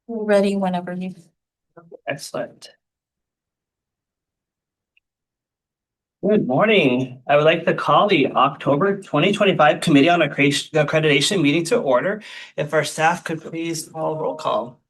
Ready whenever you. Excellent. Good morning. I would like to call the October 2025 Committee on Accreditation meeting to order. If our staff could please call roll call.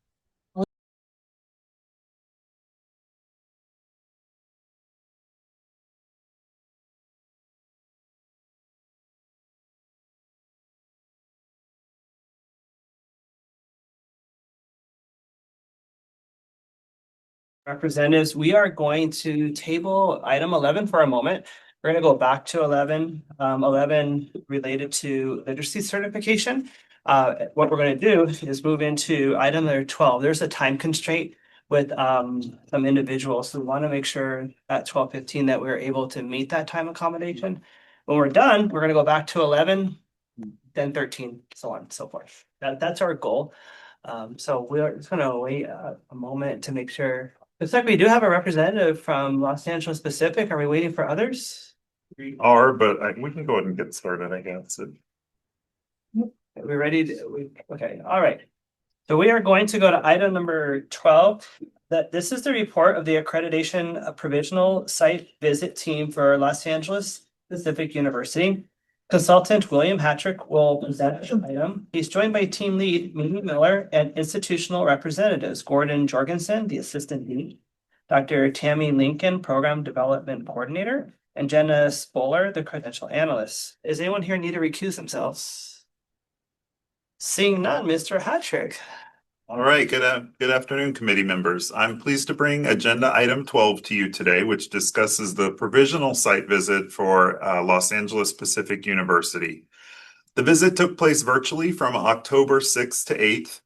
Representatives, we are going to table item 11 for a moment. We're going to go back to 11, 11 related to literacy certification. What we're going to do is move into item number 12. There's a time constraint with some individuals. So we want to make sure at 12:15 that we're able to meet that time accommodation. When we're done, we're going to go back to 11, then 13, so on and so forth. That's our goal. So we're just going to wait a moment to make sure. Looks like we do have a representative from Los Angeles Pacific. Are we waiting for others? We are, but we can go ahead and get started, I guess. We're ready okay, all right. So we are going to go to item number 12. This is the report of the Accreditation Provisional Site Visit Team for Los Angeles Pacific University. Consultant William Hattrick will present the item. He's joined by team lead Mimi Miller and institutional representatives Gordon Jorgensen, the assistant dean, Dr. Tammy Lincoln, program development coordinator, and Jenna Spoler, the credential analyst. Does anyone here need to recuse themselves? Seeing none, Mr. Hattrick. All right, good afternoon, committee members. I'm pleased to bring agenda item 12 to you today, which discusses the provisional site visit for Los Angeles Pacific University. The visit took place virtually from October 6th to 8th.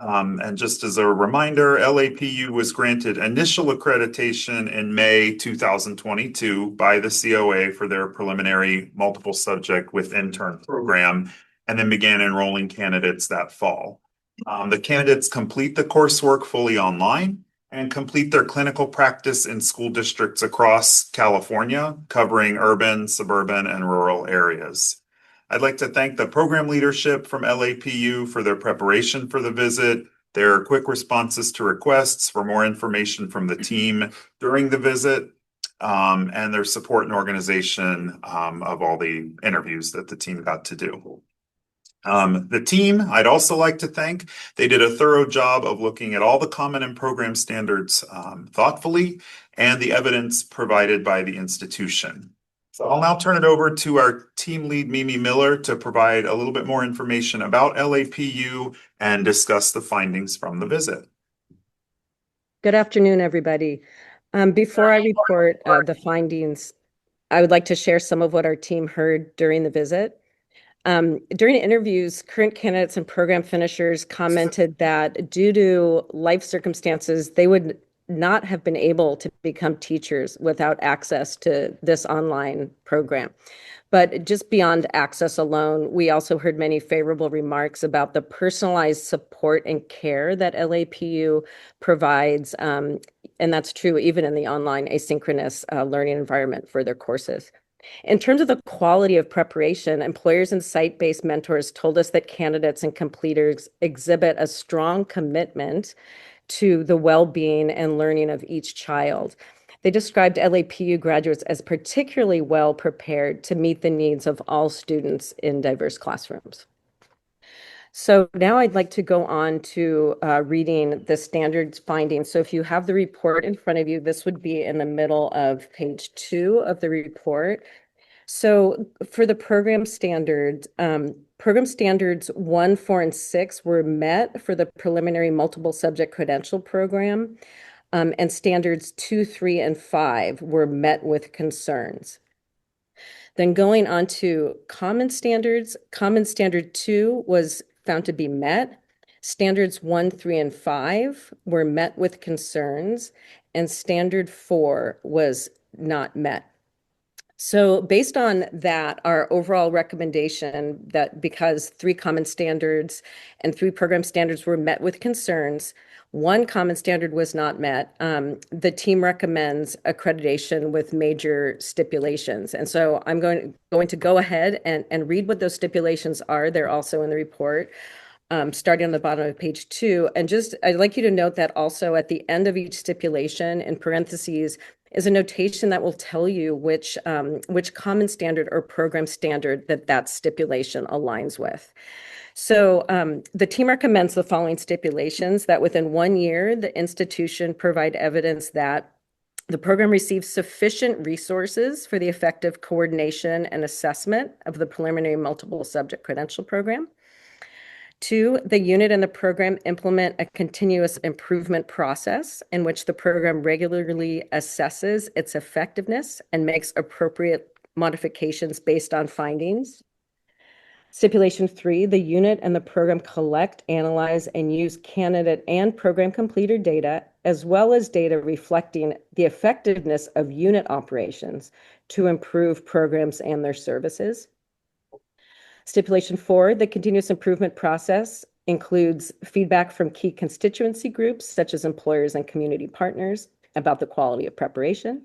And just as a reminder, LAPU was granted initial accreditation in May 2022 by the COA for their preliminary multiple subject with intern program, and then began enrolling candidates that fall. The candidates complete the coursework fully online and complete their clinical practice in school districts across California, covering urban, suburban, and rural areas. I'd like to thank the program leadership from LAPU for their preparation for the visit, their quick responses to requests for more information from the team during the visit, and their support and organization of all the interviews that the team got to do. The team, I'd also like to thank. They did a thorough job of looking at all the common and program standards thoughtfully and the evidence provided by the institution. So I'll now turn it over to our team lead, Mimi Miller, to provide a little bit more information about LAPU and discuss the findings from the visit. Good afternoon, everybody. Before I report the findings, I would like to share some of what our team heard during the visit. During interviews, current candidates and program finishers commented that due to life circumstances, they would not have been able to become teachers without access to this online program. But just beyond access alone, we also heard many favorable remarks about the personalized support and care that LAPU provides. And that's true even in the online asynchronous learning environment for their courses. In terms of the quality of preparation, employers and site-based mentors told us that candidates and completers exhibit a strong commitment to the well-being and learning of each child. They described LAPU graduates as particularly well prepared to meet the needs of all students in diverse classrooms. So now I'd like to go on to reading the standards findings. So if you have the report in front of you, this would be in the middle of page 2 of the report. So for the program standards 1, 4, and 6 were met for the preliminary multiple subject credential program, and standards 2, 3, and 5 were met with concerns. Then going on to common standards, common standard 2 was found to be met. Standards 1, 3, and 5 were met with concerns, and standard 4 was not met. So based on that, our overall recommendation that because 3 common standards and 3 program standards were met with concerns, 1 common standard was not met, the team recommends accreditation with major stipulations. And so I'm going to go ahead and read what those stipulations are. They're also in the report. Starting on the bottom of page 2. And just, I'd like you to note that also at the end of each stipulation, in parentheses, is a notation that will tell you which common standard or program standard that stipulation aligns with. So the team recommends the following stipulations: that within 1 year, the institution provide evidence that the program receives sufficient resources for the effective coordination and assessment of the preliminary multiple subject credential program. 2, the unit and the program implement a continuous improvement process in which the program regularly assesses its effectiveness and makes appropriate modifications based on findings. Stipulation 3, the unit and the program collect, analyze, and use candidate and program completer data, as well as data reflecting the effectiveness of unit operations to improve programs and their services. Stipulation 4, the continuous improvement process includes feedback from key constituency groups, such as employers and community partners, about the quality of preparation.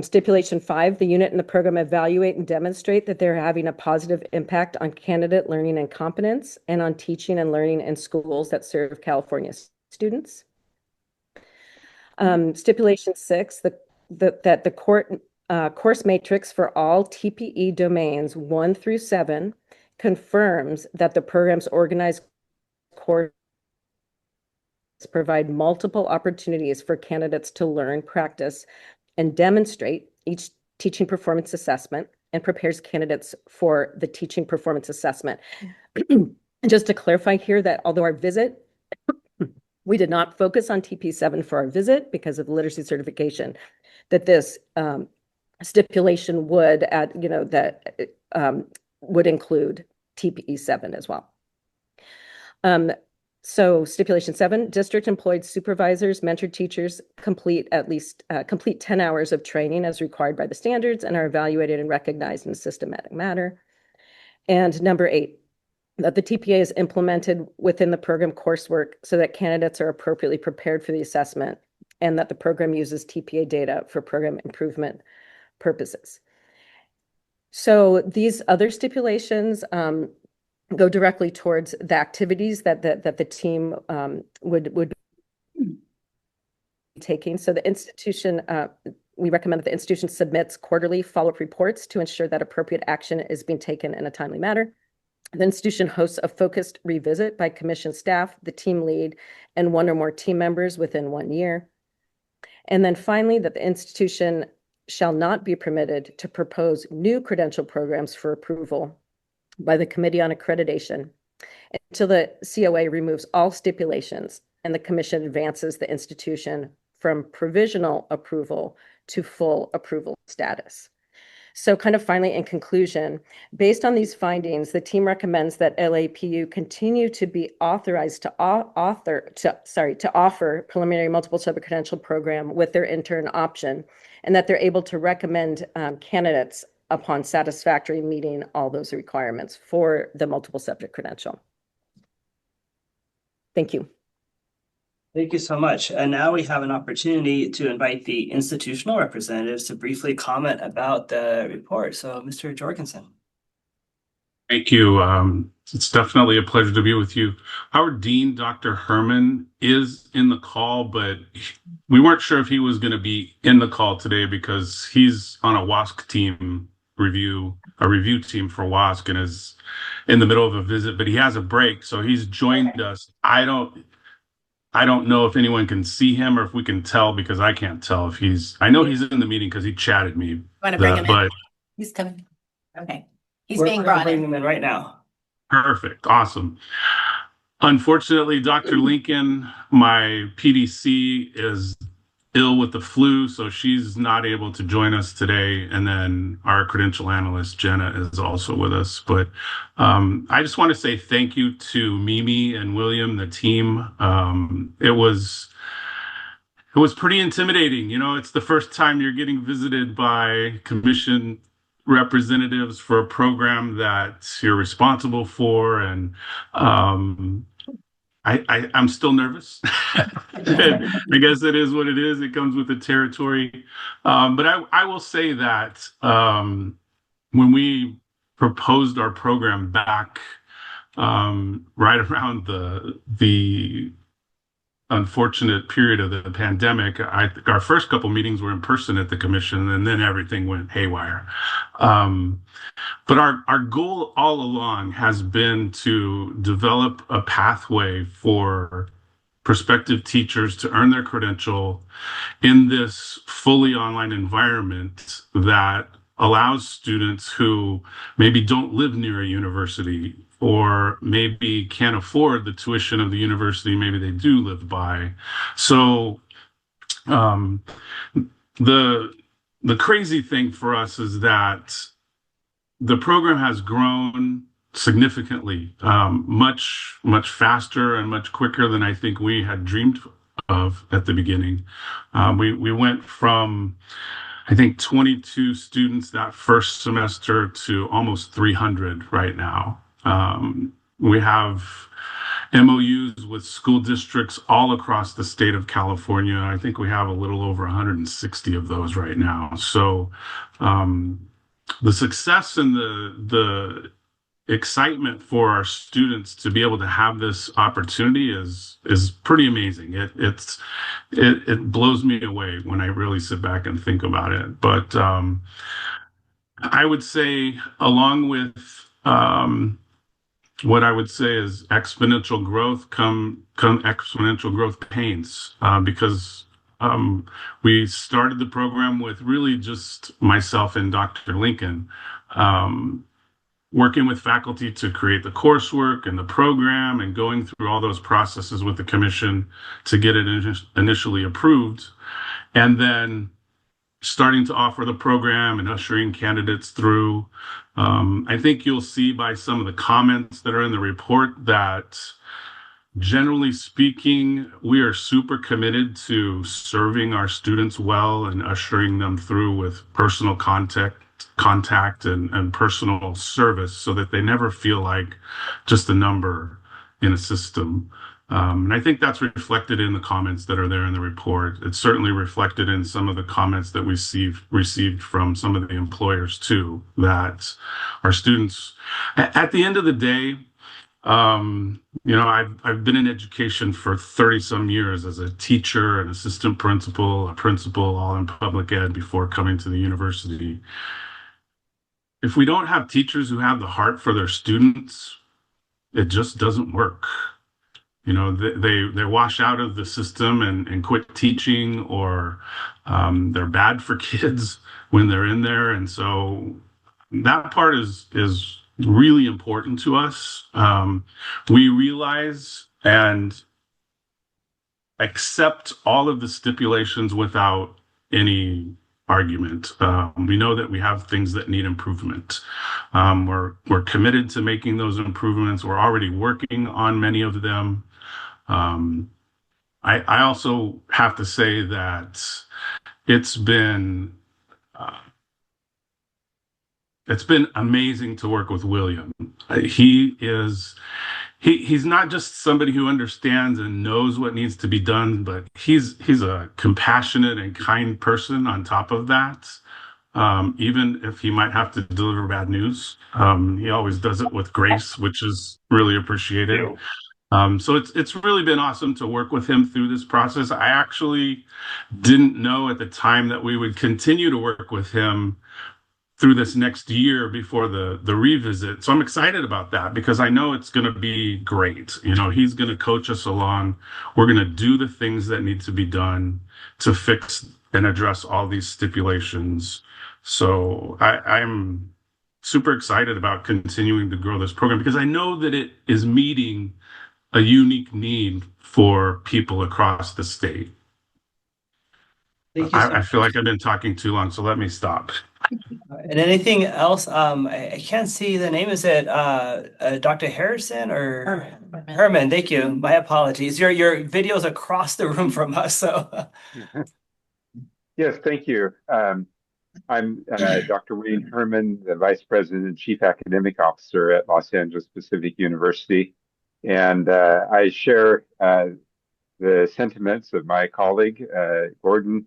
Stipulation 5, the unit and the program evaluate and demonstrate that they're having a positive impact on candidate learning and competence and on teaching and learning in schools that serve California students. Stipulation 6, that the course matrix for all TPE domains 1 through 7 confirms that the program's organized courses provide multiple opportunities for candidates to learn, practice, and demonstrate each teaching performance assessment and prepares candidates for the teaching performance assessment. And just to clarify here that although our visit, we did not focus on TP7 for our visit because of literacy certification, that this stipulation would would include TPE7 as well. So stipulation 7, district employed supervisors, mentored teachers complete 10 hours of training as required by the standards and are evaluated and recognized in a systematic manner. And number 8, that the TPA is implemented within the program coursework so that candidates are appropriately prepared for the assessment and that the program uses TPA data for program improvement purposes. So these other stipulations go directly towards the activities that the team would be taking. So the institution, we recommend that the institution submits quarterly follow-up reports to ensure that appropriate action is being taken in a timely manner. The institution hosts a focused revisit by commission staff, the team lead, and 1 or more team members within 1 year. And then finally, that the institution shall not be permitted to propose new credential programs for approval by the Committee on Accreditation until the COA removes all stipulations and the commission advances the institution from provisional approval to full approval status. So kind of finally, in conclusion, based on these findings, the team recommends that LAPU continue to be authorized to offer preliminary multiple subject credential program with their intern option, and that they're able to recommend candidates upon satisfactory meeting all those requirements for the multiple subject credential. Thank you. Thank you so much. And now we have an opportunity to invite the institutional representatives to briefly comment about the report. So, Mr. Jorgensen. Thank you. It's definitely a pleasure to be with you. Our dean, Dr. Herman, is in the call, but we weren't sure if he was going to be in the call today because he's on a WASC team review team for WASC and is in the middle of a visit, but he has a break. So he's joined us. I don't know if anyone can see him or if we can tell because I can't tell if I know he's in the meeting because he chatted me. Want to bring him in? He's coming. Okay. He's being brought bringing in. him in right now. Perfect. Awesome. Unfortunately, Dr. Lincoln, my PDC, is ill with the flu, so she's not able to join us today. And then our credential analyst, Jenna, is also with us. But I just want to say thank you to Mimi and William, the team. It was it was pretty intimidating. You know, it's the first time you're getting visited by commission representatives for a program that you're responsible for, and I'm still nervous. I guess it is what it is. It comes with the territory. But I will say that when we proposed our program back right around the unfortunate period of the pandemic, I think our first couple meetings were in person at the commission, and then everything went haywire. But our goal all along has been to develop a pathway for prospective teachers to earn their credential in this fully online environment that allows students who maybe don't live near a university or maybe can't afford the tuition of the university maybe they do live by. So um, the crazy thing for us is that the program has grown significantly, much faster and much quicker than I think we had dreamed of at the beginning. We went from, I think, 22 students that first semester to almost 300 right now. We have MOUs with school districts all across the state of California. I think we have a little over 160 of those right now. So the success and the excitement for our students to be able to have this opportunity is pretty amazing. It blows me away when I really sit back and think about it. But I would say, along with what I would say is exponential growth, come exponential growth pains, because we started the program with really just myself and Dr. Lincoln, working with faculty to create the coursework and the program and going through all those processes with the commission to get it initially approved, and then starting to offer the program and ushering candidates through. I think you'll see by some of the comments that are in the report that, generally speaking, we are super committed to serving our students well and ushering them through with personal contact and personal service so that they never feel like just a number in a system. And I think that's reflected in the comments that are there in the report. It's certainly reflected in some of the comments that we received from some of the employers too, that our students, at the end of the day, you know, I've been in education for 30 some years as a teacher, an assistant principal, a principal, all in public ed before coming to the university. If we don't have teachers who have the heart for their students, it just doesn't work. You know, they wash out of the system and quit teaching, or they're bad for kids when they're in there. And so that part is really important to us. We realize and accept all of the stipulations without any argument. We know that we have things that need improvement. We're committed to making those improvements. We're already working on many of them. I also have to say that it's been amazing to work with William. He's not just somebody who understands and knows what needs to be done, but he's a compassionate and kind person on top of that. Even if he might have to deliver bad news, he always does it with grace, which is really appreciated. So it's really been awesome to work with him through this process. I actually didn't know at the time that we would continue to work with him through this next year before the revisit. So I'm excited about that because I know it's going to be great. You know, he's going to coach us along. We're going to do the things that need to be done to fix and address all these stipulations. So I'm super excited about continuing to grow this program because I know that it is meeting a unique need for people across the state. Thank you so I feel like I've been talking too long, so let me stop. And anything else? I can't see the name. Is it Dr. Harrison or Herman? Thank you. My apologies. Your video's across the room from us, so Yes, thank you. I'm Dr. Wayne Herman, the Vice President and Chief Academic Officer at Los Angeles Pacific University. And I share the sentiments of my colleague, Gordon,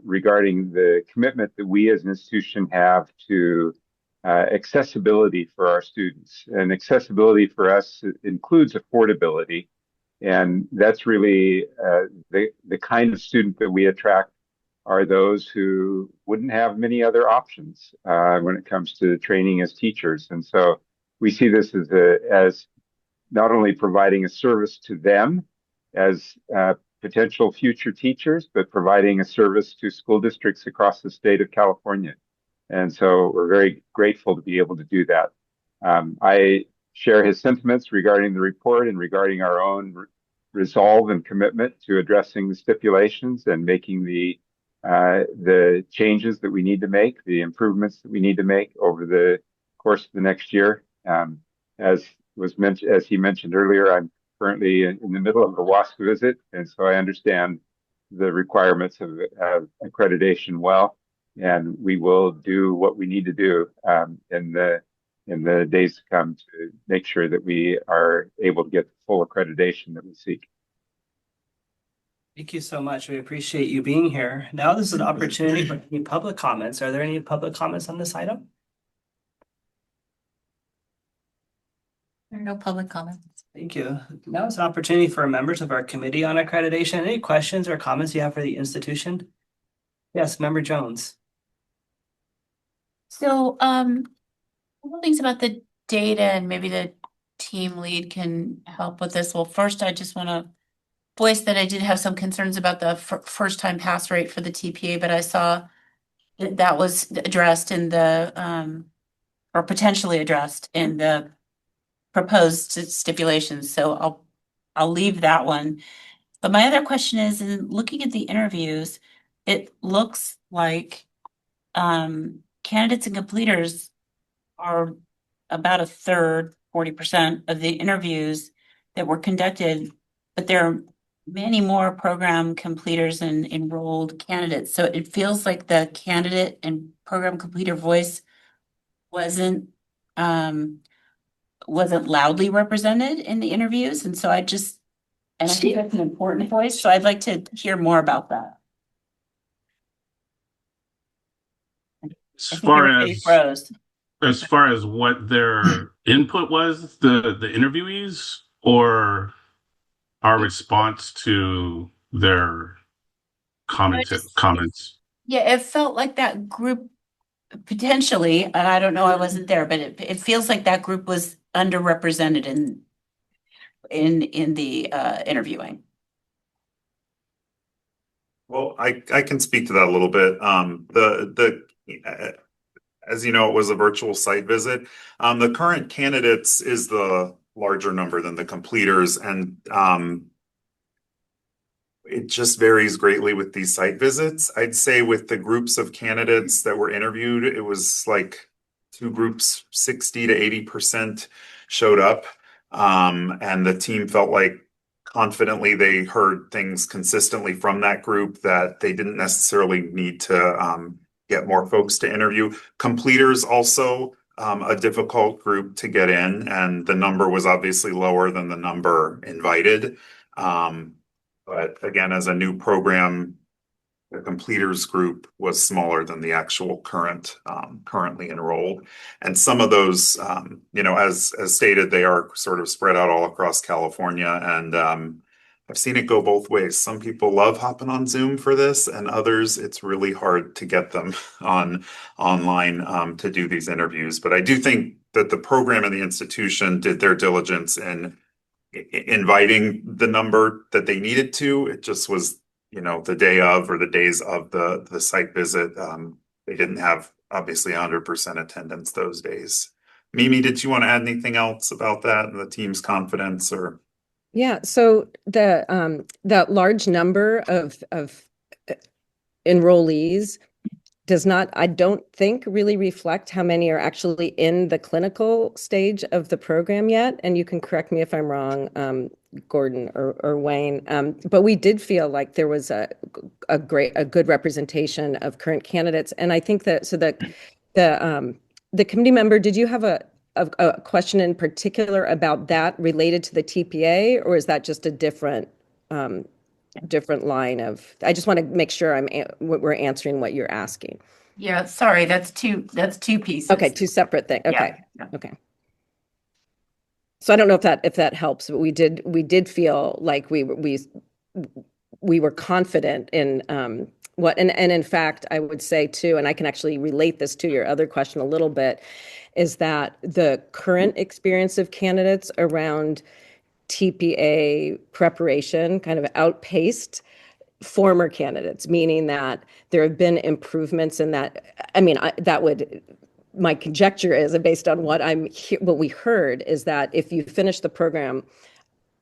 regarding the commitment that we as an institution have to accessibility for our students. And accessibility for us includes affordability. And that's really the kind of student that we attract are those who wouldn't have many other options when it comes to training as teachers. And so we see this as not only providing a service to them as potential future teachers, but providing a service to school districts across the state of California. And so we're very grateful to be able to do that. I share his sentiments regarding the report and regarding our own resolve and commitment to addressing the stipulations and making the changes that we need to make, the improvements that we need to make over the course of the next year. As he mentioned earlier, I'm currently in the middle of a WASC visit, and so I understand the requirements of accreditation well, and we will do what we need to do in the days to come to make sure that we are able to get the full accreditation that we seek. thank you so much. We appreciate you being here. Now this is an opportunity for any public comments. Are there any public comments on this item? There are no public comments. Thank you. Now it's an opportunity for members of our committee on accreditation. Any questions or comments you have for the institution? Yes, Member Jones. So, a couple things about the data, and maybe the team lead can help with this. Well, first, I just want to voice that I did have some concerns about the first time pass rate for the TPA, but I saw that was addressed in the, or potentially addressed in the proposed stipulations. So I'll leave that one. But my other question is, in looking at the interviews, it looks like candidates and completers are about a third, 40% of the interviews that were conducted, but there are many more program completers and enrolled candidates. So it feels like the candidate and program completer voice wasn't loudly represented in the interviews. And so and I think that's an important voice. So I'd like to hear more about that. As far as what their input was, the interviewees, or our response to their comments. Yeah, it felt like that group potentially, and I don't know, I wasn't there, but it feels like that group was underrepresented in the interviewing. Well, I can speak to that a little bit. As you know, it was a virtual site visit. The current candidates is the larger number than the completers, and it just varies greatly with these site visits. I'd say with the groups of candidates that were interviewed, it was like two groups, 60 to 80% showed up. And the team felt like confidently they heard things consistently from that group that they didn't necessarily need to get more folks to interview. Completers also a difficult group to get in, and the number was obviously lower than the number invited. But again, as a new program, the completers group was smaller than the actual currently enrolled. And some of those, as stated, they are sort of spread out all across California. And I've seen it go both ways. Some people love hopping on Zoom for this, and others, it's really hard to get them online to do these interviews. But I do think that the program and the institution did their diligence in inviting the number that they needed to. It just was, the day of or the days of the site visit. They didn't have obviously 100% attendance those days. Mimi, did you want to add anything else about that and the team's confidence or? Yeah, so the large number of enrollees does not, I don't think, really reflect how many are actually in the clinical stage of the program yet. And you can correct me if I'm wrong, Gordon or Wayne. But we did feel like there was a good representation of current candidates. And I think that the committee member, did you have a question in particular about that related to the TPA, or is that just a different line of, I just want to make sure we're answering what you're asking. Yeah, sorry, that's two pieces. Okay, two separate things. Okay. Yeah. Okay. So I don't know if that helps, but we did feel like we were confident in what, and in fact, I would say too, and I can actually relate this to your other question a little bit, is that the current experience of candidates around TPA preparation kind of outpaced former candidates, meaning that there have been improvements in that. I mean, my conjecture is, based on what we heard, is that if you finish the program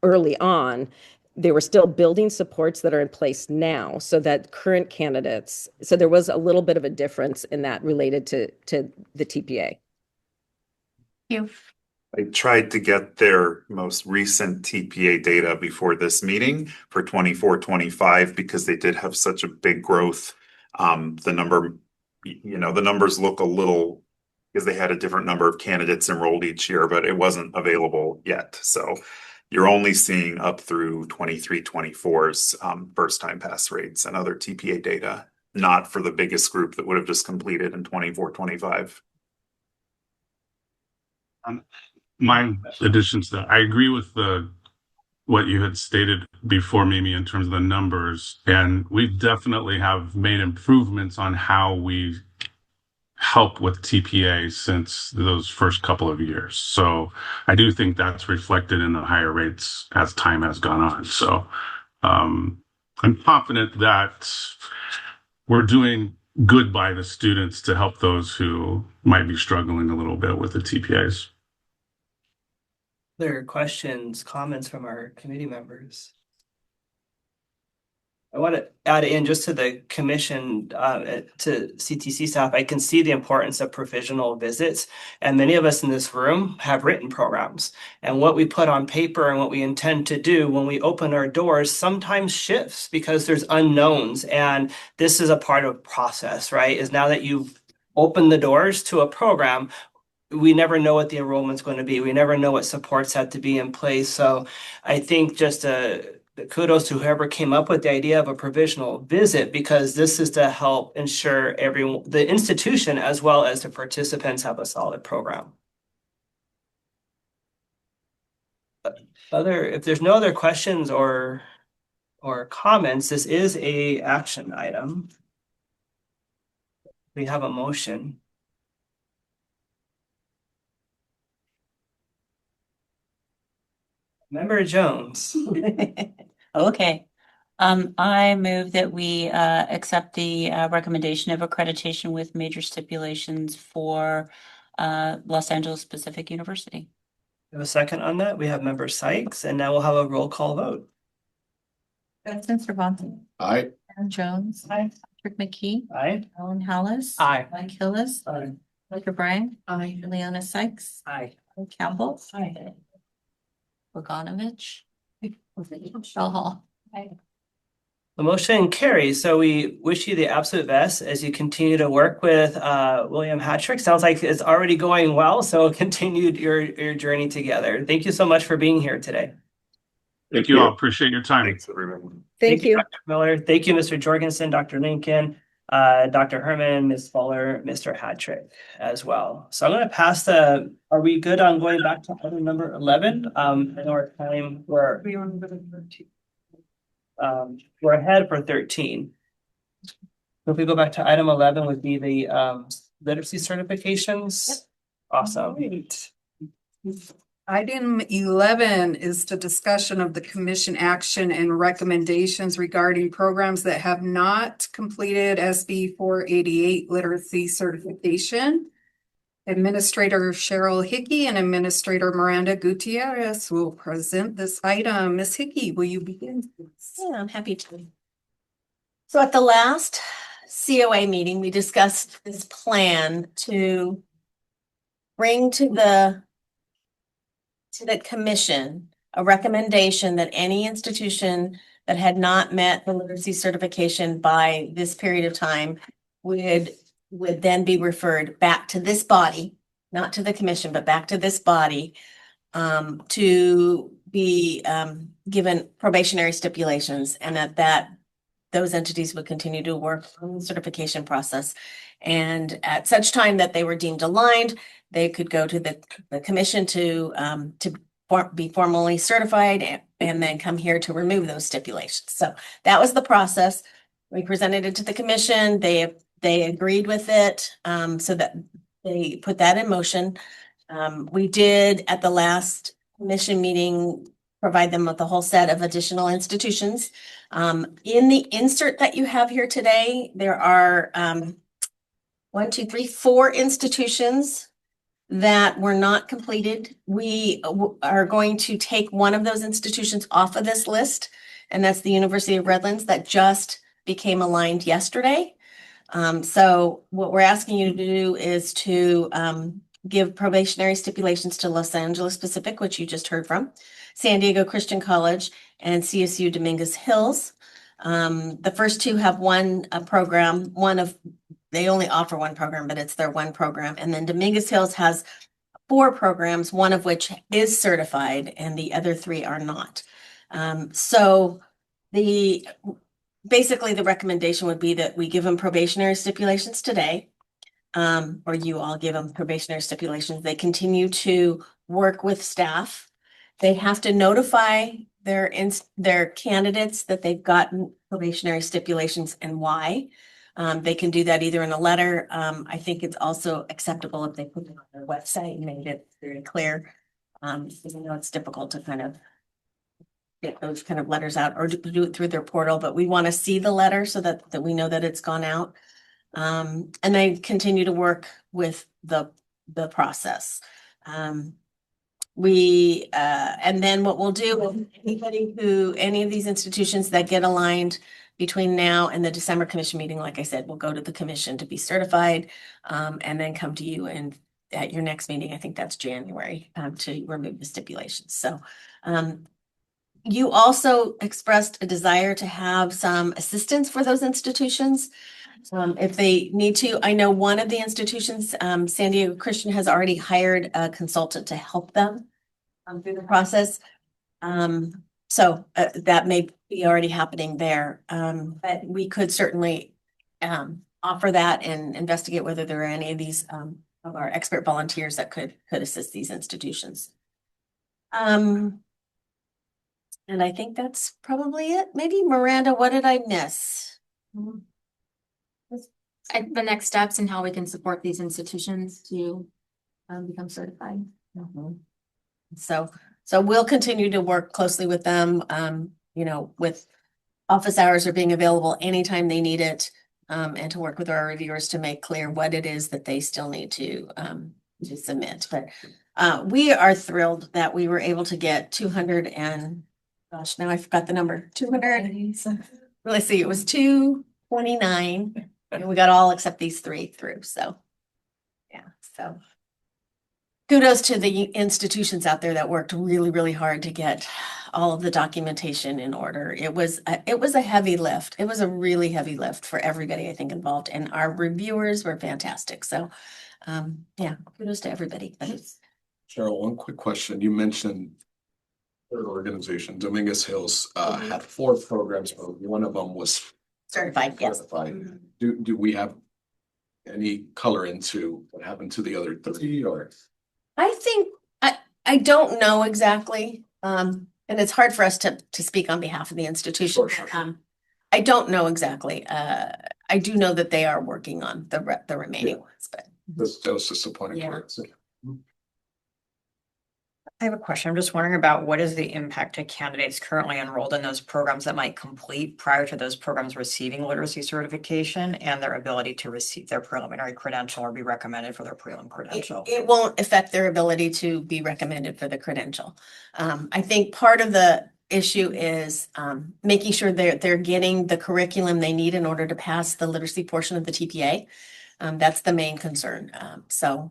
early on, they were still building supports that are in place now, so that current candidates, so there was a little bit of a difference in that related to the TPA. You. I tried to get their most recent TPA data before this meeting for 24-25 because they did have such a big growth. The numbers look a little, because they had a different number of candidates enrolled each year, but it wasn't available yet. So you're only seeing up through 23-24's first time pass rates and other TPA data, not for the biggest group that would have just completed in 24-25. My additions to that, I agree with what you had stated before, Mimi, in terms of the numbers, and we definitely have made improvements on how we help with TPA since those first couple of years. So I do think that's reflected in the higher rates as time has gone on. So I'm confident that we're doing good by the students to help those who might be struggling a little bit with the TPAs. Other questions, comments from our committee members? I want to add in just to the commission, to CTC staff, I can see the importance of provisional visits. And many of us in this room have written programs. And what we put on paper and what we intend to do when we open our doors sometimes shifts because there's unknowns. And this is a part of process, right? Is now that you've opened the doors to a program, we never know what the enrollment's going to be. We never know what supports have to be in place. So I think just kudos to whoever came up with the idea of a provisional visit, because this is to help ensure the institution as well as the participants have a solid program. If there's no other questions or comments, this is a action item. We have a motion. Member Jones. Okay. I move that we accept the recommendation of accreditation with major stipulations for Los Angeles Pacific University. We have a second on that. We have Member Sykes, and now we'll have a roll call vote. Benson Cervantes. Aye. Aaron Jones. Aye. Patrick McKee. Aye. Alan Hallis. Aye. Mike Hillis. Aye. Dr. Bryan. Aye. Juliana Sykes. Aye. Campbell. Aye. Bogdanovich. Michelle Hall. Aye. The motion carries. So we wish you the absolute best as you continue to work with William Hattrick. Sounds like it's already going well. So continue your journey together. Thank you so much for being here today. Thank you all. Appreciate your time. Thanks, everyone. Thank you. Dr. Miller. Thank you, Mr. Jorgensen, Dr. Lincoln, Dr. Herman, Ms. Fuller, Mr. Hattrick as well. So I'm going to pass are we good on going back to item number 11? I know our time, we're ahead for 13. So if we go back to item 11 would be the literacy certifications. Yep. Awesome. Right. Item 11 is the discussion of the commission action and recommendations regarding programs that have not completed SB 488 literacy certification. Administrator Cheryl Hickey and Administrator Miranda Gutierrez will present this item. Ms. Hickey, will you begin? Yeah, I'm happy to. So at the last COA meeting, we discussed this plan to bring to the commission a recommendation that any institution that had not met the literacy certification by this period of time would then be referred back to this body, not to the commission, but back to this body, to be given probationary stipulations, and that those entities would continue to work on the certification process. And at such time that they were deemed aligned, they could go to the commission to be formally certified and then come here to remove those stipulations. So that was the process. We presented it to the commission. They agreed with it, so that they put that in motion. We did at the last commission meeting provide them with a whole set of additional institutions. In the insert that you have here today, there are 4 institutions that were not completed. We are going to take one of those institutions off of this list, and that's the University of Redlands that just became aligned yesterday. So what we're asking you to do is to give probationary stipulations to Los Angeles Pacific, which you just heard from, San Diego Christian College, and CSU Dominguez Hills. The first 2 have one program, they only offer one program, but it's their one program. And then Dominguez Hills has 4 programs, one of which is certified and the other 3 are not. So basically the recommendation would be that we give them probationary stipulations today, or you all give them probationary stipulations. They continue to work with staff. They have to notify their candidates that they've gotten probationary stipulations and why. They can do that either in a letter. I think it's also acceptable if they put it on their website and made it very clear. Even though it's difficult to kind of get those kind of letters out, or do it through their portal, but we want to see the letter so that we know that it's gone out. And they continue to work with the process. And then what we'll do with any of these institutions that get aligned between now and the December commission meeting, like I said, we'll go to the commission to be certified, and then come to you and at your next meeting, I think that's January, to remove the stipulations. So you also expressed a desire to have some assistance for those institutions. If they need to. I know one of the institutions, San Diego Christian, has already hired a consultant to help them through the process. So that may be already happening there. But we could certainly offer that and investigate whether there are any of these of our expert volunteers that could assist these institutions. And I think that's probably it. Maybe Miranda, what did I miss? The next steps and how we can support these institutions to become certified. So we'll continue to work closely with them, with office hours are being available anytime they need it, and to work with our reviewers to make clear what it is that they still need to submit. But we are thrilled that we were able to get 200 and gosh, now I forgot the number, 200. Let's see, it was 229. And we got all except these 3 through. So, yeah. So kudos to the institutions out there that worked really, really hard to get all of the documentation in order. It was a heavy lift. It was a really heavy lift for everybody, I think, involved. And our reviewers were fantastic. So, yeah, kudos to everybody. Cheryl, one quick question. You mentioned third organization, Dominguez Hills, had 4 programs, but one of them was certified. Yes. Certified. Do we have any color into what happened to the other 3, or? I think I don't know exactly. And it's hard for us to speak on behalf of the institution. Sure. I don't know exactly. I do know that they are working on the remaining ones, but That was just a point of Yeah. clarity. I have a question. I'm just wondering about what is the impact to candidates currently enrolled in those programs that might complete prior to those programs receiving literacy certification and their ability to receive their preliminary credential or be recommended for their prelim credential? it won't affect their ability to be recommended for the credential. I think part of the issue is making sure they're getting the curriculum they need in order to pass the literacy portion of the TPA. That's the main concern. So,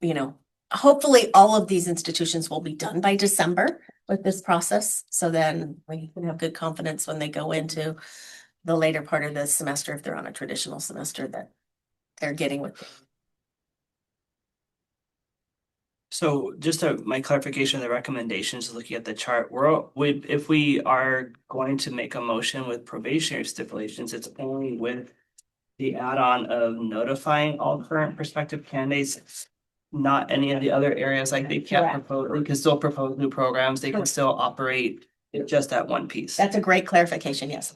you know, hopefully all of these institutions will be done by December with this process. So then we can have good confidence when they go into the later part of the semester, if they're on a traditional semester, that they're getting what. So just my clarification, the recommendations, looking at the chart, if we are going to make a motion with probationary stipulations, it's only with the add-on of notifying all current prospective candidates, not any of the other areas, like they can't Correct. propose, they can still propose new programs, they can Correct. still operate just that one piece. That's a great clarification, yes.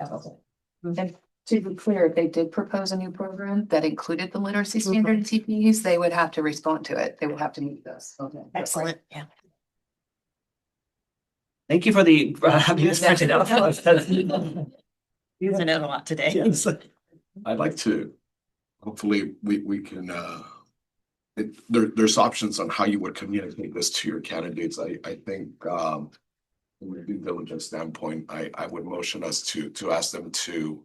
And to be clear, if they did propose a new program that included the literacy standard and TPEs, they would have to respond to it. They would have to meet those. Excellent, yeah. Thank you for the having this printed out. Using it a lot today. Yes. I'd like to, hopefully, we can, there's options on how you would communicate this to your candidates. I think, from a due diligence standpoint, I would motion us to ask them to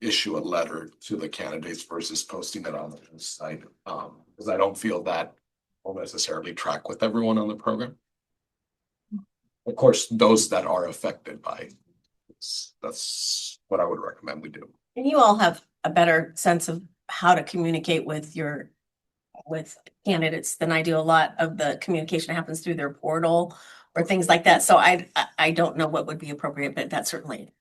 issue a letter to the candidates versus posting it on the site. Because I don't feel that will necessarily track with everyone on the program. Of course, those that are affected by it. That's what I would recommend we do. And you all have a better sense of how to communicate with candidates than I do. A lot of the communication happens through their portal or things like that. So I don't know what would be appropriate, but that's certainly.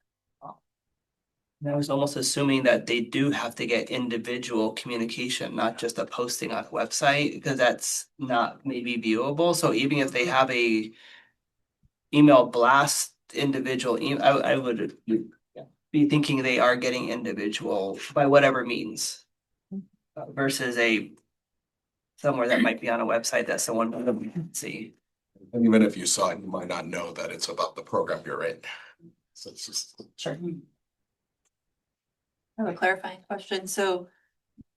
I was almost assuming that they do have to get individual communication, not just a posting on a website, because that's not maybe viewable. So even if they have a email blast individual, I would be thinking they are getting individual by whatever means, versus somewhere that might be on a website that someone would see. And even if you saw it, you might not know that it's about the program you're in. So it's just. Sure. I have a clarifying question. So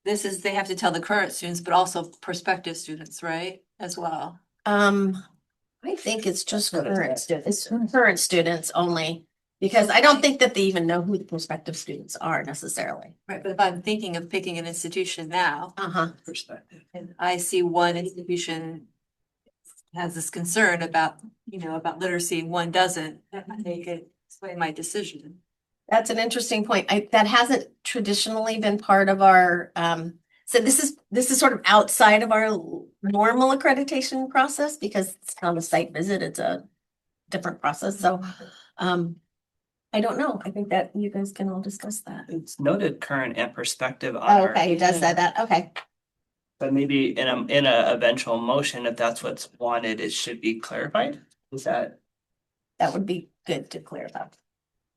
this is, they have to tell the current students, but also prospective students, right? As well. I think it's just current students only, because I don't think that they even know who the prospective students are necessarily. Right, but if I'm thinking of picking an institution now, Perspective. and I see one institution has this concern about, about literacy, one doesn't, they could sway my decision. That's an interesting point. That hasn't traditionally been part of our, so this is sort of outside of our normal accreditation process because it's not a site visit, it's a different process. So, I don't know. I think that you guys can all discuss that. It's noted current and perspective on Oh, our. okay, he does say that. Okay. But maybe in a eventual motion, if that's what's wanted, it should be clarified. Is that? That would be good to clarify.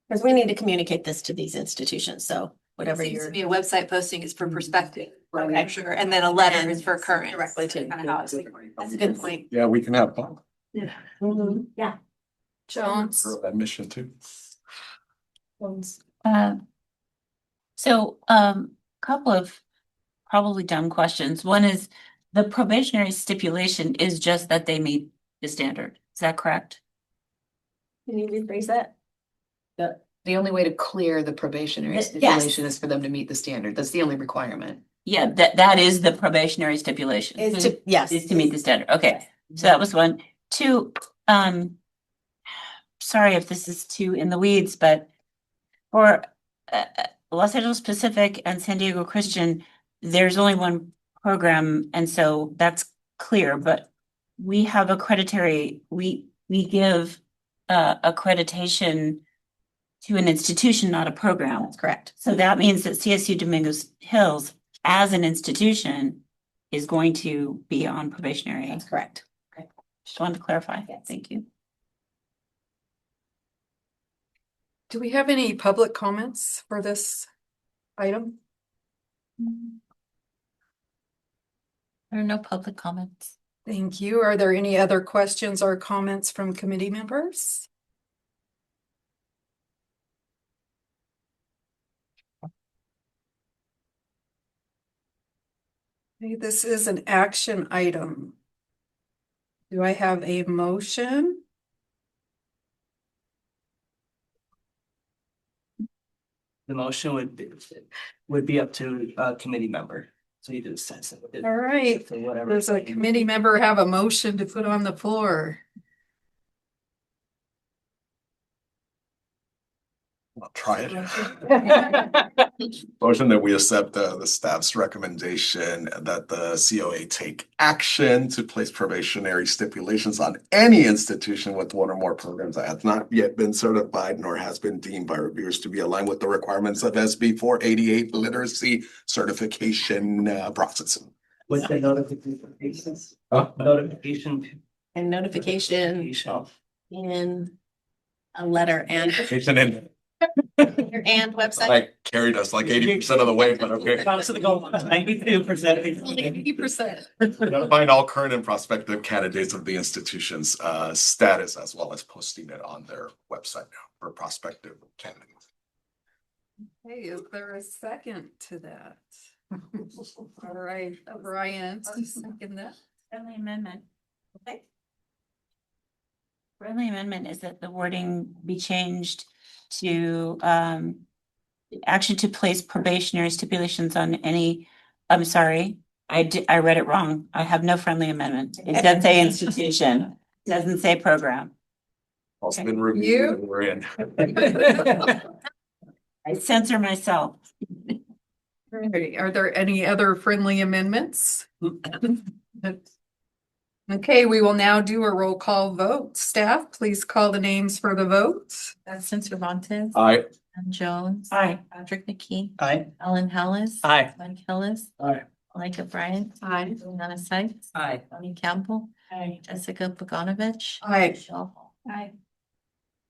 Because we need to communicate this to these institutions. So whatever Seems you're. to be a website posting is for perspective, Okay. I'm sure, and then a letter is for current. Directly to. Kind of how it's. That's a good point. Yeah, we can have fun. Mhm. Yeah. Jones. For that mission too. Couple of probably dumb questions. One is the probationary stipulation is just that they meet the standard. Is that correct? Can you rephrase that? The only way to clear the probationary Yes. stipulation is for them to meet the standard. That's the only requirement. Yeah, that is the probationary stipulation. Yes. Is to meet the standard. Okay, so that was one. Two, sorry if this is too in the weeds, but for Los Angeles Pacific and San Diego Christian, there's only one program, and so that's clear. But we have we give accreditation to an institution, not a program. That's correct. So that means that CSU Domingos Hills, as an institution, is going to be on probationary. That's correct. Just wanted to clarify. Yes. Thank you. Do we have any public comments for this item? There are no public comments. Thank you. Are there any other questions or comments from committee members? Okay, this is an action item. Do I have a motion? The motion would be up to a committee member. So you just said so. All right. So whatever. Does a committee member have a motion to put on the floor? I'll try it. Motion that we accept the staff's recommendation that the COA take action to place probationary stipulations on any institution with one or more programs that has not yet been certified nor has been deemed by reviewers to be aligned with the requirements of SB 488 literacy certification process. With the notifications. Huh? Notification. And notification in a letter and website. Like carried us like 80% of the way, but okay. 92%. 80%. Notifying all current and prospective candidates of the institution's status as well as posting it on their website now for prospective candidates. Hey, is there a second to that? All right, Brian, second that. Friendly amendment. Okay. Friendly amendment is that the wording be changed to action to place probationary stipulations on any, I'm sorry, I read it wrong. I have no friendly amendment. It does say institution, it doesn't say program. Also been reviewed and we're in. I censor myself. Are there any other friendly amendments? Okay, we will now do a roll call vote. Staff, please call the names for the votes. Justin Cervantes. Aye. Ann Jones. Aye. Patrick McKee. Aye. Ellen Hallis. Aye. Mike Hillis. Aye. Micah Bryant. Aye. Brianna Sykes. Aye. Bonnie Campbell. Aye. Jessica Bogdanovich. Aye. Michelle Hall. Aye.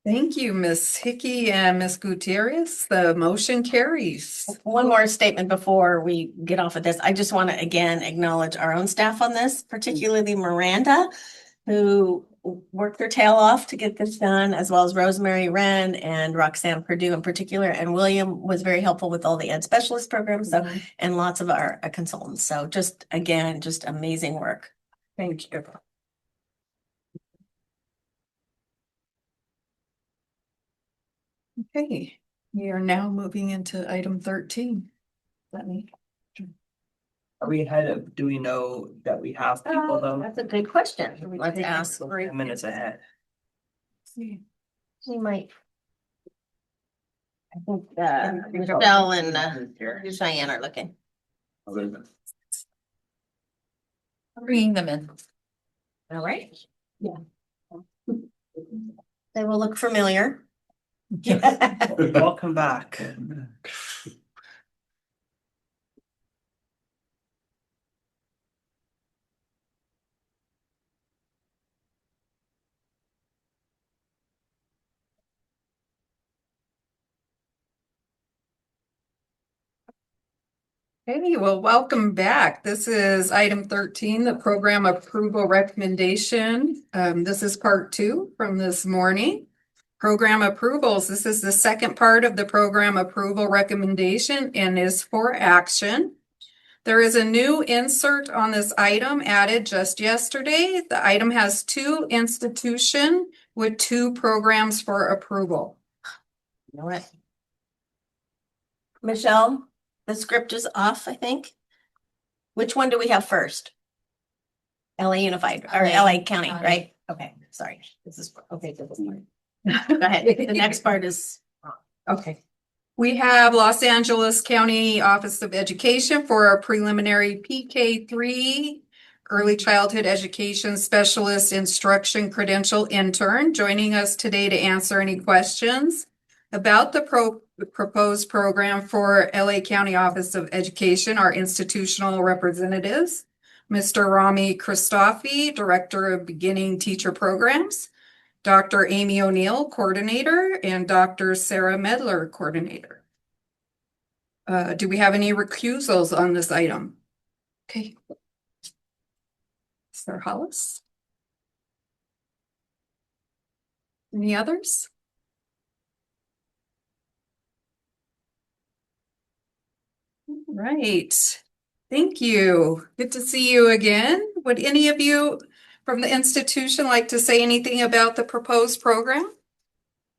Thank you, Ms. Hickey and Ms. Gutierrez. The motion carries. One more statement before we get off of this. I just want to again acknowledge our own staff on this, particularly Miranda, who worked their tail off to get this done, as well as Rosemary Wren and Roxanne Purdue in particular. And William was very helpful with all the ed specialist programs, so and lots of our consultants. So just again, just amazing work. Thank you. Okay, we are now moving into item 13. Let me. Are we ahead of, do we know that we have people though? That's a good question. Let's ask. 10 minutes ahead. See. He might. I think Michelle and Cheyenne are looking. Other than Bringing them in. All right. Yeah. They will look familiar. Welcome back. Hey, well, welcome back. This is item 13, the program approval recommendation. This is part 2 from this morning. Program approvals. This is the second part of the program approval recommendation and is for action. There is a new insert on this item added just yesterday. The item has 2 institutions with 2 programs for approval. You know what? Michelle, the script is off, I think. Which one do we have first? LA Unified or LA County, right? Okay, sorry. This is okay. This is fine. Go ahead. The next part is Okay. We have Los Angeles County Office of Education for a preliminary PK3 Early Childhood Education Specialist Instruction Credential Intern joining us today to answer any questions about the proposed program for LA County Office of Education, our institutional representatives, Mr. Rami Christofi, Director of Beginning Teacher Programs, Dr. Amy O'Neill, Coordinator, and Dr. Sarah Medler, Coordinator. Do we have any recusals on this item? Okay. Sir Hollis? Any others? Right. Thank you. Good to see you again. Would any of you from the institution like to say anything about the proposed program?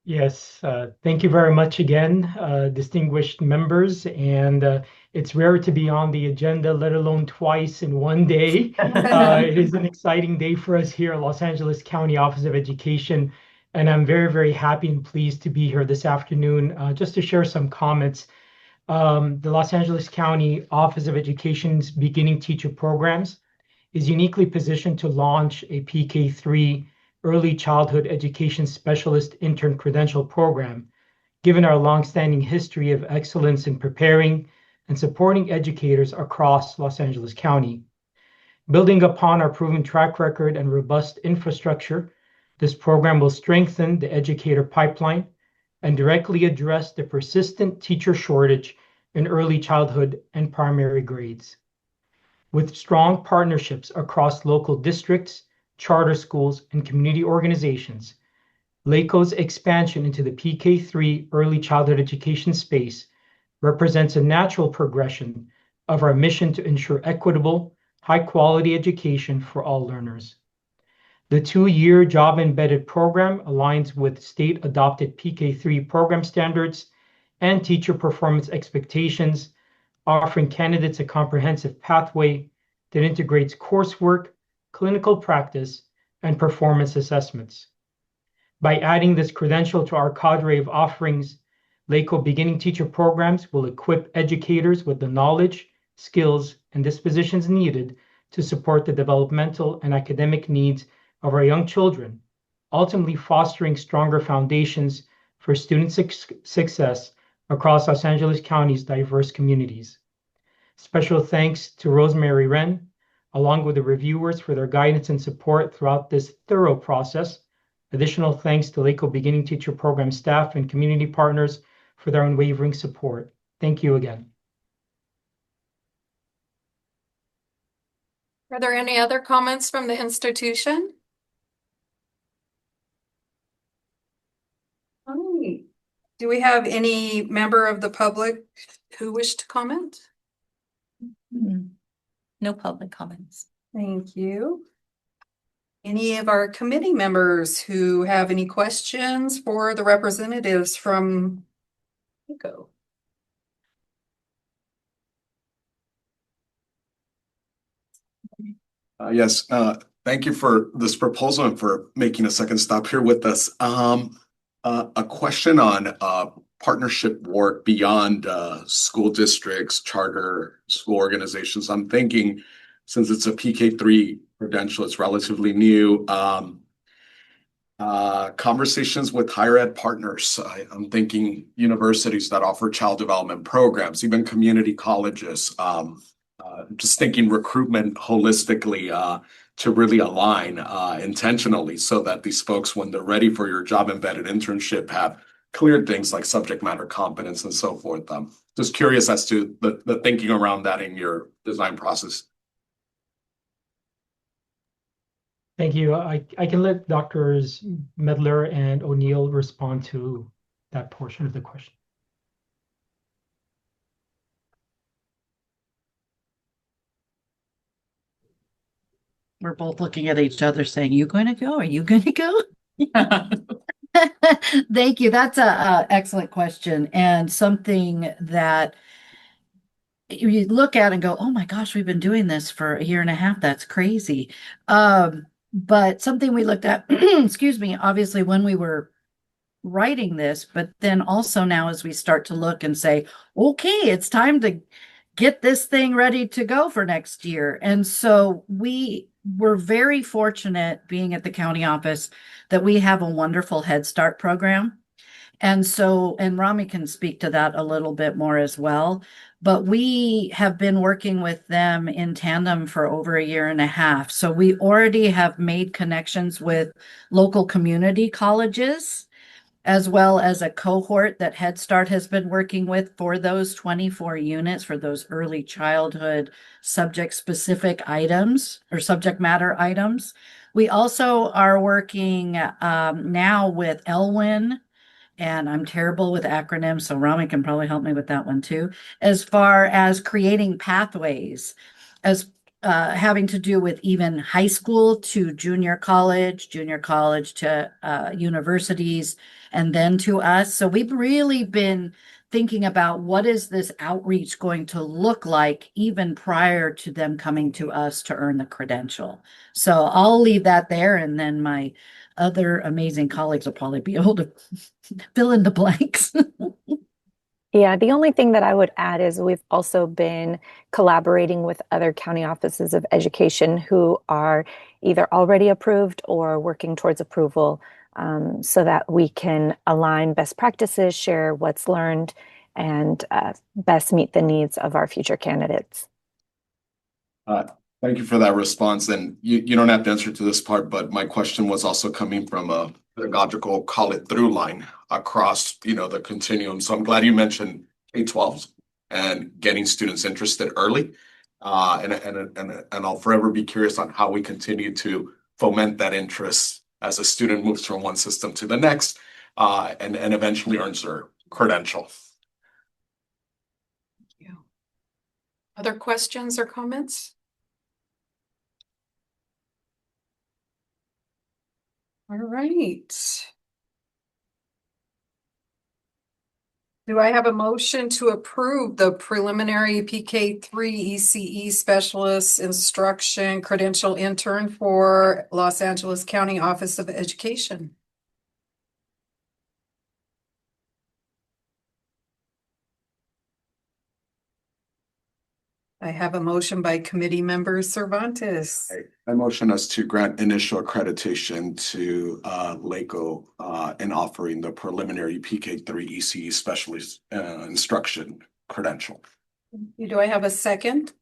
Yes, thank you very much again, distinguished members. And it's rare to be on the agenda, let alone twice in one day. It is an exciting day for us here at Los Angeles County Office of Education. And I'm very, very happy and pleased to be here this afternoon just to share some comments. The Los Angeles County Office of Education's beginning teacher programs is uniquely positioned to launch a PK3 Early Childhood Education Specialist Intern Credential Program, given our longstanding history of excellence in preparing and supporting educators across Los Angeles County. Building upon our proven track record and robust infrastructure, this program will strengthen the educator pipeline and directly address the persistent teacher shortage in early childhood and primary grades. With strong partnerships across local districts, charter schools, and community organizations, LACO's expansion into the PK3 early childhood education space represents a natural progression of our mission to ensure equitable, high-quality education for all learners. The 2-year job-embedded program aligns with state-adopted PK3 program standards and teacher performance expectations, offering candidates a comprehensive pathway that integrates coursework, clinical practice, and performance assessments. By adding this credential to our cadre of offerings, LACO beginning teacher programs will equip educators with the knowledge, skills, and dispositions needed to support the developmental and academic needs of our young children, ultimately fostering stronger foundations for student success across Los Angeles County's diverse communities. Special thanks to Rosemary Wren, along with the reviewers for their guidance and support throughout this thorough process. Additional thanks to LACO Beginning Teacher Program staff and community partners for their unwavering support. Thank you again. Are there any other comments from the institution? All right. Do we have any member of the public who wish to comment? No public comments. Thank you. Any of our committee members who have any questions for the representatives from LACO? Yes, thank you for this proposal and for making a second stop here with us. A question on partnership work beyond school districts, charter school organizations. I'm thinking, since it's a PK3 credential, it's relatively new. Conversations with higher ed partners. I'm thinking universities that offer child development programs, even community colleges. Just thinking recruitment holistically to really align intentionally so that these folks, when they're ready for your job embedded internship, have cleared things like subject matter competence and so forth. Just curious as to the thinking around that in your design process. Thank you. I can let Drs. Medler and O'Neill respond to that portion of the question. We're both looking at each other saying, you going to go? Are you going to go? Thank you. That's a excellent question, and something that you look at and go, oh my gosh, we've been doing this for 1.5 years. That's crazy. But something we looked at, excuse me, obviously when we were writing this, but then also now as we start to look and say, okay, it's time to get this thing ready to go for next year. And so we were very fortunate being at the county office that we have a wonderful Head Start program. And so, and Rami can speak to that a little bit more as well, but we have been working with them in tandem for over 1.5 years. So we already have made connections with local community colleges, as well as a cohort that Head Start has been working with for those 24 units for those early childhood subject-specific items or subject matter items. We also are working now with Elwyn, and I'm terrible with acronyms, so Rami can probably help me with that one too, as far as creating pathways. As having to do with even high school to junior college to universities, and then to us. So we've really been thinking about what is this outreach going to look like even prior to them coming to us to earn the credential. So I'll leave that there, and then my other amazing colleagues will probably be able to fill in the blanks. Yeah, the only thing that I would add is we've also been collaborating with other county offices of education who are either already approved or working towards approval, so that we can align best practices, share what's learned, and best meet the needs of our future candidates. Thank you for that response. And you don't have to answer to this part, but my question was also coming from a pedagogical, call it through line across, the continuum. So I'm glad you mentioned K-12 and getting students interested early. And I'll forever be curious on how we continue to foment that interest as a student moves from one system to the next, and eventually earns their credential. Other questions or comments? All right. Do I have a motion to approve the preliminary PK3 ECE specialist instruction credential intern for Los Angeles County Office of Education? I have a motion by committee member Cervantes. I motion us to grant initial accreditation to LACO in offering the preliminary PK3 ECE specialist instruction credential. Do I have a second?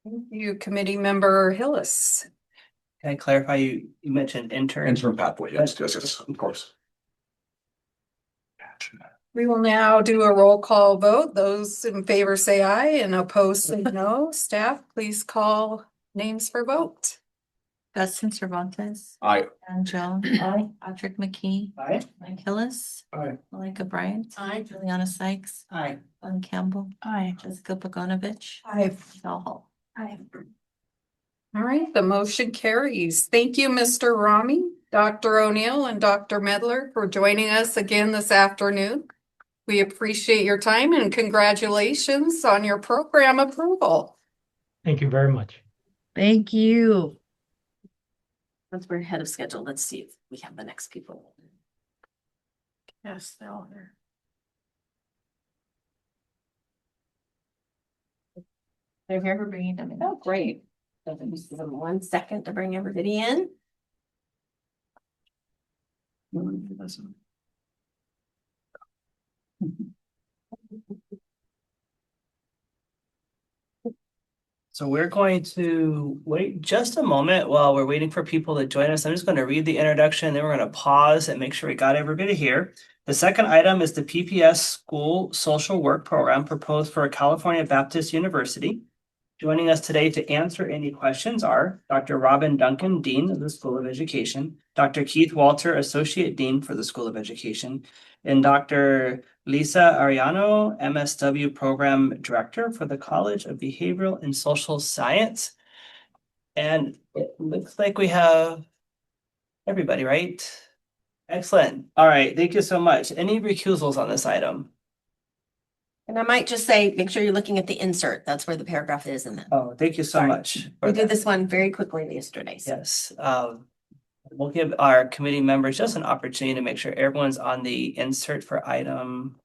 Thank you, committee member Hillis. Can I clarify, you mentioned intern? Intern pathway, yes, of course. We will now do a roll call vote. Those in favor say aye and opposed say no. Staff, please call names for vote. Dustin Cervantes. Aye. Ann Jones. Aye. Patrick McKee. Aye. Mike Hillis. Aye. Malika Bryant. Aye. Juliana Sykes. Aye. Glenn Campbell. Aye. Jessica Pagonovich. Aye. Michelle Hall. Aye. All right, the motion carries. Thank you, Mr. Rami, Dr. O'Neill, and Dr. Medler for joining us again this afternoon. We appreciate your time and congratulations on your program approval. Thank you very much. Thank you. Once we're ahead of schedule, let's see if we have the next people. Yes, they're all here. They're here for bringing them in. Oh, great. So just give them 1 second to bring everybody in. So we're going to wait just a moment while we're waiting for people to join us. I'm just going to read the introduction, then we're going to pause and make sure we got everybody here. The second item is the PPS School Social Work Program proposed for California Baptist University. Joining us today to answer any questions are Dr. Robin Duncan, Dean of the School of Education, Dr. Keith Walter, Associate Dean for the School of Education, and Dr. Lisa Ariano, MSW Program Director for the College of Behavioral and Social Science. And it looks like we have everybody, right? Excellent. All right, thank you so much. Any recusals on this item? And I might just say, make sure you're looking at the insert. That's where the paragraph is in that. Oh, thank you so much. We did this one very quickly yesterday. So. Yes. We'll give our committee members just an opportunity to make sure everyone's on the insert for item.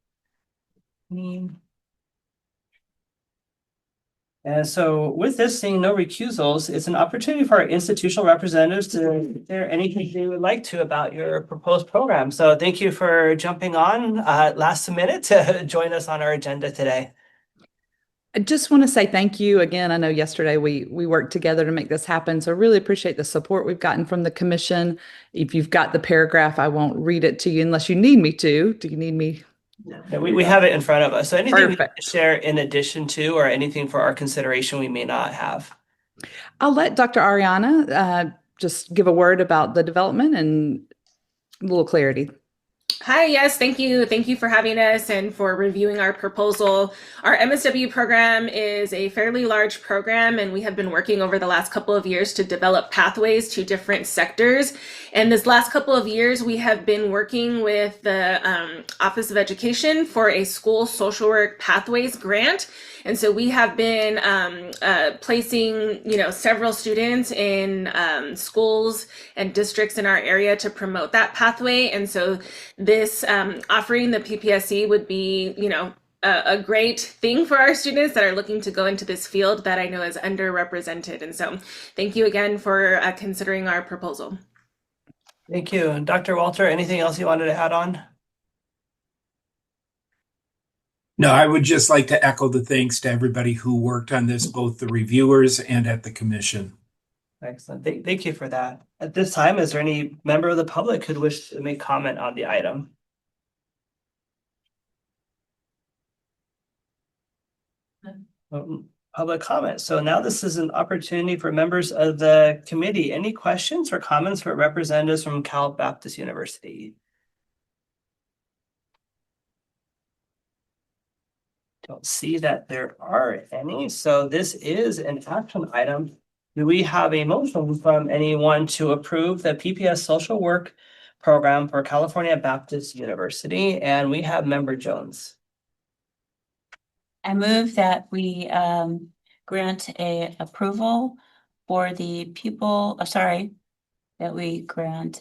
And so with this, seeing no recusals, it's an opportunity for our institutional representatives to share anything they would like to about your proposed program. So thank you for jumping on last minute to join us on our agenda today. I just want to say thank you again. I know yesterday we worked together to make this happen. So I really appreciate the support we've gotten from the commission. If you've got the paragraph, I won't read it to you unless you need me to. Do you need me? Yeah, we have it in front of us. So anything we Perfect. share in addition to, or anything for our consideration we may not have? I'll let Dr. Ariana just give a word about the development and a little clarity. Hi, yes, thank you. Thank you for having us and for reviewing our proposal. Our MSW program is a fairly large program, and we have been working over the last couple of years to develop pathways to different sectors. And this last couple of years, we have been working with the Office of Education for a school social work pathways grant. And so we have been placing, several students in schools and districts in our area to promote that pathway. And so this offering the PPSC would be, a great thing for our students that are looking to go into this field that I know is underrepresented. And so thank you again for considering our proposal. Thank you. And Dr. Walter, anything else you wanted to add on? No, I would just like to echo the thanks to everybody who worked on this, both the reviewers and at the commission. Excellent. Thank you for that. At this time, is there any member of the public who'd wish to make comment on the item? Public comment. So now this is an opportunity for members of the committee. Any questions or comments for representatives from Cal Baptist University? Don't see that there are any. So this is an action item. Do we have a motion from anyone to approve the PPS social work program for California Baptist University? And we have Member Jones. I move that we grant a approval for the pupil, that we grant,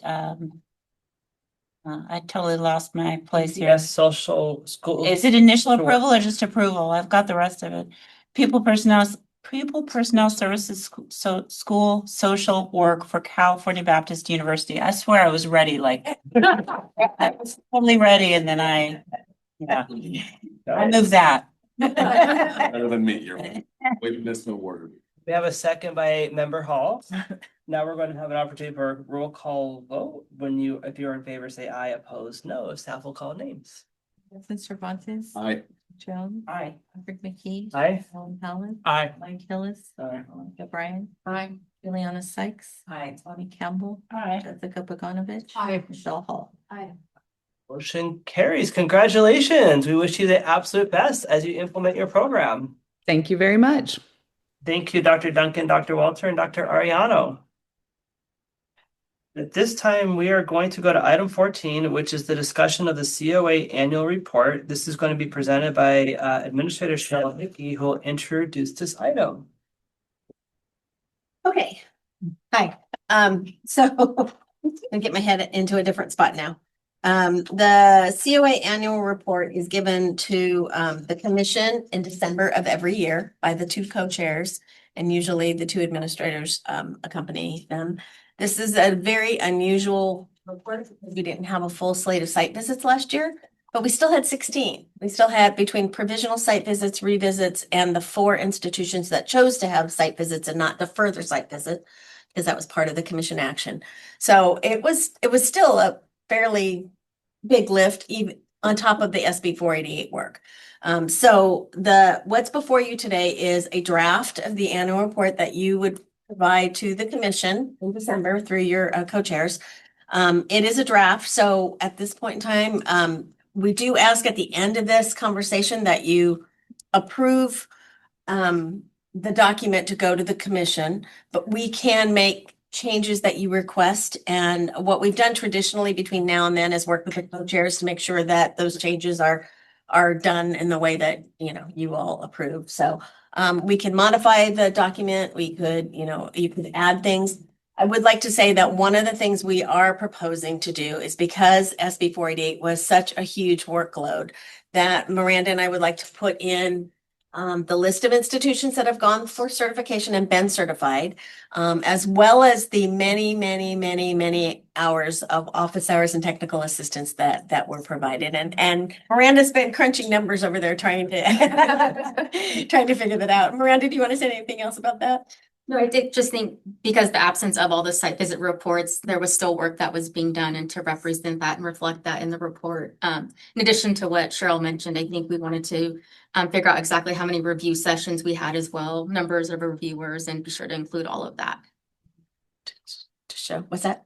I totally lost my place here. Yes, social school. Is it initial approval or just approval? I've got the rest of it. Pupil personnel services, school social work for California Baptist University. I swear I was ready, I was totally ready, and then I move that. Better than me, you're waiting this no word. We have a second by Member Hall. Now we're going to have an opportunity for a roll call vote. If you're in favor, say aye. Opposed, no. Staff will call names. Cervantes. Aye. Jones. Aye. Patrick McKee. Aye. Alan Howland. Aye. Mike Hillis. Aye. Monica Bryan. Aye. Juliana Sykes. Aye. Bonnie Campbell. Aye. Jessica Bogdanovich. Aye. Michelle Hall. Aye. Motion carries. Congratulations. We wish you the absolute best as you implement your program. Thank you very much. Thank you, Dr. Duncan, Dr. Walter, and Dr. Ariano. At this time, we are going to go to item 14, which is the discussion of the COA annual report. This is going to be presented by Administrator Cheryl Hickey, who will introduce this item. Okay. Hi. So I'll get my head into a different spot now. The COA annual report is given to the commission in December of every year by the two co-chairs, and usually the two administrators accompany them. This is a very unusual report because we didn't have a full slate of site visits last year, but we still had 16. We still had between provisional site visits, revisits, and the 4 institutions that chose to have site visits and not defer their site visit, because that was part of the commission action. So it was still a fairly big lift, even on top of the SB 488 work. So what's before you today is a draft of the annual report that you would provide to the commission in December through your co-chairs. It is a draft, so at this point in time, we do ask at the end of this conversation that you approve the document to go to the commission, but we can make changes that you request. And what we've done traditionally between now and then is work with the co-chairs to make sure that those changes are done in the way that, you all approve. So we can modify the document. We could, you could add things. I would like to say that one of the things we are proposing to do is, because SB 488 was such a huge workload, that Miranda and I would like to put in the list of institutions that have gone for certification and been certified, as well as the many, many, many, many hours of office hours and technical assistance that were provided. And Miranda's been crunching numbers over there trying to figure that out. Miranda, do you want to say anything else about that? No, I did just think, because the absence of all the site visit reports, there was still work that was being done, and to represent that and reflect that in the report. In addition to what Cheryl mentioned, I think we wanted to figure out exactly how many review sessions we had as well, numbers of reviewers, and be sure to include all of that. To show, what's that?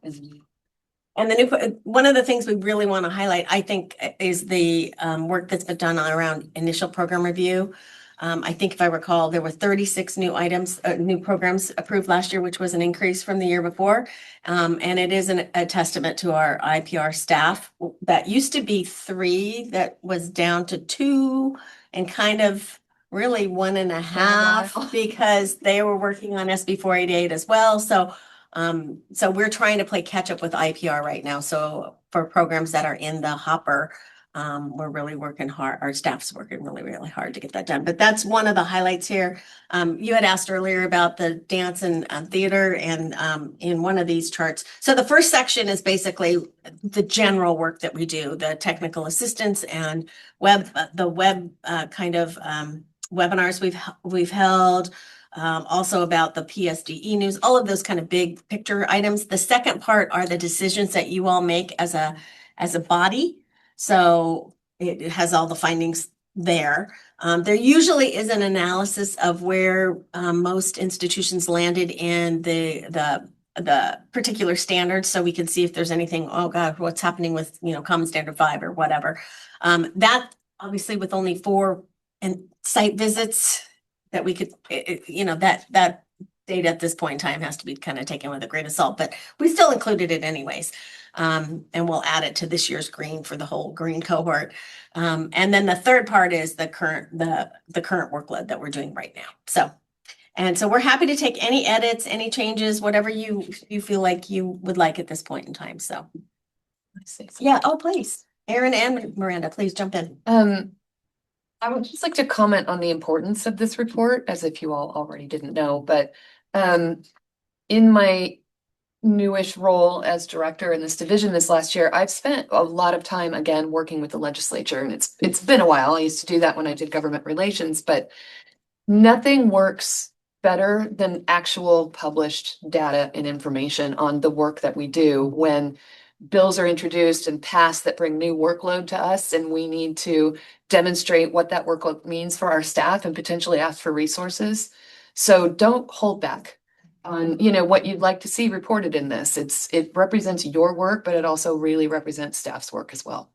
And one of the things we really want to highlight, I think, is the work that's been done around initial program review. I think if I recall, there were 36 new items, new programs approved last year, which was an increase from the year before. And it is a testament to our IPR staff. That used to be 3, that was down to 2, and kind of really 1.5 because they were working on SB 488 as well. So we're trying to play catch up with IPR right now. So for programs that are in the hopper, we're really working hard. Our staff's working really, really hard to get that done. But that's one of the highlights here. You had asked earlier about the dance and theater, and in one of these charts. So the first section is basically the general work that we do, the technical assistance and the web kind of webinars we've held. Also about the PSDE news, all of those kind of big picture items. The second part are the decisions that you all make as a body. So it has all the findings there. There usually is an analysis of where most institutions landed in the particular standards, so we can see if there's anything, oh God, what's happening with, Common Standard 5 or whatever. That obviously with only 4 site visits, that we could, that data at this point in time has to be kind of taken with a grain of salt, but we still included it anyways. And we'll add it to this year's green for the whole green cohort. And then the third part is the current workload that we're doing right now. So we're happy to take any edits, any changes, whatever you feel like you would like at this point in time. So yeah, oh please. Erin and Miranda, please jump in. I would just like to comment on the importance of this report, as if you all already didn't know, but in my newish role as director in this division this last year, I've spent a lot of time again working with the legislature, and it's been a while. I used to do that when I did government relations, but nothing works better than actual published data and information on the work that we do when bills are introduced and passed that bring new workload to us, and we need to demonstrate what that workload means for our staff and potentially ask for resources. So don't hold back on, what you'd like to see reported in this. It represents your work, but it also really represents staff's work as well.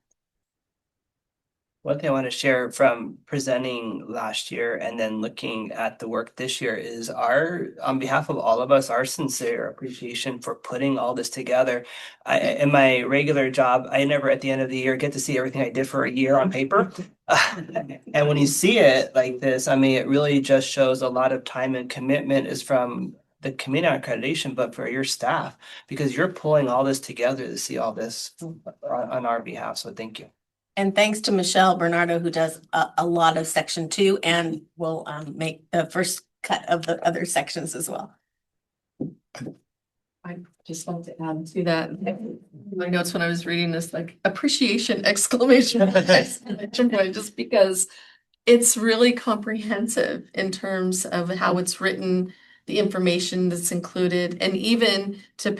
One thing I want to share from presenting last year and then looking at the work this year is on behalf of all of us, our sincere appreciation for putting all this together. In my regular job, I never at the end of the year get to see everything I did for a year on paper. And when you see it like this, it really just shows a lot of time and commitment is from the committee on accreditation, but for your staff, because you're pulling all this together to see all this on our behalf. So thank you. And thanks to Michelle Bernardo, who does a lot of section 2 and will make the first cut of the other sections as well. I just wanted to add to that. My notes when I was reading this, like appreciation exclamation point, just because it's really comprehensive in terms of how it's written, the information that's included, and even to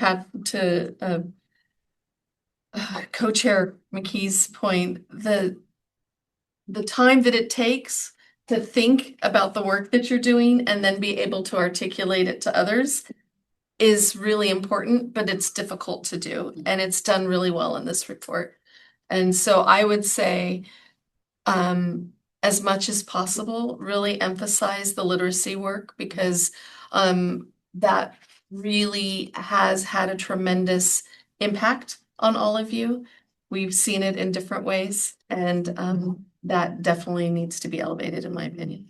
Co-Chair McKee's point, the time that it takes to think about the work that you're doing and then be able to articulate it to others is really important, but it's difficult to do. And it's done really well in this report. And so I would say, as much as possible, really emphasize the literacy work, because that really has had a tremendous impact on all of you. We've seen it in different ways, and that definitely needs to be elevated, in my opinion.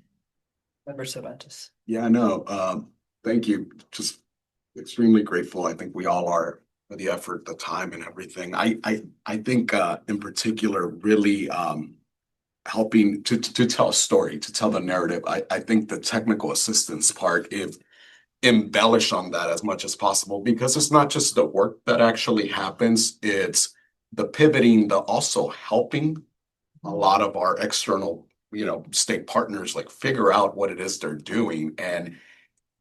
Member Cervantes. Yeah, no, thank you. Just extremely grateful. I think we all are for the effort, the time, and everything. I think in particular, really helping to tell a story, to tell the narrative. I think the technical assistance part, if embellish on that as much as possible, because it's not just the work that actually happens, it's the pivoting, the also helping a lot of our external, state partners, like figure out what it is they're doing. And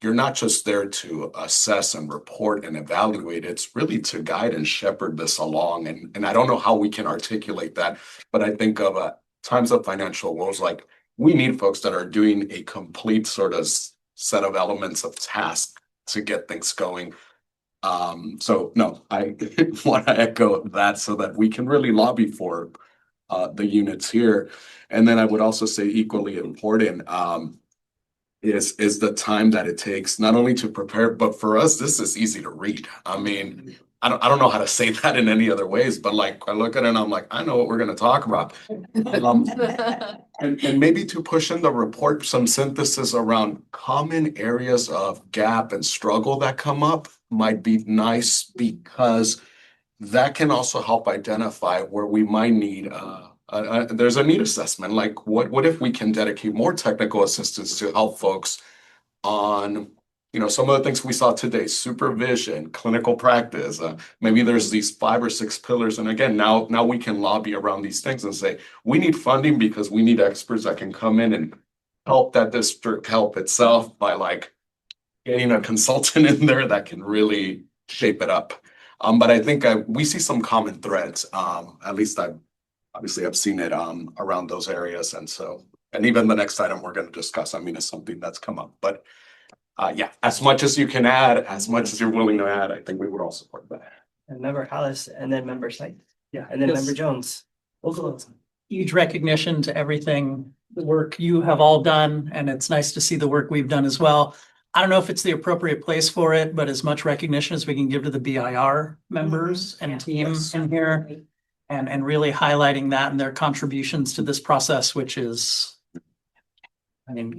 you're not just there to assess and report and evaluate, it's really to guide and shepherd this along. And I don't know how we can articulate that, but I think of times of financial woes, like we need folks that are doing a complete sort of set of elements of task to get things going. So no, I want to echo that so that we can really lobby for the units here. And then I would also say equally important is the time that it takes not only to prepare, but for us, this is easy to read. I mean, I don't know how to say that in any other ways, but like I look at it and I'm like, I know what we're going to talk about. And maybe to push in the report some synthesis around common areas of gap and struggle that come up might be nice, because that can also help identify where we might need there's a need assessment. Like what if we can dedicate more technical assistance to help folks on, some of the things we saw today: supervision, clinical practice. Maybe there's these 5 or 6 pillars. And again, now we can lobby around these things and say, we need funding because we need experts that can come in and help that district help itself by like getting a consultant in there that can really shape it up. But I think we see some common threads. At least I've seen it around those areas. And even the next item we're going to discuss, is something that's come up. But yeah, as much as you can add, as much as you're willing to add, I think we would all support that. And Member Hallis, and then Member Sight. Yeah, and then Member Jones. Huge recognition to everything, the work you have all done, and it's nice to see the work we've done as well. I don't know if it's the appropriate place for it, but as much recognition as we can give to the BIR members and team in here, and really highlighting that and their contributions to this process, which is,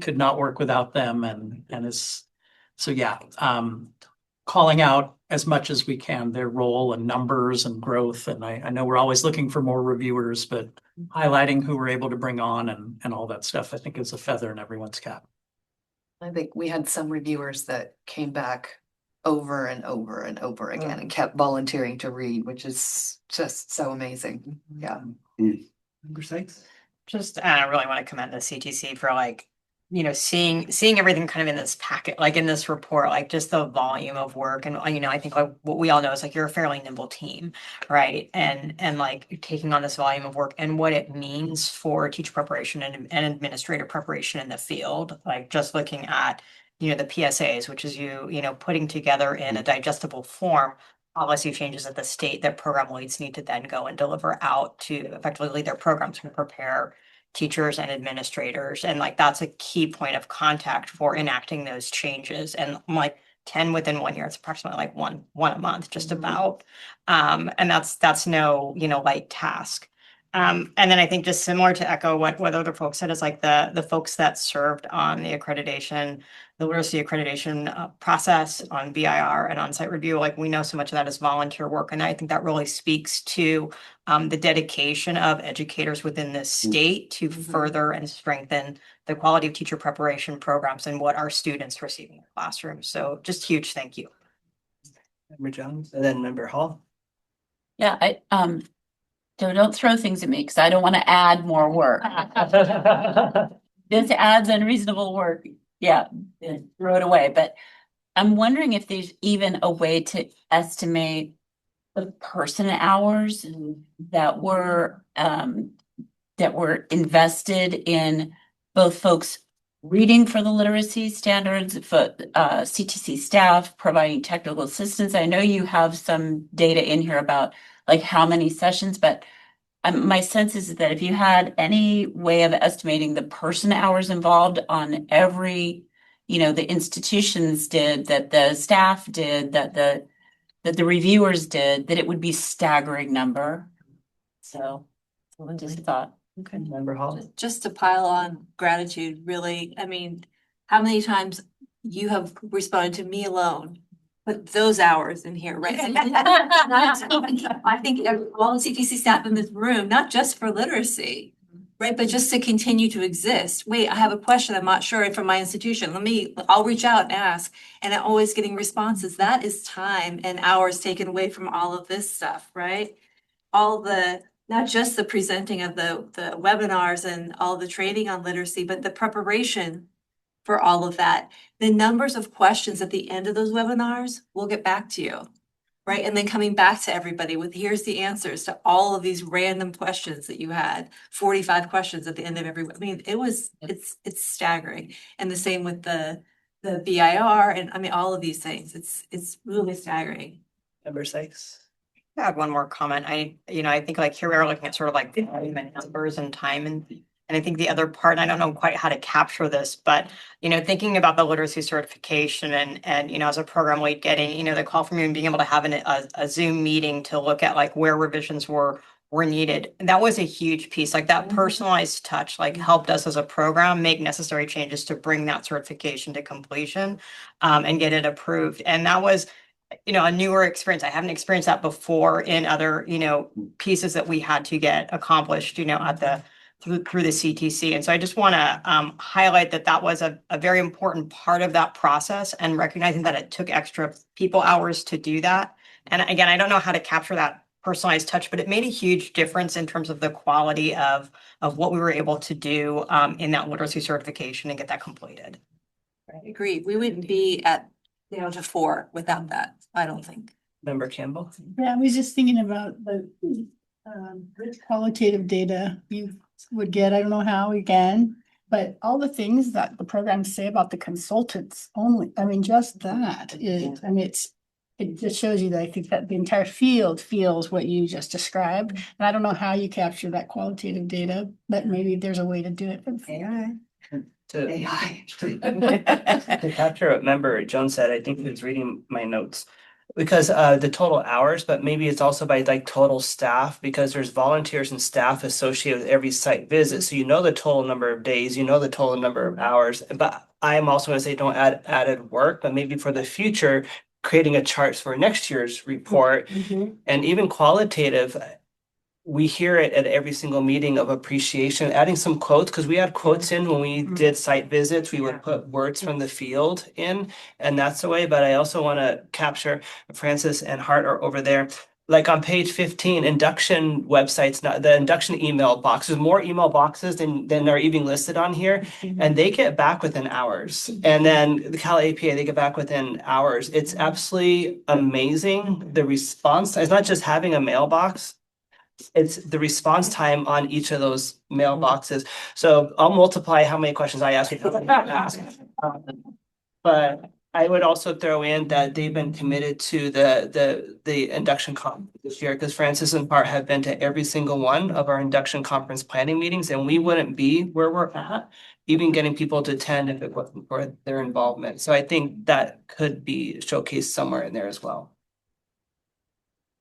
could not work without them, and is, so yeah, calling out as much as we can their role and numbers and growth. And I know we're always looking for more reviewers, but highlighting who we're able to bring on and all that stuff, I think is a feather in everyone's cap. I think we had some reviewers that came back over and over and over again and kept volunteering to read, which is just so amazing. Yeah. Member Sykes? Just, I really want to commend the CTC for seeing everything kind of in this packet, like in this report, like just the volume of work. And, I think like what we all know is like you're a fairly nimble team, right? And like taking on this volume of work and what it means for teacher preparation and administrative preparation in the field, like just looking at, the PSAs, which is putting together in a digestible form policy changes at the state that program leads need to then go and deliver out to effectively lead their programs and prepare teachers and administrators. And like, that's a key point of contact for enacting those changes. And like 10 within 1 year, it's approximately like one a month, just about. And that's no, light task. And then I think just similar to echo what other folks said is like the folks that served on the accreditation, the literacy accreditation process on BIR and on-site review, like we know so much of that is volunteer work. And I think that really speaks to the dedication of educators within this state to further and strengthen the quality of teacher preparation programs and what our students receive in the classroom. So just huge thank you. Member Jones, and then Member Hall. Yeah, don't throw things at me because I don't want to add more work. This adds unreasonable work. Yeah, throw it away. But I'm wondering if there's even a way to estimate the person hours that were invested in both folks reading for the literacy standards, for CTC staff providing technical assistance. I know you have some data in here about like how many sessions, but my sense is that if you had any way of estimating the person hours involved on every, the institutions did, that the staff did, that the reviewers did, that it would be staggering number. So just a thought. Okay, Member Hall. Just to pile on gratitude, really, how many times you have responded to me alone, put those hours in here, right? I think all the CTC staff in this room, not just for literacy, right? But just to continue to exist. Wait, I have a question. I'm not sure from my institution. I'll reach out and ask. And I'm always getting responses. That is time and hours taken away from all of this stuff, right? Not just the presenting of the webinars and all the training on literacy, but the preparation for all of that. The numbers of questions at the end of those webinars, we'll get back to you, right? And then coming back to everybody with here's the answers to all of these random questions that you had, 45 questions at the end of every, it's staggering. And the same with the the BIR, and I mean, all of these things. It's really staggering. Member Sykes. I have one more comment. I think like here we are looking at sort of like volume and numbers and time and I think the other part, and I don't know quite how to capture this, but thinking about the literacy certification and as a program lead getting, the call from you and being able to have a Zoom meeting to look at like where revisions were needed. That was a huge piece. Like that personalized touch, like helped us as a program make necessary changes to bring that certification to completion and get it approved. And that was a newer experience. I haven't experienced that before in other, pieces that we had to get accomplished, at through the CTC. And so I just want to highlight that was a very important part of that process and recognizing that it took extra people hours to do that. And again, I don't know how to capture that personalized touch, but it made a huge difference in terms of the quality of what we were able to do in that literacy certification and get that completed. I agree. We wouldn't be at down to 4 without that, I don't think. Member Campbell. Yeah, I was just thinking about the rich qualitative data you would get. I don't know how again, but all the things that the programs say about the consultants only. I mean, just that is. I mean, it just shows you that I think that the entire field feels what you just described, and I don't know how you capture that qualitative data, but maybe there's a way to do it. To capture what Member Jones said, I think he was reading my notes. Because the total hours, but maybe it's also by like total staff, because there's volunteers and staff associated with every site visit. So the total number of days, the total number of hours. But I'm also gonna say don't add added work, but maybe for the future, creating a chart for next year's report. And even qualitative, we hear it at every single meeting of appreciation, adding some quotes, because we had quotes in when we did site visits. We would put words from the field in, and that's the way. But I also want to capture, Francis and Hart are over there. Like on page 15, induction websites, the induction email boxes, more email boxes than are even listed on here. And they get back within hours. And then the Cal APA, they get back within hours. It's absolutely amazing. The response, it's not just having a mailbox, it's the response time on each of those mailboxes. So I'll multiply how many questions I ask. But I would also throw in that they've been committed to the induction conference this year, because Francis and Bart have been to every single one of our induction conference planning meetings, and we wouldn't be where we're at, even getting people to attend if it wasn't for their involvement. So I think that could be showcased somewhere in there as well.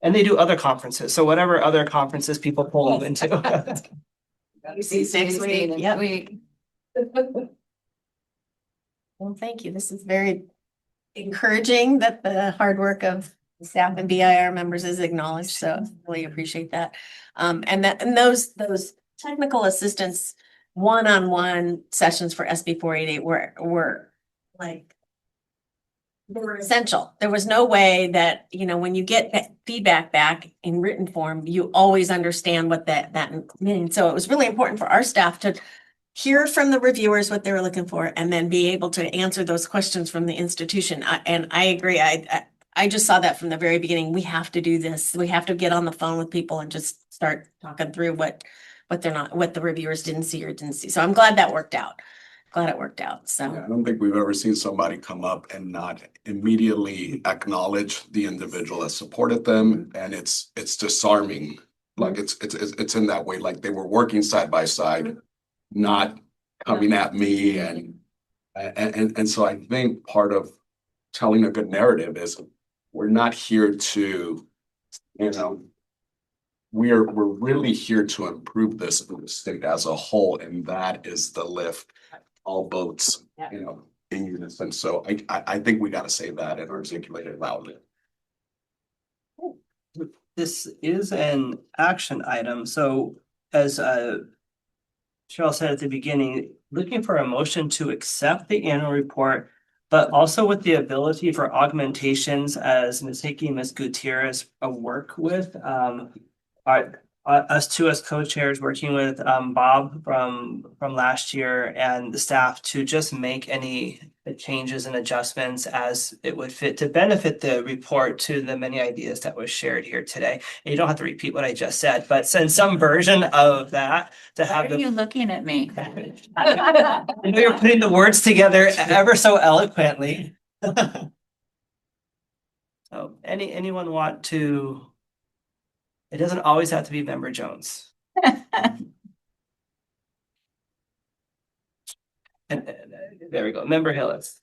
And they do other conferences. So whatever other conferences people pull them into. See you next week. Yep. Week. Well, thank you. This is very encouraging that the hard work of staff and BIR members is acknowledged. So really appreciate that. And those technical assistance one-on-one sessions for SB 488 were like, they were essential. There was no way that, when you get that feedback back in written form, you always understand what that means. So it was really important for our staff to hear from the reviewers what they were looking for, and then be able to answer those questions from the institution. And I agree. I just saw that from the very beginning. We have to do this. We have to get on the phone with people and just start talking through what the reviewers didn't see or didn't see. So I'm glad that worked out. Glad it worked out. So I don't think we've ever seen somebody come up and not immediately acknowledge the individual that supported them, and it's disarming. Like it's in that way, like they were working side by side, not coming at me, and so I think part of telling a good narrative is we're not here to, we're really here to improve this state as a whole, and that is the lift. All boats, in unison. So I think we got to say that and articulate it loudly. This is an action item. So as Cheryl said at the beginning, looking for a motion to accept the annual report, but also with the ability for augmentations as Ms. Hickey and Ms. Gutierrez work with our us two as co-chairs working with Bob from last year and the staff to just make any changes and adjustments as it would fit to benefit the report to the many ideas that was shared here today. And you don't have to repeat what I just said, but send some version of that to have Why are you looking at me? I know you're putting the words together ever so eloquently. So anyone want to? It doesn't always have to be Member Jones. And there we go, Member Hillis.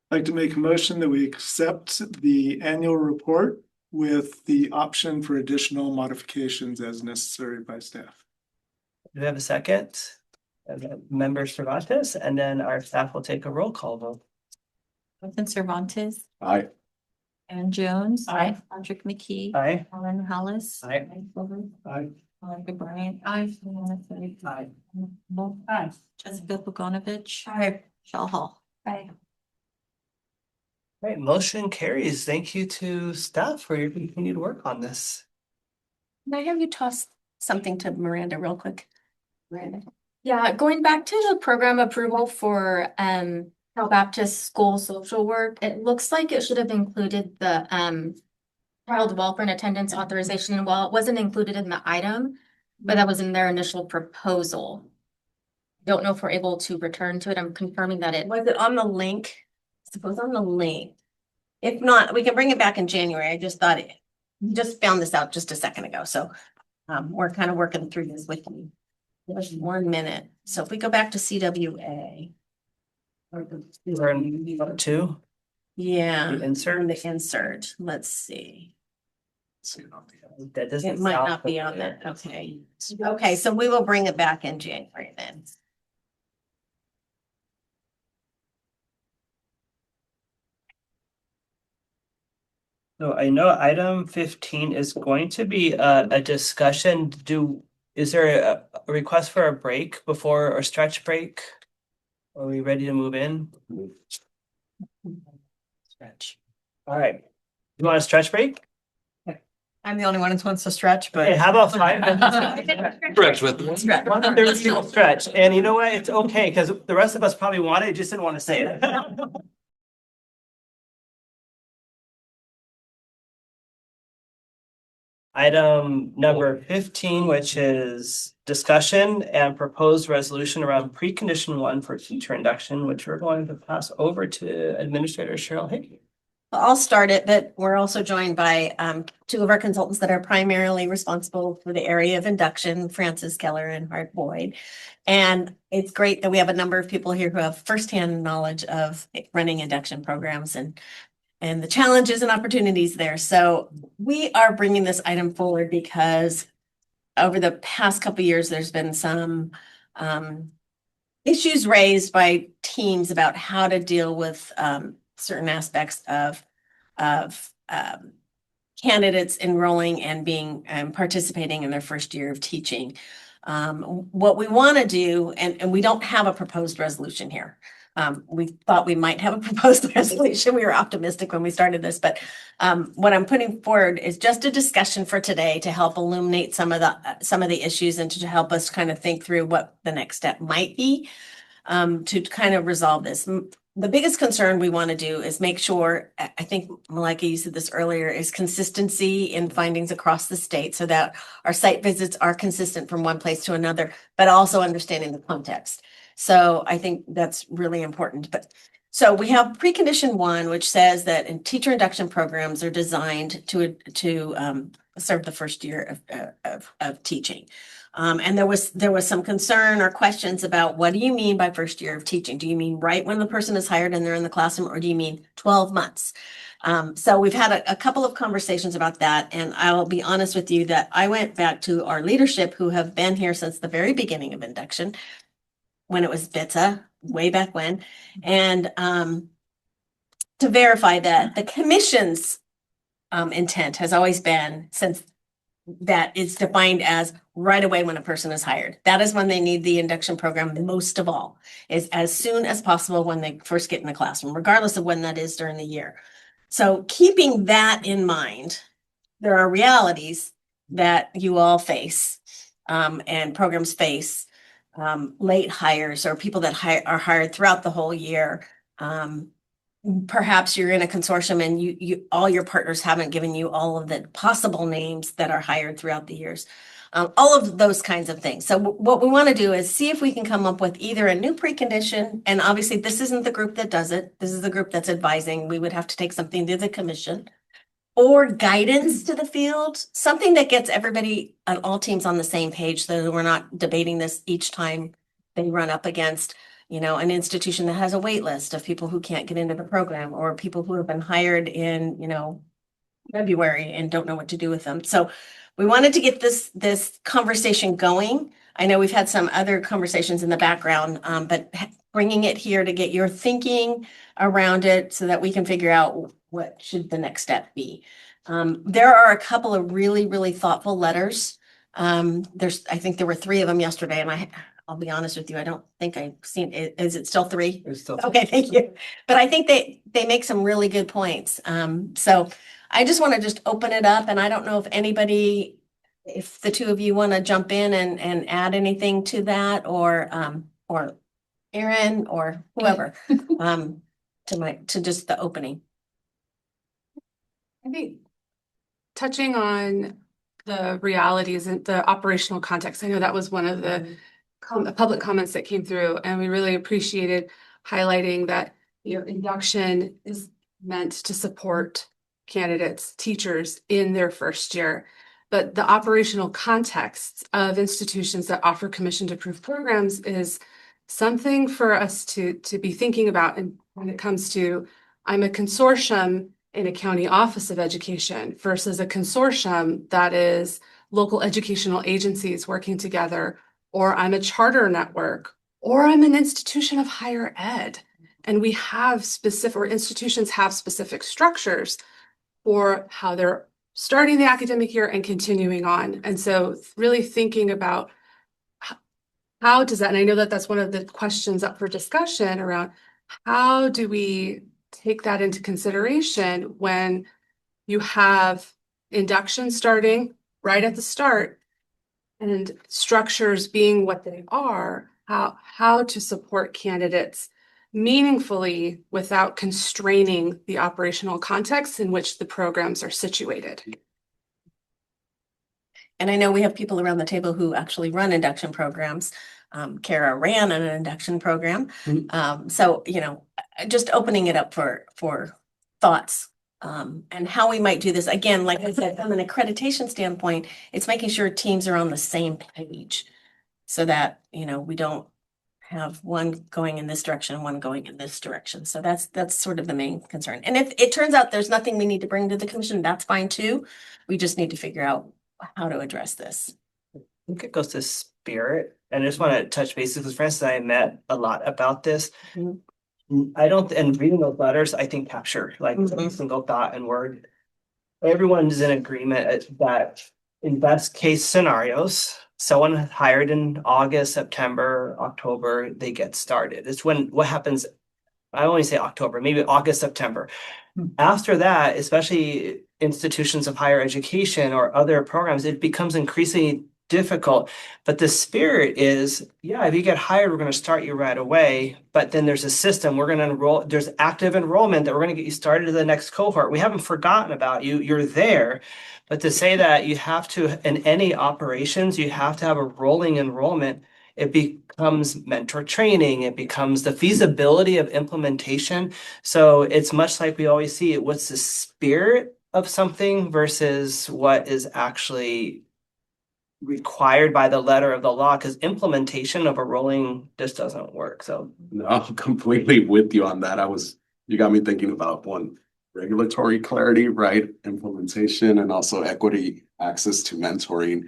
I'd like to make a motion that we accept the annual report with the option for additional modifications as necessary by staff. Do we have a second? Member Cervantes, and then our staff will take a roll call vote. Jonathan Cervantes. Aye. Ann Jones. Aye. Patrick McKee. Aye. Alan Hollis. Aye. Aye. Monica Bryant. Aye. Aye. Aye. Jessica Bogonovich. Aye. Shell Hall. Aye. Right, motion carries. Thank you to staff for your continued work on this. Can I have you toss something to Miranda real quick? Miranda. Yeah, going back to the program approval for Cal Baptist School social work, it looks like it should have included the child welfare and attendance authorization. And while it wasn't included in the item, but that was in their initial proposal. Don't know if we're able to return to it. I'm confirming that it was it on the link. I suppose on the link. If not, we can bring it back in January. I just thought it just found this out just a second ago. So we're kind of working through this with you. There's 1 minute. So if we go back to CWA. Learn two. Yeah. The insert. The insert. Let's see. That doesn't. It might sound not be on familiar. that. Okay. Okay, so we will bring it back in January then. So I know item 15 is going to be a discussion. Is there a request for a break before or stretch break? Are we ready to move in? Stretch. All right. You want a stretch break? I'm the only one who wants to stretch, but. Hey, how about 5 minutes? Stretch with me. Stretch. 130 people stretch. And you know what? It's okay because the rest of us probably want it, just didn't want to say it. Item number 15, which is discussion and proposed resolution around precondition 1 for teacher induction, which we're going to pass over to Administrator Cheryl Hickey. I'll start it, but we're also joined by 2 of our consultants that are primarily responsible for the area of induction, Francis Keller and Hart Boyd. And it's great that we have a number of people here who have firsthand knowledge of running induction programs and the challenges and opportunities there. So we are bringing this item forward because over the past couple of years, there's been some issues raised by teams about how to deal with certain aspects of candidates enrolling and being participating in their first year of teaching. What we want to do, and we don't have a proposed resolution here. We thought we might have a proposed resolution. We were optimistic when we started this, but what I'm putting forward is just a discussion for today to help illuminate some of the issues and to help us kind of think through what the next step might be to kind of resolve this. The biggest concern we want to do is make sure, I think Malika, you said this earlier, is consistency in findings across the state so that our site visits are consistent from one place to another, but also understanding the context. So I think that's really important. But so we have precondition 1, which says that teacher induction programs are designed to serve the first year of teaching. And there was some concern or questions about what do you mean by first year of teaching? Do you mean right when the person is hired and they're in the classroom, or do you mean 12 months? So we've had a couple of conversations about that. And I will be honest with you that I went back to our leadership who have been here since the very beginning of induction, when it was BITSA, way back when, and to verify that the commission's intent has always been, since that it's defined as right away when a person is hired. That is when they need the induction program most of all, is as soon as possible when they first get in the classroom, regardless of when that is during the year. So keeping that in mind, there are realities that you all face, and programs face, late hires or people that are hired throughout the whole year. Perhaps you're in a consortium and you all your partners haven't given you all of the possible names that are hired throughout the years. All of those kinds of things. So what we want to do is see if we can come up with either a new precondition, and obviously this isn't the group that does it. This is the group that's advising. We would have to take something to the commission, or guidance to the field, something that gets everybody on all teams on the same page so that we're not debating this each time they run up against, an institution that has a wait list of people who can't get into the program, or people who have been hired in, February and don't know what to do with them. So we wanted to get this conversation going. I know we've had some other conversations in the background, but bringing it here to get your thinking around it so that we can figure out what should the next step be. There are a couple of really, really thoughtful letters. I think there were 3 of them yesterday, and I'll be honest with you, I don't think I've seen it. Is it still 3? It's still Okay, thank you. But I think they make some really good points. So I just want to just open it up, and I don't know if the 2 of you want to jump in and add anything to that, or Aaron or whoever, to just the opening. I think touching on the realities and the operational context, I know that was one of the public comments that came through, and we really appreciated highlighting that, induction is meant to support candidates, teachers in their first year. But the operational context of institutions that offer commissioned approved programs is something for us to be thinking about. And when it comes to, I'm a consortium in a county office of education versus a consortium that is local educational agencies working together, or I'm a charter network, or I'm an institution of higher ed. And we have or institutions have specific structures for how they're starting the academic year and continuing on. And so really thinking about how does that, and I know that that's one of the questions up for discussion around, how do we take that into consideration when you have induction starting right at the start and structures being what they are, how to support candidates meaningfully without constraining the operational context in which the programs are situated. And I know we have people around the table who actually run induction programs. Kara ran an induction program. So, just opening it up for thoughts, and how we might do this. Again, like I said, from an accreditation standpoint, it's making sure teams are on the same page so that, we don't have one going in this direction and one going in this direction. So that's sort of the main concern. And if it turns out there's nothing we need to bring to the commission, that's fine too. We just need to figure out how to address this. I think it goes to spirit. And I just want to touch base because Francis and I met a lot about this. And reading those letters, I think capture every single thought and word. Everyone's in agreement that in best case scenarios, someone hired in August, September, October, they get started. It's what happens. I only say October, maybe August, September. After that, especially institutions of higher education or other programs, it becomes increasingly difficult. But the spirit is, if you get hired, we're going to start you right away. But then there's a system. We're going to enroll. There's active enrollment that we're going to get you started to the next cohort. We haven't forgotten about you. You're there. But to say that you have to, in any operations, you have to have a rolling enrollment, it becomes mentor training. It becomes the feasibility of implementation. So it's much like we always see it. What's the spirit of something versus what is actually required by the letter of the law, because implementation of a rolling just doesn't work. So no, I'm completely with you on that. You got me thinking about one, regulatory clarity, right? Implementation, and also equity access to mentoring.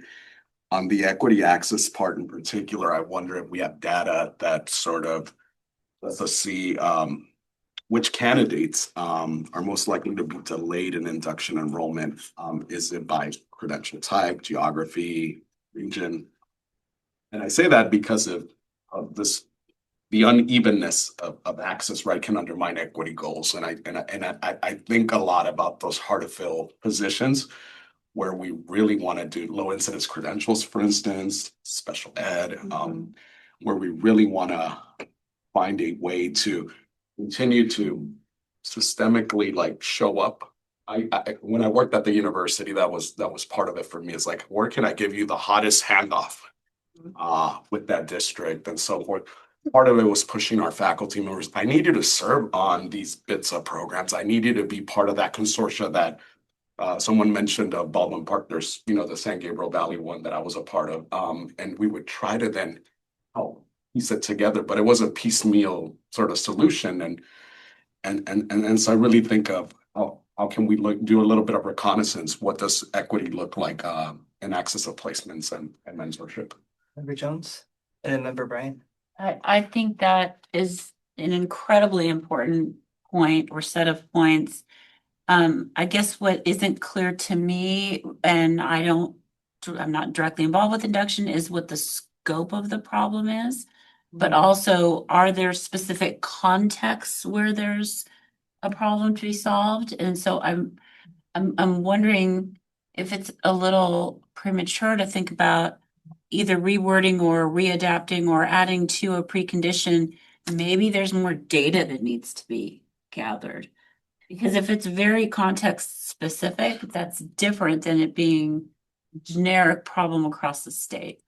On the equity access part in particular, I wonder if we have data that sort of lets us see which candidates are most likely to be delayed in induction enrollment. Is it by credential type, geography, region? And I say that because of the unevenness of access, right, can undermine equity goals. And I think a lot about those hard to fill positions where we really want to do low incidence credentials, for instance, special ed, where we really want to find a way to continue to systemically like show up. When I worked at the university, that was part of it for me. It's like, where can I give you the hottest handoff with that district and so forth. Part of it was pushing our faculty members. I needed to serve on these bits of programs. I needed to be part of that consortia that someone mentioned of Baldwin Partners, you know, the San Gabriel Valley one that I was a part of. And we would try to then piece it together, but it was a piecemeal sort of solution. And so I really think of how can we do a little bit of reconnaissance? What does equity look like in access of placements and mentorship? Member Jones and then Member Bryan. I think that is an incredibly important point or set of points. I guess what isn't clear to me, and I'm not directly involved with induction, is what the scope of the problem is. But also, are there specific contexts where there's a problem to be solved? And so I'm wondering if it's a little premature to think about either rewording or readapting or adding to a precondition. Maybe there's more data that needs to be gathered. Because if it's very context specific, that's different than it being generic problem across the state.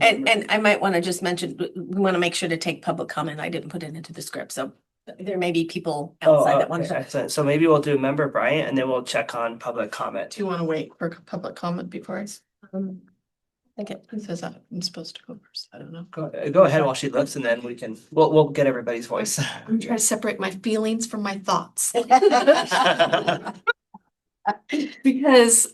And I might want to just mention, we want to make sure to take public comment. I didn't put it into the script, so there may be people outside that want to. Excellent. So maybe we'll do Member Bryant and then we'll check on public comment. Do you want to wait for public comment before I? I think It says I'm supposed to go first. I don't know. Go ahead while she looks and then we'll get everybody's voice. I'm trying to separate my feelings from my thoughts. Because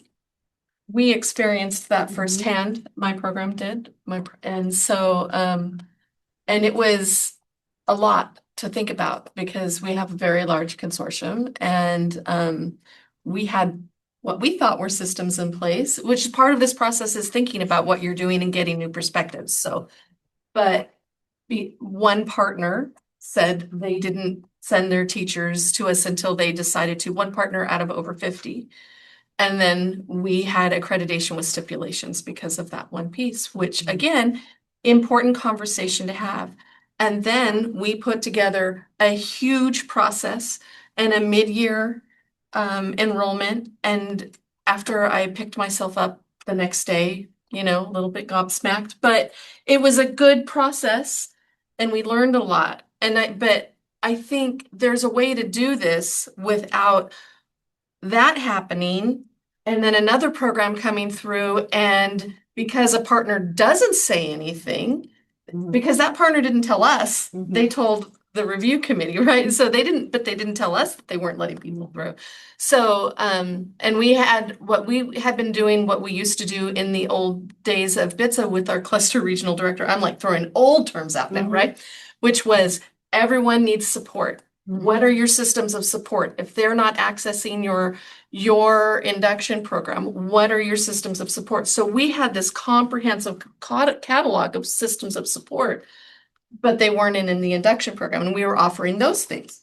we experienced that firsthand. My program did. And so and it was a lot to think about because we have a very large consortium and we had what we thought were systems in place, which part of this process is thinking about what you're doing and getting new perspectives. So, but one partner said they didn't send their teachers to us until they decided to, one partner out of over 50. And then we had accreditation with stipulations because of that one piece, which again, important conversation to have. And then we put together a huge process and a mid-year enrollment. And after I picked myself up the next day, you know, a little bit gobsmacked, but it was a good process and we learned a lot. But I think there's a way to do this without that happening and then another program coming through, and because a partner doesn't say anything, because that partner didn't tell us, they told the review committee, right? So they didn't tell us that they weren't letting people through. So, and we had been doing what we used to do in the old days of BITSA with our cluster regional director. I'm like throwing old terms out now, right? Which was everyone needs support. What are your systems of support? If they're not accessing your induction program, what are your systems of support? So we had this comprehensive catalog of systems of support, but they weren't in the induction program, and we were offering those things.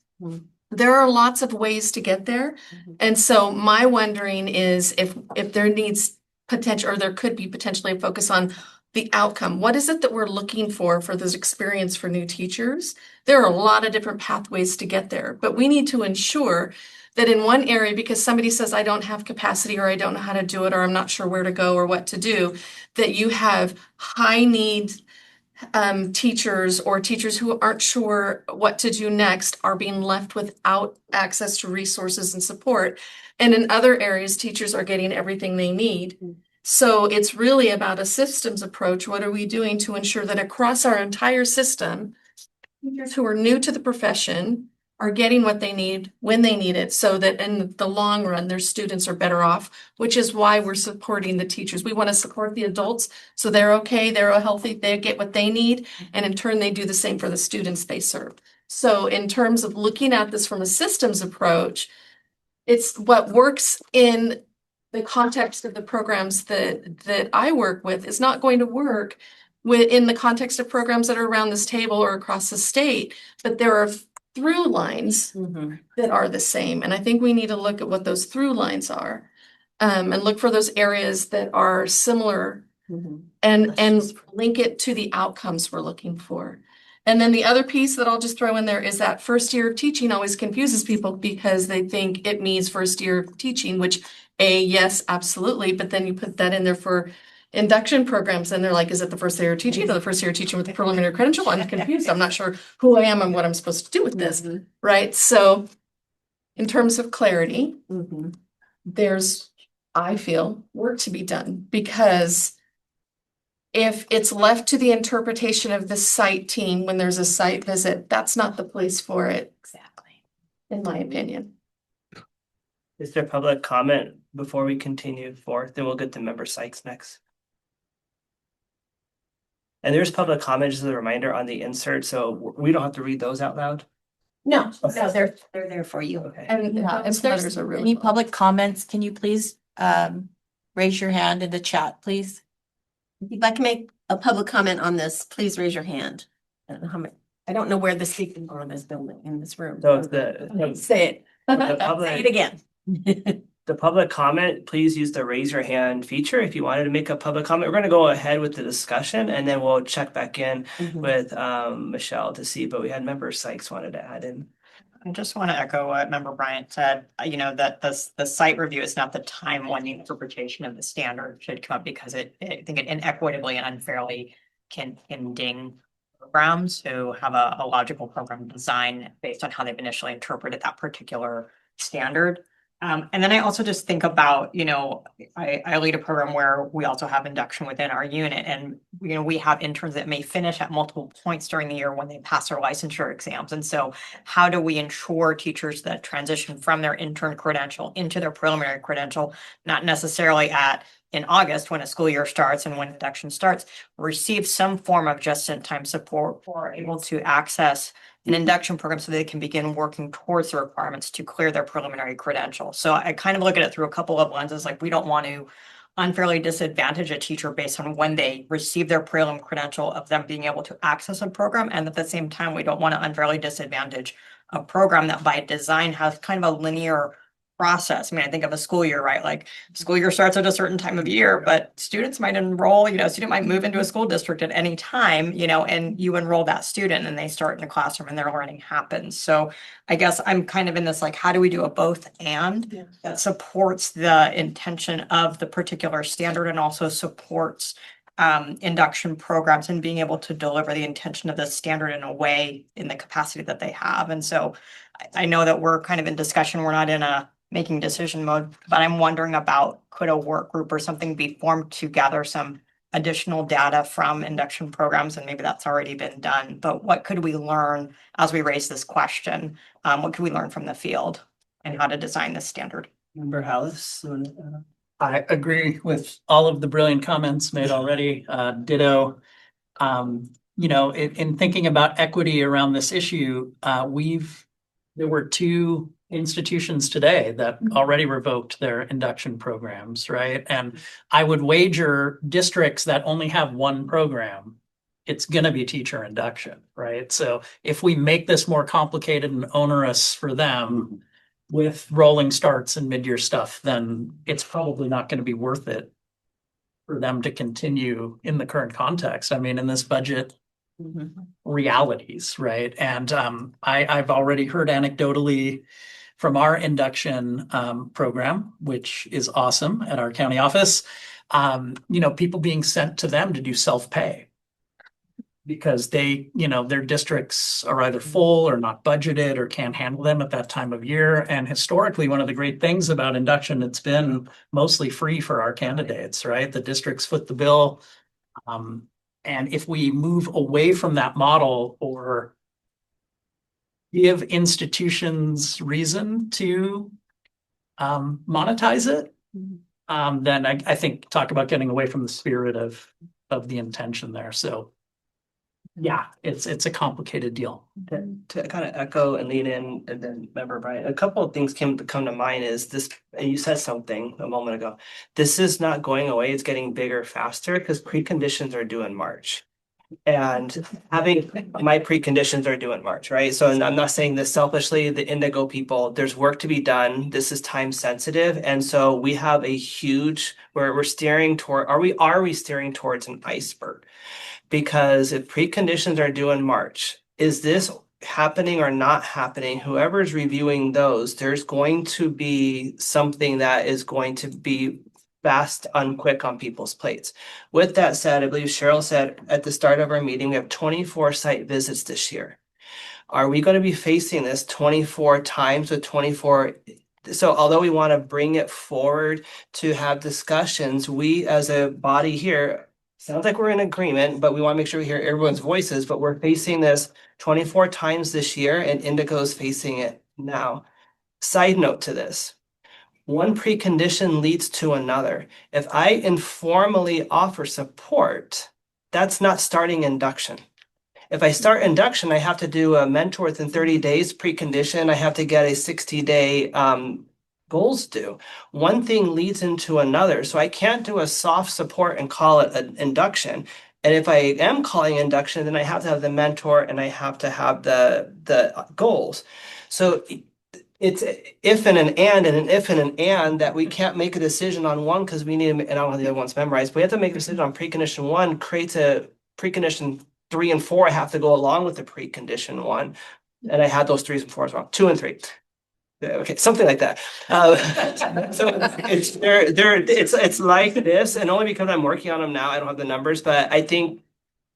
There are lots of ways to get there. And so my wondering is if there needs potential, or there could be potentially a focus on the outcome. What is it that we're looking for this experience for new teachers? There are a lot of different pathways to get there, but we need to ensure that in one area, because somebody says, I don't have capacity, or I don't know how to do it, or I'm not sure where to go or what to do, that you have high need teachers or teachers who aren't sure what to do next are being left without access to resources and support. And in other areas, teachers are getting everything they need. So it's really about a systems approach. What are we doing to ensure that across our entire system, teachers who are new to the profession are getting what they need when they need it, so that in the long run, their students are better off, which is why we're supporting the teachers. We want to support the adults so they're okay, they're healthy, they get what they need, and in turn, they do the same for the students they serve. So in terms of looking at this from a systems approach, it's what works in the context of the programs that I work with is not going to work in the context of programs that are around this table or across the state, but there are through lines that are the same. And I think we need to look at what those through lines are. And look for those areas that are similar and link it to the outcomes we're looking for. And then the other piece that I'll just throw in there is that first year of teaching always confuses people because they think it means first year of teaching, which yes, absolutely. But then you put that in there for induction programs and they're like, is it the first year of teaching or the first year of teaching with the preliminary credential? I'm confused. I'm not sure who I am and what I'm supposed to do with this, right? So in terms of clarity, there's, I feel, work to be done because if it's left to the interpretation of the site team when there's a site visit, that's not the place for it. Exactly. In my opinion. Is there public comment before we continue forth? Then we'll get to member Sykes next. And there's public comment, just as a reminder on the insert, so we don't have to read those out loud. No, they're there for you. Okay. And if there's any public comments, can you please raise your hand in the chat, please? If you'd like to make a public comment on this, please raise your hand. I don't know where the speakers are in this building, in this room. So the Say it. public- Say it again. The public comment, please use the raise your hand feature if you wanted to make a public comment. We're going to go ahead with the discussion and then we'll check back in with Michelle to see, but we had member Sykes wanted to add in. I just want to echo what Member Bryant said, that the site review is not the time when the interpretation of the standard should come up because I think it inequitably and unfairly can ding programs who have a logical program design based on how they've initially interpreted that particular standard. And then I also just think about, I lead a program where we also have induction within our unit and, we have interns that may finish at multiple points during the year when they pass their licensure exams. And so how do we ensure teachers that transition from their intern credential into their preliminary credential, not necessarily in August when a school year starts and when induction starts, receive some form of just-in-time support or able to access an induction program so they can begin working towards the requirements to clear their preliminary credential. So I kind of look at it through a couple of lenses, like we don't want to unfairly disadvantage a teacher based on when they receive their prelim credential of them being able to access a program. And at the same time, we don't want to unfairly disadvantage a program that by design has kind of a linear process. I mean, I think of a school year, right? Like school year starts at a certain time of year, but students might enroll, a student might move into a school district at any time, and you enroll that student and they start in the classroom and their learning happens. So I guess I'm kind of in this, like, how do we do a both and that supports the intention of the particular standard and also supports induction programs and being able to deliver the intention of the standard in a way in the capacity that they have. And so I know that we're kind of in discussion. We're not in a making decision mode, but I'm wondering about, could a work group or something be formed to gather some additional data from induction programs? And maybe that's already been done, but what could we learn as we raise this question? What could we learn from the field and how to design this standard? Member Hallis? I agree with all of the brilliant comments made already. Ditto. In thinking about equity around this issue, there were 2 institutions today that already revoked their induction programs, right? And I would wager districts that only have 1 program, it's going to be teacher induction, right? So if we make this more complicated and onerous for them with rolling starts and mid-year stuff, then it's probably not going to be worth it for them to continue in the current context. I mean, in this budget realities, right? And I've already heard anecdotally from our induction program, which is awesome at our county office, people being sent to them to do self-pay because their districts are either full or not budgeted or can't handle them at that time of year. And historically, one of the great things about induction, it's been mostly free for our candidates, right? The districts foot the bill. And if we move away from that model or give institutions reason to monetize it, then I think talk about getting away from the spirit of the intention there. So yeah, it's a complicated deal. To kind of echo and lean in, and then member Brian, a couple of things come to mind is this, and you said something a moment ago. This is not going away, it's getting bigger faster because preconditions are due in March. And having my preconditions are due in March, right? So and I'm not saying this selfishly, the Indigo people, there's work to be done. This is time sensitive. And so we have a huge, we're steering toward, are we steering towards an iceberg? Because if preconditions are due in March, is this happening or not happening? Whoever's reviewing those, there's going to be something that is going to be fast, unquick on people's plates. With that said, I believe Cheryl said at the start of our meeting, we have 24 site visits this year. Are we going to be facing this 24 times with 24? So although we want to bring it forward to have discussions, we as a body here, sounds like we're in agreement, but we want to make sure we hear everyone's voices, but we're facing this 24 times this year and Indigo's facing it now. Side note to this. One precondition leads to another. If I informally offer support, that's not starting induction. If I start induction, I have to do a mentor within 30 days precondition. I have to get a 60-day goals due. One thing leads into another. So I can't do a soft support and call it an induction. And if I am calling induction, then I have to have the mentor and I have to have the goals. So it's if and an if and an that we can't make a decision on one because we need, and I don't have the other ones memorized, but we have to make a decision on precondition 1, creates a precondition 3 and 4 have to go along with the precondition 1. And I had those 3s and 4s wrong, 2 and 3. Okay, something like that. So it's like this, and only because I'm working on them now, I don't have the numbers, but I think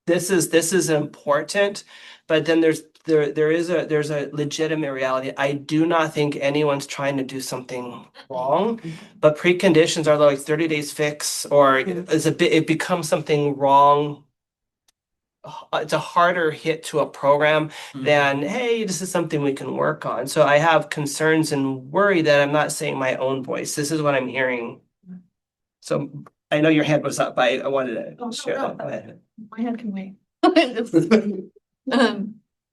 this is important. But then there's a legitimate reality. I do not think anyone's trying to do something wrong, but preconditions are like 30 days fix, or it becomes something wrong. It's a harder hit to a program than, hey, this is something we can work on. So I have concerns and worry that I'm not saying my own voice. This is what I'm hearing. So I know your hand was up. I wanted to share that. Go ahead. My hand can wait.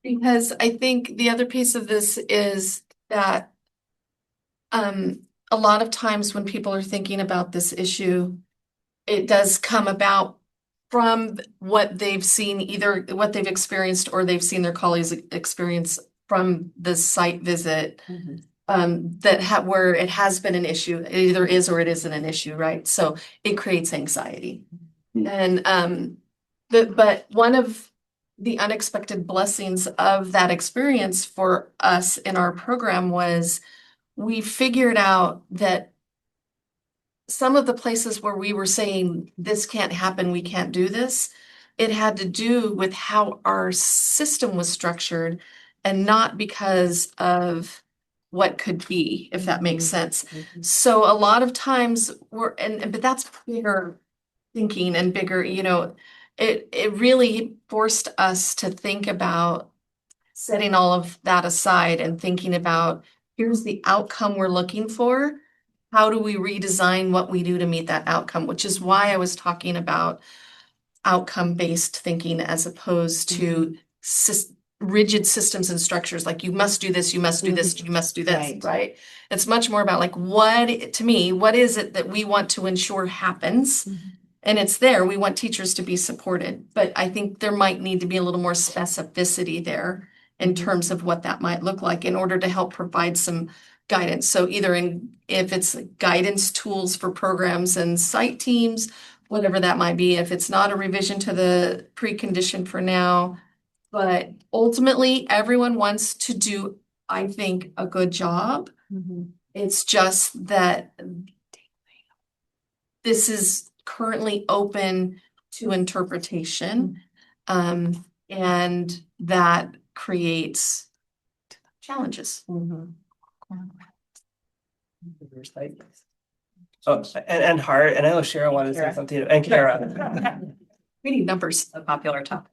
Because I think the other piece of this is that a lot of times when people are thinking about this issue, it does come about from what they've seen, either what they've experienced or they've seen their colleagues experience from the site visit. Where it has been an issue, it either is or it isn't an issue, right? So it creates anxiety. And but one of the unexpected blessings of that experience for us in our program was we figured out that some of the places where we were saying this can't happen, we can't do this, it had to do with how our system was structured and not because of what could be, if that makes sense. So a lot of times but that's bigger thinking and bigger, it really forced us to think about setting all of that aside and thinking about, here's the outcome we're looking for. How do we redesign what we do to meet that outcome? Which is why I was talking about outcome-based thinking as opposed to rigid systems and structures, like you must do this, you must do this, you must do this, right? It's much more about like, what is it that we want to ensure happens? And it's there, we want teachers to be supported, but I think there might need to be a little more specificity there in terms of what that might look like in order to help provide some guidance. So either if it's guidance tools for programs and site teams, whatever that might be, if it's not a revision to the precondition for now, but ultimately everyone wants to do, I think, a good job. It's just that this is currently open to interpretation, and that creates challenges. Oh, and Hart, and I know Cheryl wanted to say something, and Kara. We need numbers. A popular topic.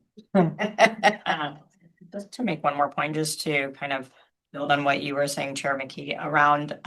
Just to make one more point, just to kind of build on what you were saying, Chair McKee, around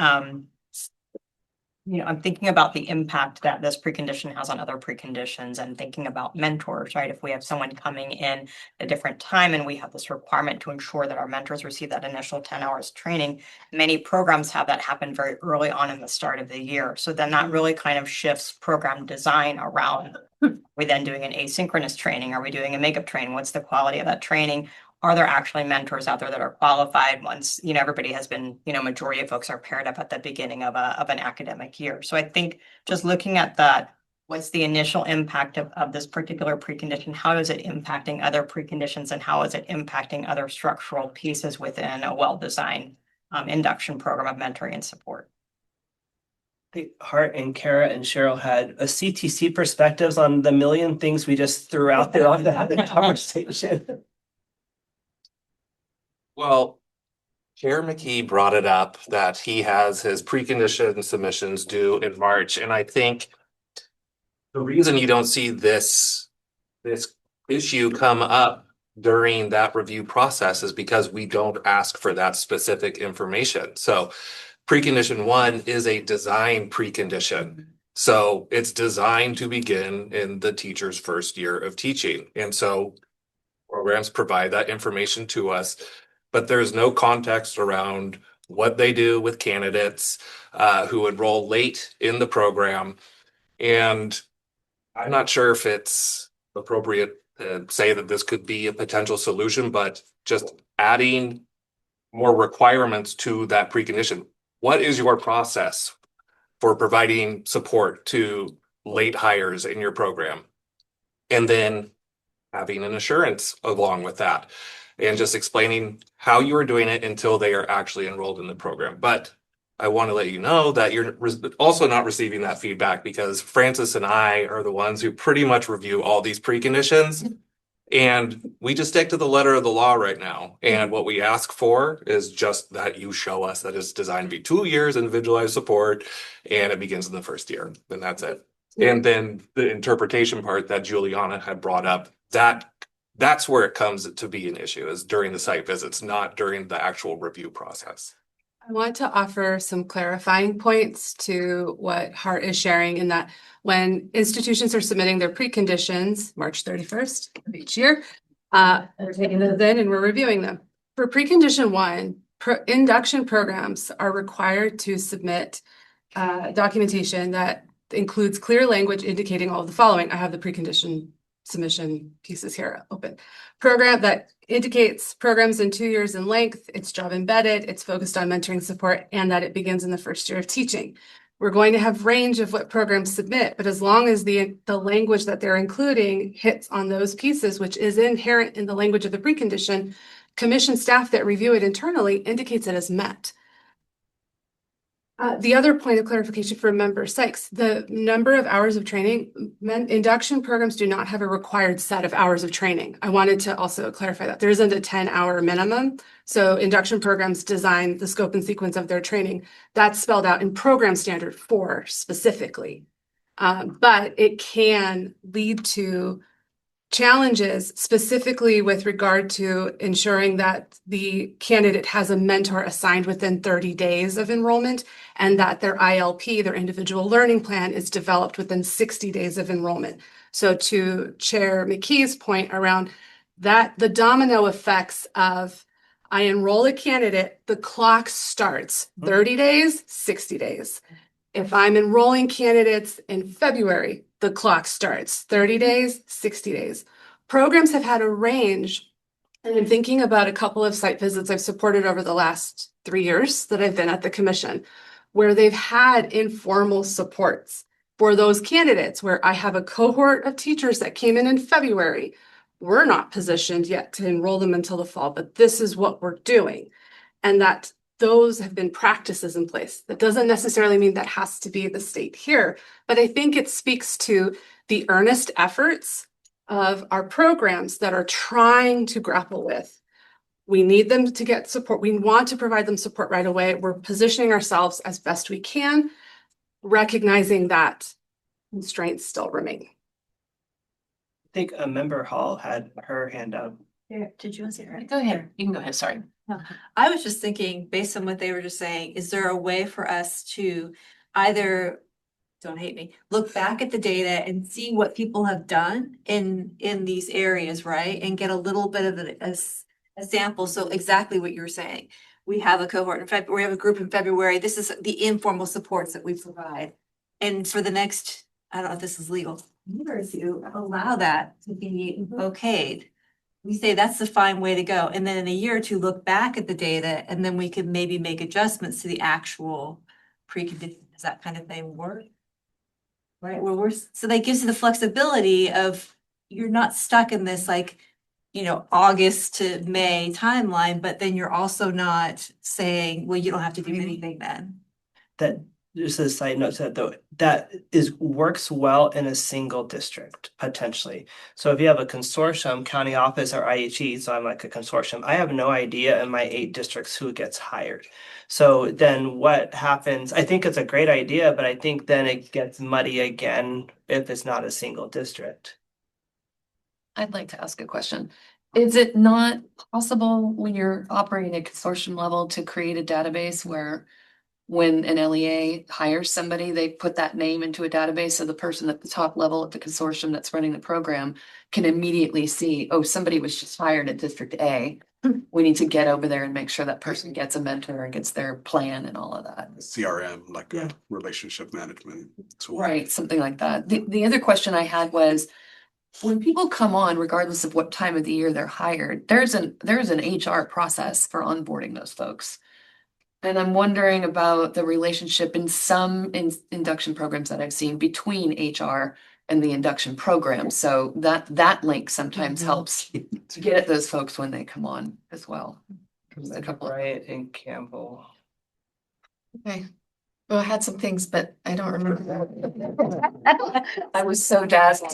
I'm thinking about the impact that this precondition has on other preconditions and thinking about mentors, right? If we have someone coming in at a different time and we have this requirement to ensure that our mentors receive that initial 10 hours training, many programs have that happen very early on in the start of the year. So then that really kind of shifts program design around. Are we then doing an asynchronous training? Are we doing a makeup training? What's the quality of that training? Are there actually mentors out there that are qualified once, everybody has been, majority of folks are paired up at the beginning of an academic year. So I think just looking at that, what's the initial impact of this particular precondition? How is it impacting other preconditions and how is it impacting other structural pieces within a well-designed induction program of mentoring and support? I think Hart and Kara and Cheryl had a CTC perspectives on the million things we just threw out there on the conversation. Well, Chair McKee brought it up that he has his precondition submissions due in March, and I think the reason you don't see this issue come up during that review process is because we don't ask for that specific information. So precondition 1 is a design precondition. So it's designed to begin in the teacher's first year of teaching. And so programs provide that information to us, but there's no context around what they do with candidates who enroll late in the program. And I'm not sure if it's appropriate to say that this could be a potential solution, but just adding more requirements to that precondition. What is your process for providing support to late hires in your program? And then having an assurance along with that and just explaining how you are doing it until they are actually enrolled in the program. But I want to let you know that you're also not receiving that feedback because Francis and I are the ones who pretty much review all these preconditions. And we just stick to the letter of the law right now. And what we ask for is just that you show us that it's designed to be 2 years individualized support and it begins in the first year. And that's it. And then the interpretation part that Juliana had brought up, that's where it comes to be an issue, is during the site visits, not during the actual review process. I want to offer some clarifying points to what Hart is sharing in that when institutions are submitting their preconditions, March 31st of each year, we're taking those in and we're reviewing them. For precondition 1, induction programs are required to submit documentation that includes clear language indicating all of the following. I have the precondition submission pieces here open. Program that indicates programs in 2 years in length, it's job embedded, it's focused on mentoring support, and that it begins in the first year of teaching. We're going to have range of what programs submit, but as long as the language that they're including hits on those pieces, which is inherent in the language of the precondition, commission staff that review it internally indicates it as met. The other point of clarification for member Sykes, the number of hours of training, induction programs do not have a required set of hours of training. I wanted to also clarify that there isn't a 10-hour minimum. So induction programs design the scope and sequence of their training. That's spelled out in program standard 4 specifically. But it can lead to challenges specifically with regard to ensuring that the candidate has a mentor assigned within 30 days of enrollment and that their ILP, their individual learning plan, is developed within 60 days of enrollment. So to Chair McKee's point around that, the domino effects of I enroll a candidate, the clock starts 30 days, 60 days. If I'm enrolling candidates in February, the clock starts 30 days, 60 days. Programs have had a range, and I'm thinking about a couple of site visits I've supported over the last 3 years that I've been at the commission, where they've had informal supports for those candidates, where I have a cohort of teachers that came in February. We're not positioned yet to enroll them until the fall, but this is what we're doing. And that those have been practices in place. That doesn't necessarily mean that has to be the state here, but I think it speaks to the earnest efforts of our programs that are trying to grapple with. We need them to get support. We want to provide them support right away. We're positioning ourselves as best we can, recognizing that constraints still remain. I think a member Hall had her hand up. Yeah, did you want to say that? Go ahead. You can go ahead. Sorry. I was just thinking, based on what they were just saying, is there a way for us to either, don't hate me, look back at the data and see what people have done in these areas, right? And get a little bit of a sample. So exactly what you're saying. We have a cohort in February, we have a group in February. This is the informal supports that we provide. And for the next, I don't know if this is legal, year or two, allow that to be okayed. We say that's the fine way to go. And then in a year or two, look back at the data and then we could maybe make adjustments to the actual precondition. Does that kind of thing work? Right, so that gives you the flexibility of, you're not stuck in this like, August to May timeline, but then you're also not saying, well, you don't have to do anything then. That, just a side note to that though, that works well in a single district, potentially. So if you have a consortium, county office or IHE, so I'm like a consortium, I have no idea in my 8 districts who gets hired. So then what happens, I think it's a great idea, but I think then it gets muddy again if it's not a single district. I'd like to ask a question. Is it not possible when you're operating at consortium level to create a database where when an LEA hires somebody, they put that name into a database so the person at the top level at the consortium that's running the program can immediately see, oh, somebody was just hired at District A. We need to get over there and make sure that person gets a mentor and gets their plan and all of that. CRM, like a relationship management tool. Right, something like that. The other question I had was, when people come on, regardless of what time of the year they're hired, there's an HR process for onboarding those folks. And I'm wondering about the relationship in some induction programs that I've seen between HR and the induction program. So that link sometimes helps to get at those folks when they come on as well. There's a couple Bryant and Campbell. Okay. Well, I had some things, but I don't remember. I was so dazzled.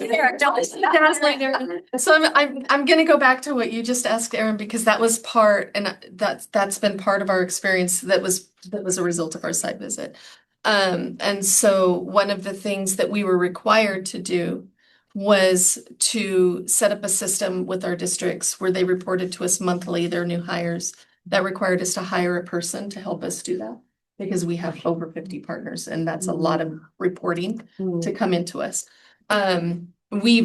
So I'm gonna go back to what you just asked, Erin, because that was part, and that's been part of our experience that was a result of our site visit. And so one of the things that we were required to do was to set up a system with our districts where they reported to us monthly their new hires. That required us to hire a person to help us do that, because we have over 50 partners and that's a lot of reporting to come into us. We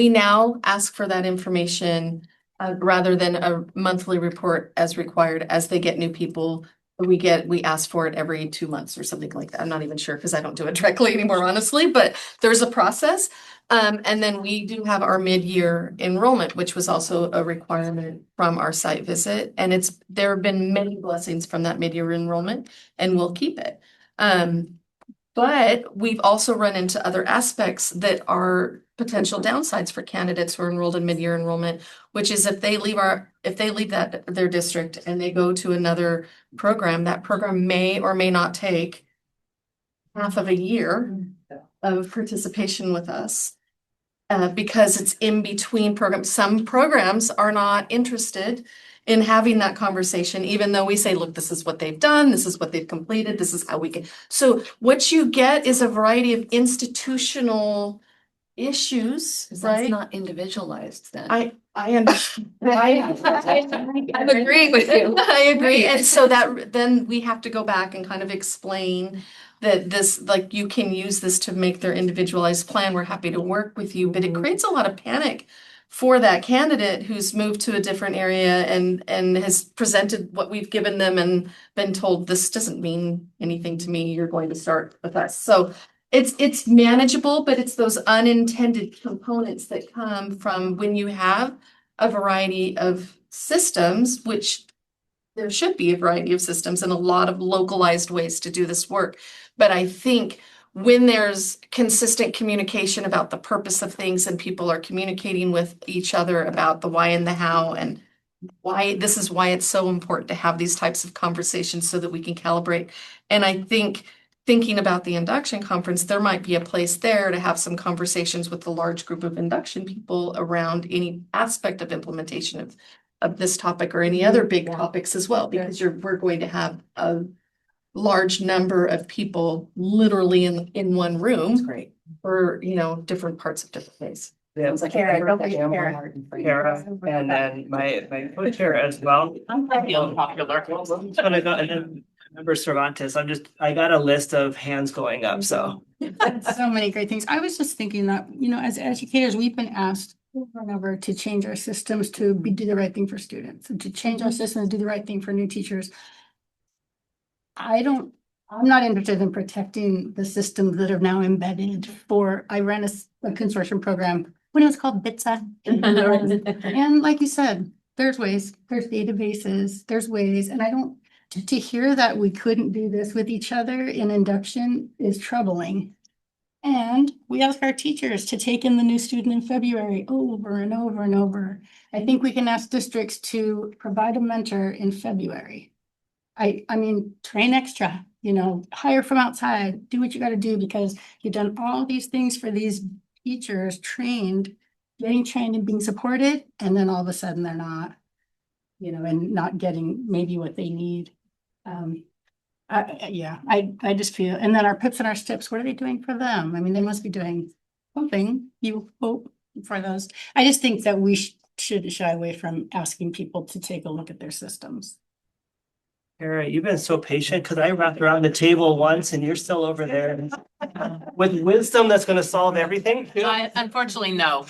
now ask for that information rather than a monthly report as required. As they get new people, we ask for it every 2 months or something like that. I'm not even sure because I don't do it directly anymore, honestly, but there's a process. And then we do have our mid-year enrollment, which was also a requirement from our site visit. And there have been many blessings from that mid-year enrollment, and we'll keep it. But we've also run into other aspects that are potential downsides for candidates who are enrolled in mid-year enrollment, which is if they leave their district and they go to another program, that program may or may not take half of a year of participation with us. Because it's in between programs. Some programs are not interested in having that conversation, even though we say, look, this is what they've done, this is what they've completed, this is how we can. So what you get is a variety of institutional issues, right? That's not individualized then. I understand. I'm agreeing with you. I agree. And so that then we have to go back and kind of explain that this, like, you can use this to make their individualized plan. We're happy to work with you, but it creates a lot of panic for that candidate who's moved to a different area and has presented what we've given them and been told, this doesn't mean anything to me, you're going to start with us. So it's manageable, but it's those unintended components that come from when you have a variety of systems, which there should be a variety of systems and a lot of localized ways to do this work. But I think when there's consistent communication about the purpose of things and people are communicating with each other about the why and the how and why this is why it's so important to have these types of conversations so that we can calibrate. And I think thinking about the induction conference, there might be a place there to have some conversations with the large group of induction people around any aspect of implementation of this topic or any other big topics as well, because we're going to have a large number of people literally in one room. Great. For, different parts of different days. Yeah, It's like Kara, Kara. and then my co-chair as well. I'm feeling popular. So I got, and then Member Cervantes, I got a list of hands going up, so. So many great things. I was just thinking that, as educators, we've been asked over and over to change our systems to do the right thing for students and to change our systems, do the right thing for new teachers. I'm not interested in protecting the systems that are now embedded I ran a consortium program when it was called BITSA. And like you said, there's ways, there's databases, there's ways, and to hear that we couldn't do this with each other in induction is troubling. And we ask our teachers to take in the new student in February over and over and over. I think we can ask districts to provide a mentor in February. I mean, train extra, hire from outside, do what you got to do because you've done all these things for these teachers getting trained and being supported. And then all of a sudden they're not, and not getting maybe what they need. I just feel, and then our pips and our steps, what are they doing for them? I mean, they must be doing something, you hope, for those. I just think that we should shy away from asking people to take a look at their systems. Kara, you've been so patient because I wrapped around the table once and you're still over there with wisdom that's going to solve everything. Unfortunately, no.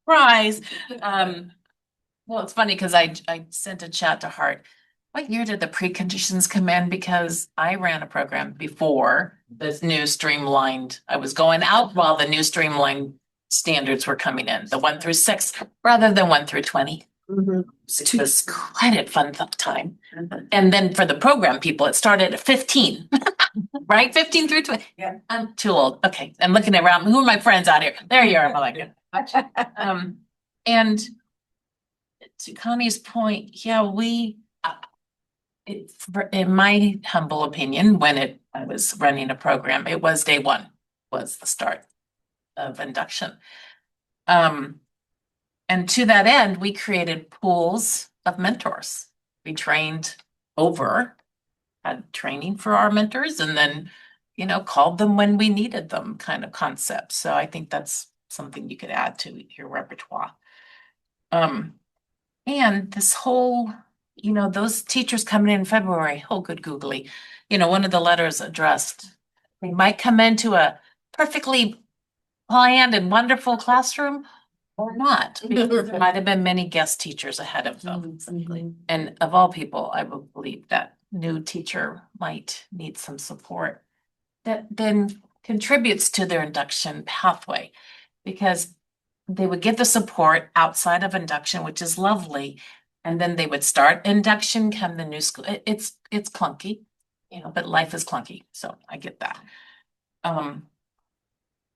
Surprise. Well, it's funny because I sent a chat to Hart. What year did the preconditions come in? Because I ran a program before this new streamlined, I was going out while the new streamlined standards were coming in, the 1 through 6 rather than 1 through 20. It was quite a fun time. And then for the program people, it started at 15, right? 15 through 20. Yeah. I'm too old. Okay. I'm looking around. Who are my friends out here? There you are. I'm like, and to Connie's point, yeah, in my humble opinion, when I was running a program, it was day one was the start of induction. And to that end, we created pools of mentors. We trained had training for our mentors and then, called them when we needed them kind of concept. So I think that's something you could add to your repertoire. And this whole, those teachers coming in February, oh, good googly, one of the letters addressed, they might come into a perfectly planned and wonderful classroom or not. Because there might have been many guest teachers ahead of them. And of all people, I would believe that new teacher might need some support that then contributes to their induction pathway because they would get the support outside of induction, which is lovely. And then they would start induction, come the new school. It's clunky, but life is clunky. So I get that.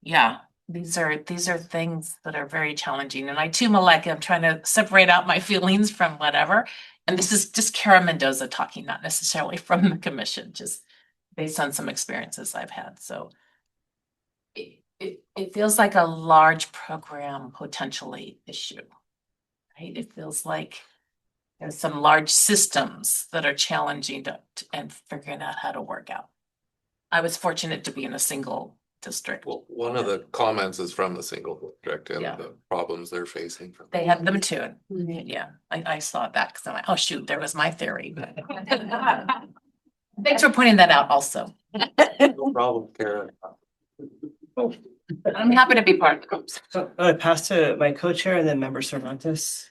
Yeah, these are things that are very challenging. And I too, Malek, I'm trying to separate out my feelings from whatever. And this is just Kara Mendoza talking, not necessarily from the commission, just based on some experiences I've had. So it feels like a large program potentially issue, right? It feels like there's some large systems that are challenging and figuring out how to work out. I was fortunate to be in a single district. Well, one of the comments is from the single district and the problems they're facing. They have them too. Yeah, I saw that because I'm like, oh shoot, there was my theory. Thanks for pointing that out also. No problem, Kara. I'm happy to be part of the group. So I pass to my co-chair and then member Cervantes.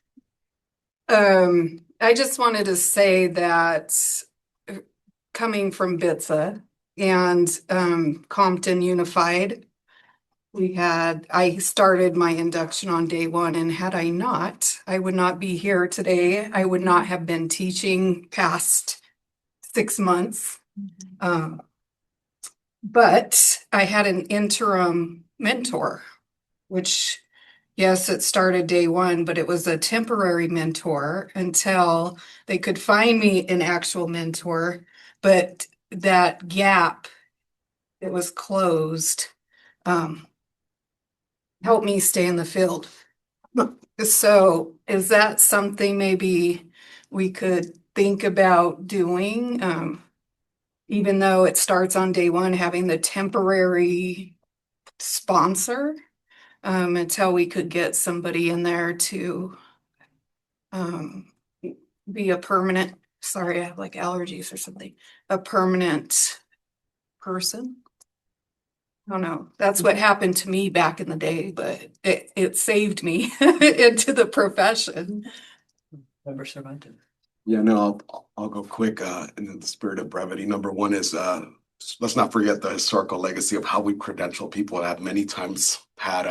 I just wanted to say that coming from BITSA and Compton Unified, I started my induction on day one, and had I not, I would not be here today. I would not have been teaching past 6 months. But I had an interim mentor, which, yes, it started day one, but it was a temporary mentor until they could find me an actual mentor. But that gap that was closed helped me stay in the field. So is that something maybe we could think about doing? Even though it starts on day one, having the temporary sponsor until we could get somebody in there to be a permanent sorry, I have like allergies or something, a permanent person. I don't know. That's what happened to me back in the day, but it saved me into the profession. Member Cervantes. Yeah, no, I'll go quick, in the spirit of brevity. Number one is, let's not forget the historical legacy of how we credential people that have many times had,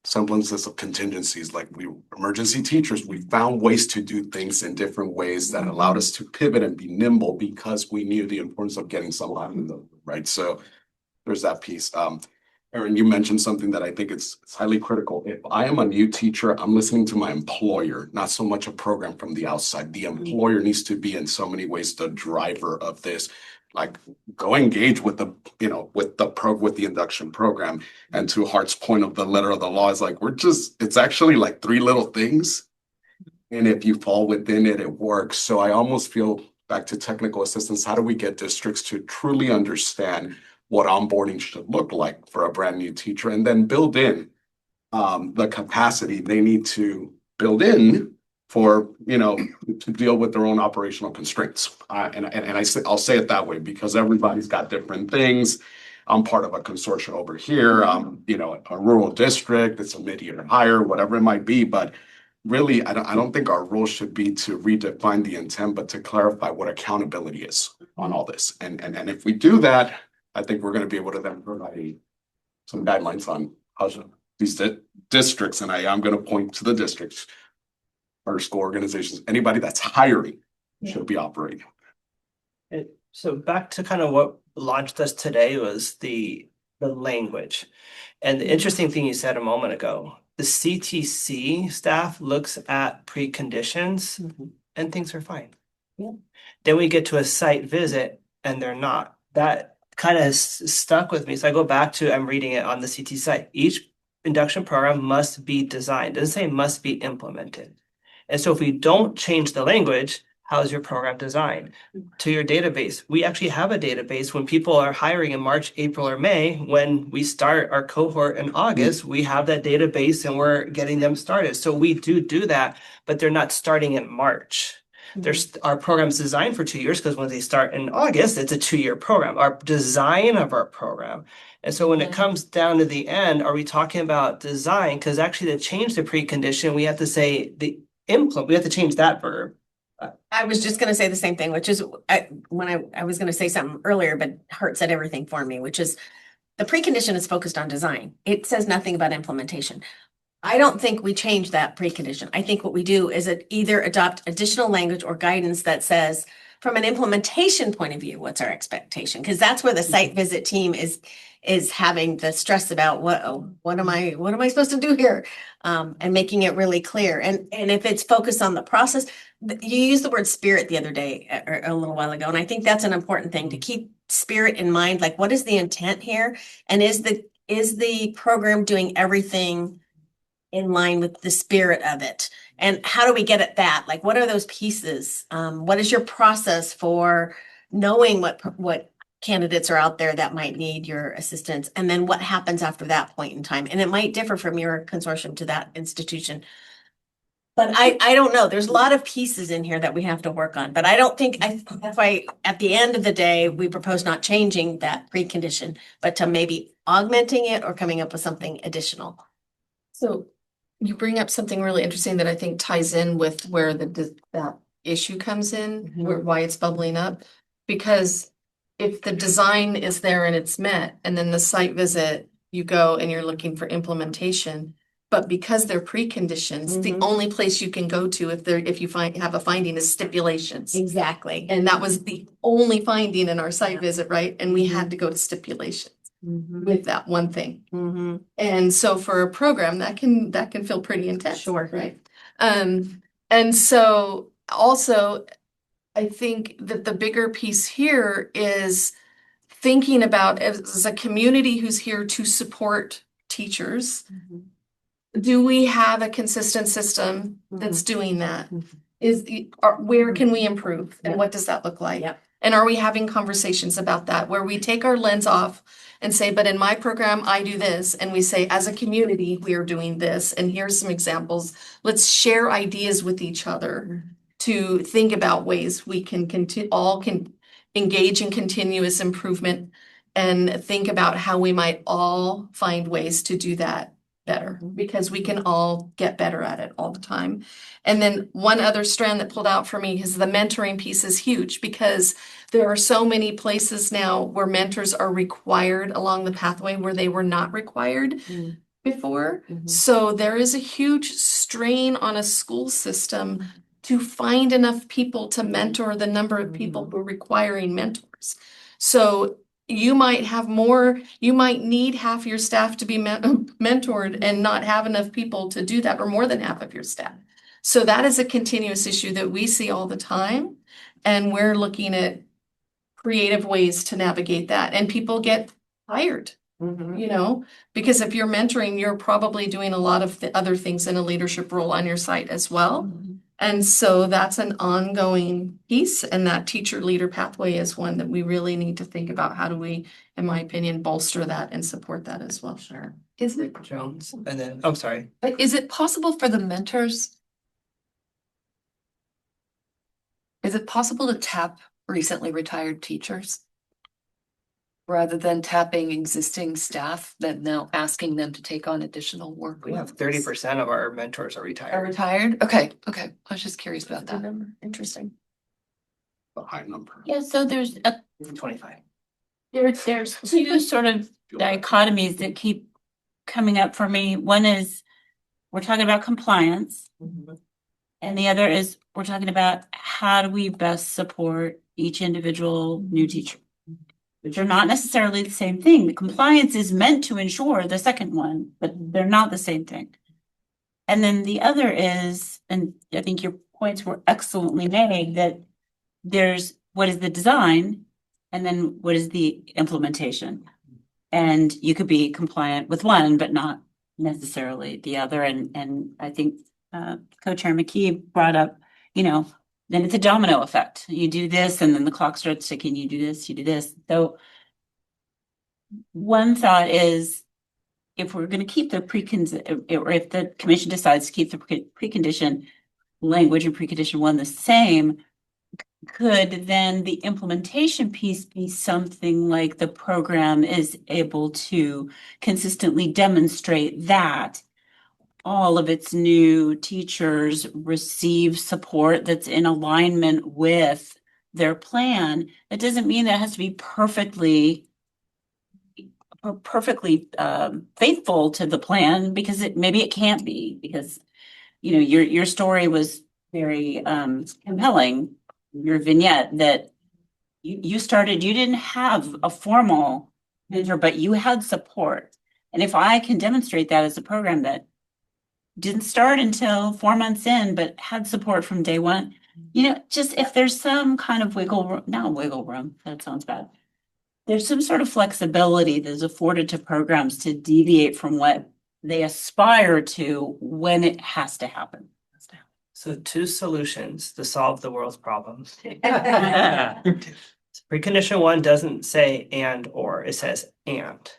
semblances of contingencies, like emergency teachers, we found ways to do things in different ways that allowed us to pivot and be nimble because we knew the importance of getting someone in the, right? So there's that piece. Erin, you mentioned something that I think it's highly critical. If I am a new teacher, I'm listening to my employer, not so much a program from the outside. The employer needs to be in so many ways the driver of this. Like, go engage with the, with the induction program. And to Hart's point of the letter of the law is like, it's actually like three little things. And if you fall within it, it works. So I almost feel, back to technical assistance, how do we get districts to truly understand what onboarding should look like for a brand new teacher, and then build in the capacity they need to build in for, to deal with their own operational constraints. I'll say it that way because everybody's got different things. I'm part of a consortium over here, a rural district, it's a mid-year hire, whatever it might be, but really, I don't think our role should be to redefine the intent, but to clarify what accountability is on all this. And if we do that, I think we're going to be able to then provide some guidelines on how these districts, and I'm going to point to the districts, our school organizations, anybody that's hiring should be operating. So back to kind of what launched us today was the language. And the interesting thing you said a moment ago, the CTC staff looks at preconditions and things are fine. Yeah. Then we get to a site visit and they're not. That kind of stuck with me. So I go back to, I'm reading it on the CT site. Each induction program must be designed. It doesn't say must be implemented. And so if we don't change the language, how's your program designed? To your database, we actually have a database when people are hiring in March, April, or May. When we start our cohort in August, we have that database and we're getting them started. So we do that, but they're not starting in March. There's our program's designed for 2 years because when they start in August, it's a 2-year program, our design of our program. And so when it comes down to the end, are we talking about design? Because actually to change the precondition, we have to say we have to change that verb. I was just gonna say the same thing, which is I was gonna say something earlier, but Hart said everything for me, which is the precondition is focused on design. It says nothing about implementation. I don't think we change that precondition. I think what we do is either adopt additional language or guidance that says, from an implementation point of view, what's our expectation? Because that's where the site visit team is having the stress about what am I supposed to do here? And making it really clear. And if it's focused on the process, you used the word spirit the other day or a little while ago. And I think that's an important thing to keep spirit in mind. Like, what is the intent here? And is the program doing everything in line with the spirit of it? And how do we get at that? Like, what are those pieces? What is your process for knowing what candidates are out there that might need your assistance? And then what happens after that point in time? And it might differ from your consortium to that institution. But I don't know. There's a lot of pieces in here that we have to work on. But I don't think at the end of the day, we propose not changing that precondition, but to maybe augmenting it or coming up with something additional. So you bring up something really interesting that I think ties in with where that issue comes in, why it's bubbling up. Because if the design is there and it's met, and then the site visit, you go and you're looking for implementation, but because they're preconditions, the only place you can go to if you have a finding is stipulations. Exactly. And that was the only finding in our site visit, right? And we had to go to stipulations with that one thing. And so for a program that can feel pretty intense. Sure. Right. And so also I think that the bigger piece here is thinking about as a community who's here to support teachers. Do we have a consistent system that's doing that? Where can we improve and what does that look like? And are we having conversations about that where we take our lens off and say, but in my program, I do this. And we say, as a community, we are doing this. And here's some examples. Let's share ideas with each other to think about ways we can all can engage in continuous improvement and think about how we might all find ways to do that better, because we can all get better at it all the time. And then one other strand that pulled out for me is the mentoring piece is huge, because there are so many places now where mentors are required along the pathway where they were not required before. So there is a huge strain on a school system to find enough people to mentor the number of people who are requiring mentors. So you might have more, you might need half your staff to be mentored and not have enough people to do that, or more than half of your staff. So that is a continuous issue that we see all the time. And we're looking at creative ways to navigate that. And people get tired, you know, because if you're mentoring, you're probably doing a lot of the other things in a leadership role on your site as well. And so that's an ongoing piece, and that teacher leader pathway is one that we really need to think about. How do we, in my opinion, bolster that and support that as well? Sure. Is it Jones? And then, I'm sorry. Is it possible for the mentors? Is it possible to tap recently retired teachers? Rather than tapping existing staff, that now asking them to take on additional work? We have 30% of our mentors are Are retired. retired? Okay. I was just curious about that. Interesting. A high number. Yeah, so there's 25. there's two sort of dichotomies that keep coming up for me. One is we're talking about compliance, and the other is we're talking about how do we best support each individual new teacher, which are not necessarily the same thing. The compliance is meant to ensure the second one, but they're not the same thing. And then the other is, and I think your points were excellently made, that there's what is the design and then what is the implementation. And you could be compliant with one, but not necessarily the other. And I think Co-Chair McKee brought up, you know, then it's a domino effect. You do this and then the clock starts ticking, you do this, you do this. So one thought is, if we're going to keep the or if the commission decides to keep the precondition language and precondition one the same, could then the implementation piece be something like the program is able to consistently demonstrate that all of its new teachers receive support that's in alignment with their plan? That doesn't mean that it has to be perfectly faithful to the plan, because maybe it can't be, because you know your story was very compelling, your vignette, that you started, you didn't have a formal mentor, but you had support. And if I can demonstrate that as a program that didn't start until 4 months in, but had support from day one, you know, just if there's some kind of not wiggle room, that sounds bad. There's some sort of flexibility that's afforded to programs to deviate from what they aspire to when it has to happen. So 2 solutions to solve the world's problems. Precondition 1 doesn't say and or, it says and.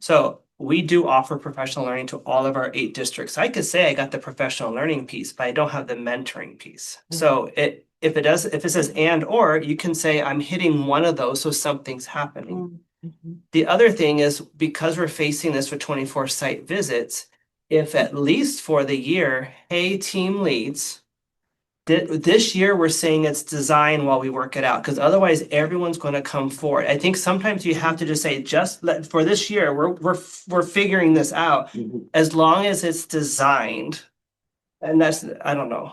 So we do offer professional learning to all of our 8 districts. I could say I got the professional learning piece, but I don't have the mentoring piece. So if it says and or, you can say I'm hitting one of those, so something's happening. The other thing is, because we're facing this with 24 site visits, if at least for the year, hey, team leads, this year we're saying it's design while we work it out, because otherwise everyone's going to come forward. I think sometimes you have to just say, for this year, we're figuring this out, as long as it's designed. And that's, I don't know.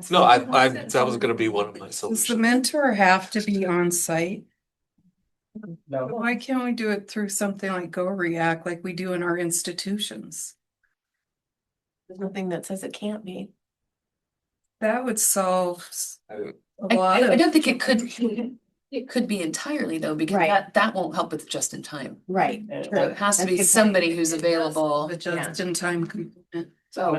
No, that was gonna be one of my Does the solutions. mentor have to be on site? No. Why can't we do it through something like Go React, like we do in our institutions? There's nothing that says it can't be. That would solve a I lot of. don't think it could be entirely, though, because Right. that won't help with just in time. Right. So it has to be somebody who's available. The just in time component. Oh,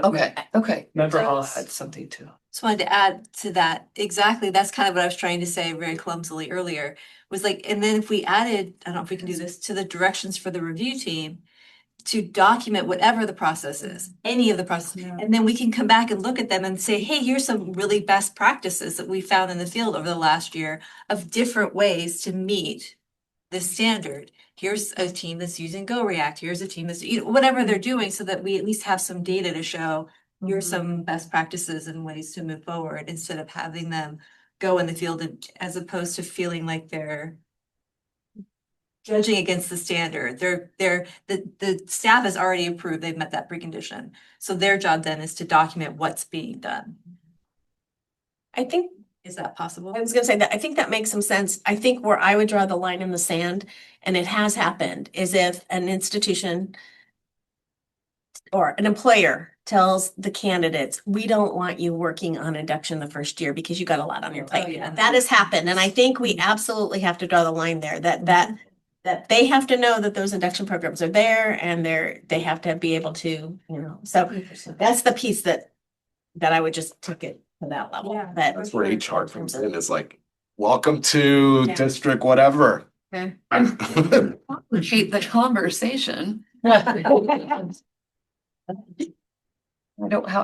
okay. Remember, all had something too. Just wanted to add to that, exactly, that's kind of what I was trying to say very clumsily earlier, was like, and then if we added, I don't know if we can do this, to the directions for the review team, to document whatever the process is, any of the process. And then we can come back and look at them and say, hey, here's some really best practices that we found in the field over the last year of different ways to meet this standard. Here's a team that's using Go React. Here's a team that's, whatever they're doing, so that we at least have some data to show here's some best practices and ways to move forward, instead of having them go in the field as opposed to feeling like they're judging against the standard. The staff has already approved, they've met that precondition. So their job then is to document what's being done. I think, Is that possible? I was gonna say that, I think that makes some sense. I think where I would draw the line in the sand, and it has happened, is if an institution or an employer tells the candidates, we don't want you working on induction the first year because you got a lot on your plate. yeah. That has happened, and I think we absolutely have to draw the line there, that they have to know that those induction programs are there, and they have to be able to, so that's the piece that I would just take it to that level. Yeah. That's where HR comes in, is like, welcome to district whatever. Hate the conversation. I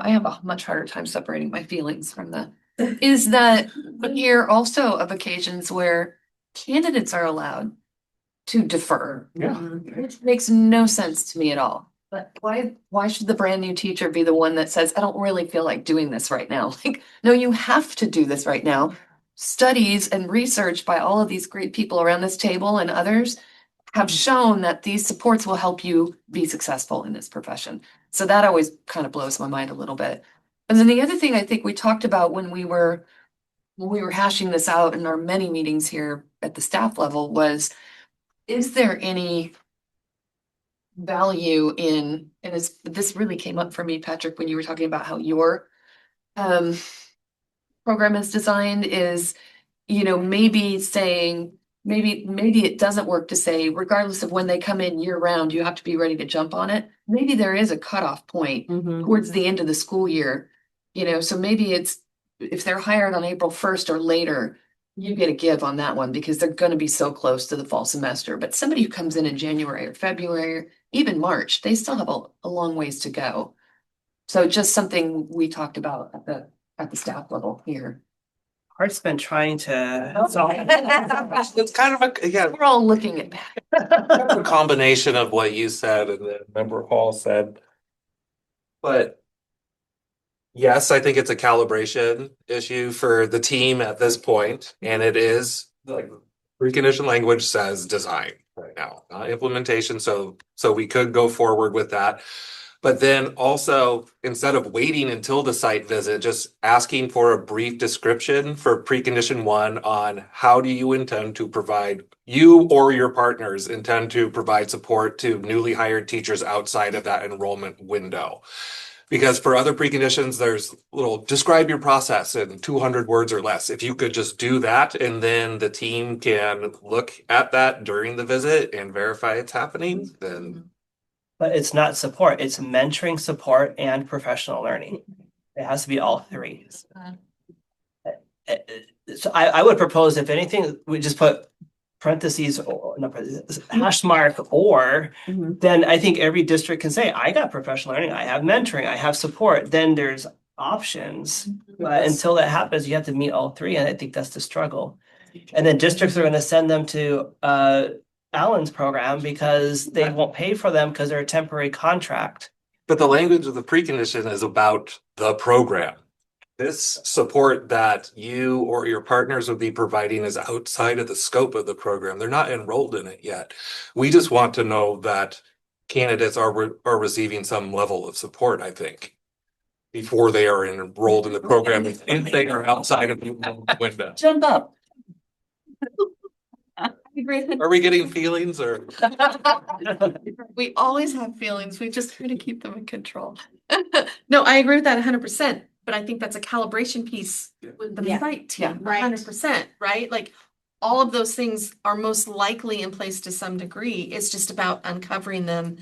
have a much harder time separating my feelings from the, is that here also of occasions where candidates are allowed to defer. Yeah. Which makes no sense to me at all. But why should the brand new teacher be the one that says, I don't really feel like doing this right now? Like, no, you have to do this right now. Studies and research by all of these great people around this table and others have shown that these supports will help you be successful in this profession. So that always kind of blows my mind a little bit. And then the other thing I think we talked about when we were hashing this out in our many meetings here at the staff level was, is there any value in, and this really came up for me, Patrick, when you were talking about how your program is designed, is, maybe saying, maybe it doesn't work to say, regardless of when they come in year round, you have to be ready to jump on it. Maybe there is a cutoff point towards the end of the school year, so maybe it's, if they're hired on April 1st or later, you get a give on that one because they're going to be so close to the fall semester. But somebody who comes in January or February, or even March, they still have a long ways to go. So just something we talked about at the staff level here. Art's been trying to solve. It's kind of We're all looking at that. a combination of what you said and then Member Hall said. But yes, I think it's a calibration issue for the team at this point, and it is, like, precondition language says design right now, not implementation. So we could go forward with that. But then also, instead of waiting until the site visit, just asking for a brief description for precondition 1 on how do you intend to provide, you or your partners intend to provide support to newly hired teachers outside of that enrollment window. Because for other preconditions, there's describe your process in 200 words or less. If you could just do that, and then the team can look at that during the visit and verify it's happening, then. But it's not support, it's mentoring, support, and professional learning. It has to be all three. So I would propose, if anything, we just put parentheses or no parentheses, hash mark or, then I think every district can say, I got professional learning, I have mentoring, I have support. Then there's options. But until that happens, you have to meet all three, and I think that's the struggle. And then districts are going to send them to Allen's program because they won't pay for them because they're a temporary contract. But the language of the precondition is about the program. This support that you or your partners would be providing is outside of the scope of the program. They're not enrolled in it yet. We just want to know that candidates are receiving some level of support, I think, before they are enrolled in the program, if they are outside of the window. Jump up. Are we getting feelings or? We always have feelings. We just try to keep them in control. No, I agree with that 100%, but I think that's a calibration piece with the site team, 100%, right? Like, all of those things are most likely in place to some degree. It's just about uncovering them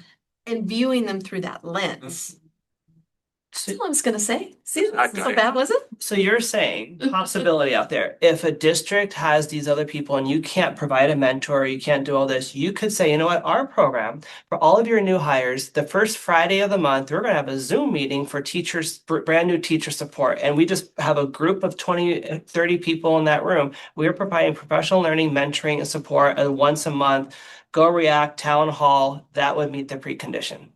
and viewing them through that lens. That's all I was gonna say. See, so bad was it? So you're saying possibility out there, if a district has these other people and you can't provide a mentor, you can't do all this, you could say, you know what, our program for all of your new hires, the first Friday of the month, we're gonna have a Zoom meeting for teachers, brand new teacher support. And we just have a group of 20, 30 people in that room. We're providing professional learning, mentoring and support once a month. Go React, town hall, that would meet the precondition.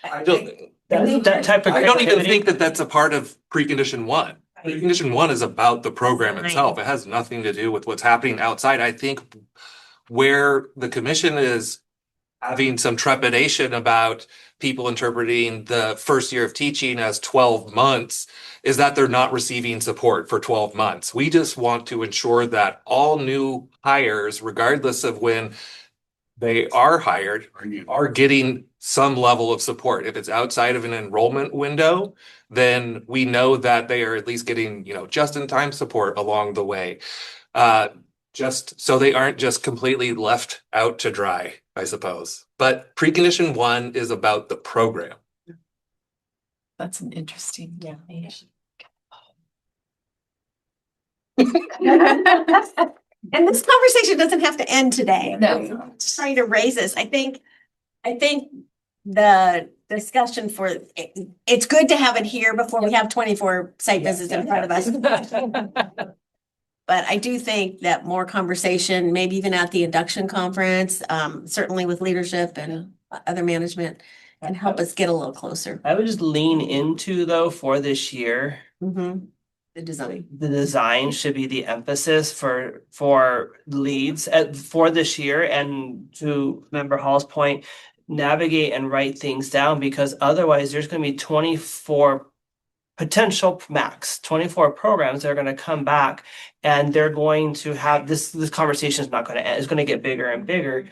I don't, That type of I don't even creativity. think that that's a part of precondition one. Precondition one is about the program itself. It has nothing to do with what's happening outside. I think where the commission is having some trepidation about people interpreting the first year of teaching as 12 months is that they're not receiving support for 12 months. We just want to ensure that all new hires, regardless of when they are hired, are getting some level of support. If it's outside of an enrollment window, then we know that they are at least getting, just in time support along the way. Just so they aren't just completely left out to dry, I suppose. But precondition one is about the program. That's an interesting. Yeah. And this conversation doesn't have to end today. No. Just trying to raise this. I think the discussion it's good to have it here before we have 24 site visits in front of us. But I do think that more conversation, maybe even at the induction conference, certainly with leadership and other management, can help us get a little closer. I would just lean into though for this year. The design. The design should be the emphasis for leads for this year, and to Member Hall's point, navigate and write things down, because otherwise there's going to be 24 potential max 24 programs that are going to come back, and they're going to have this conversation is not going to end. It's going to get bigger and bigger.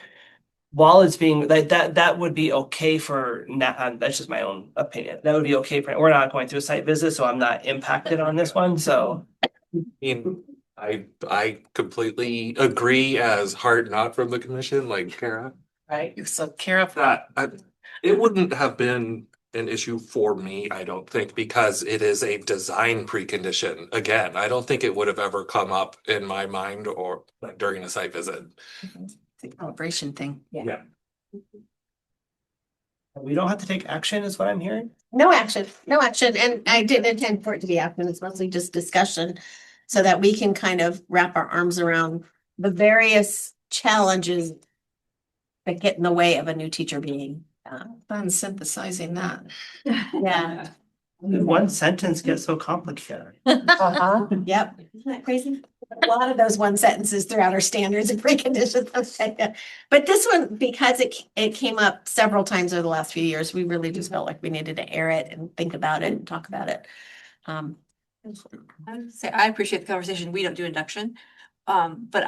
While it's being like that would be okay for now. That's just my own opinion. That would be okay for, we're not going through a site visit, so I'm not impacted on this one. So I mean, I completely agree as hard not from the commission, like Kara. Right. So Kara, It wouldn't have been an issue for me, I don't think, because it is a design precondition. Again, I don't think it would have ever come up in my mind or like during a site visit. the calibration thing. Yeah. we don't have to take action, is what I'm hearing. No action. And I didn't intend for it to be action. It's mostly just discussion so that we can kind of wrap our arms around the various challenges that get in the way of a new teacher being. Fun synthesizing that. Yeah. One sentence gets so complicated. Yep. Isn't that crazy? A lot of those one sentences throughout our standards and preconditions. But this one, because it came up several times over the last few years, we really just felt like we needed to air it and think about it and talk about it. I would say I appreciate the conversation. We don't do induction. But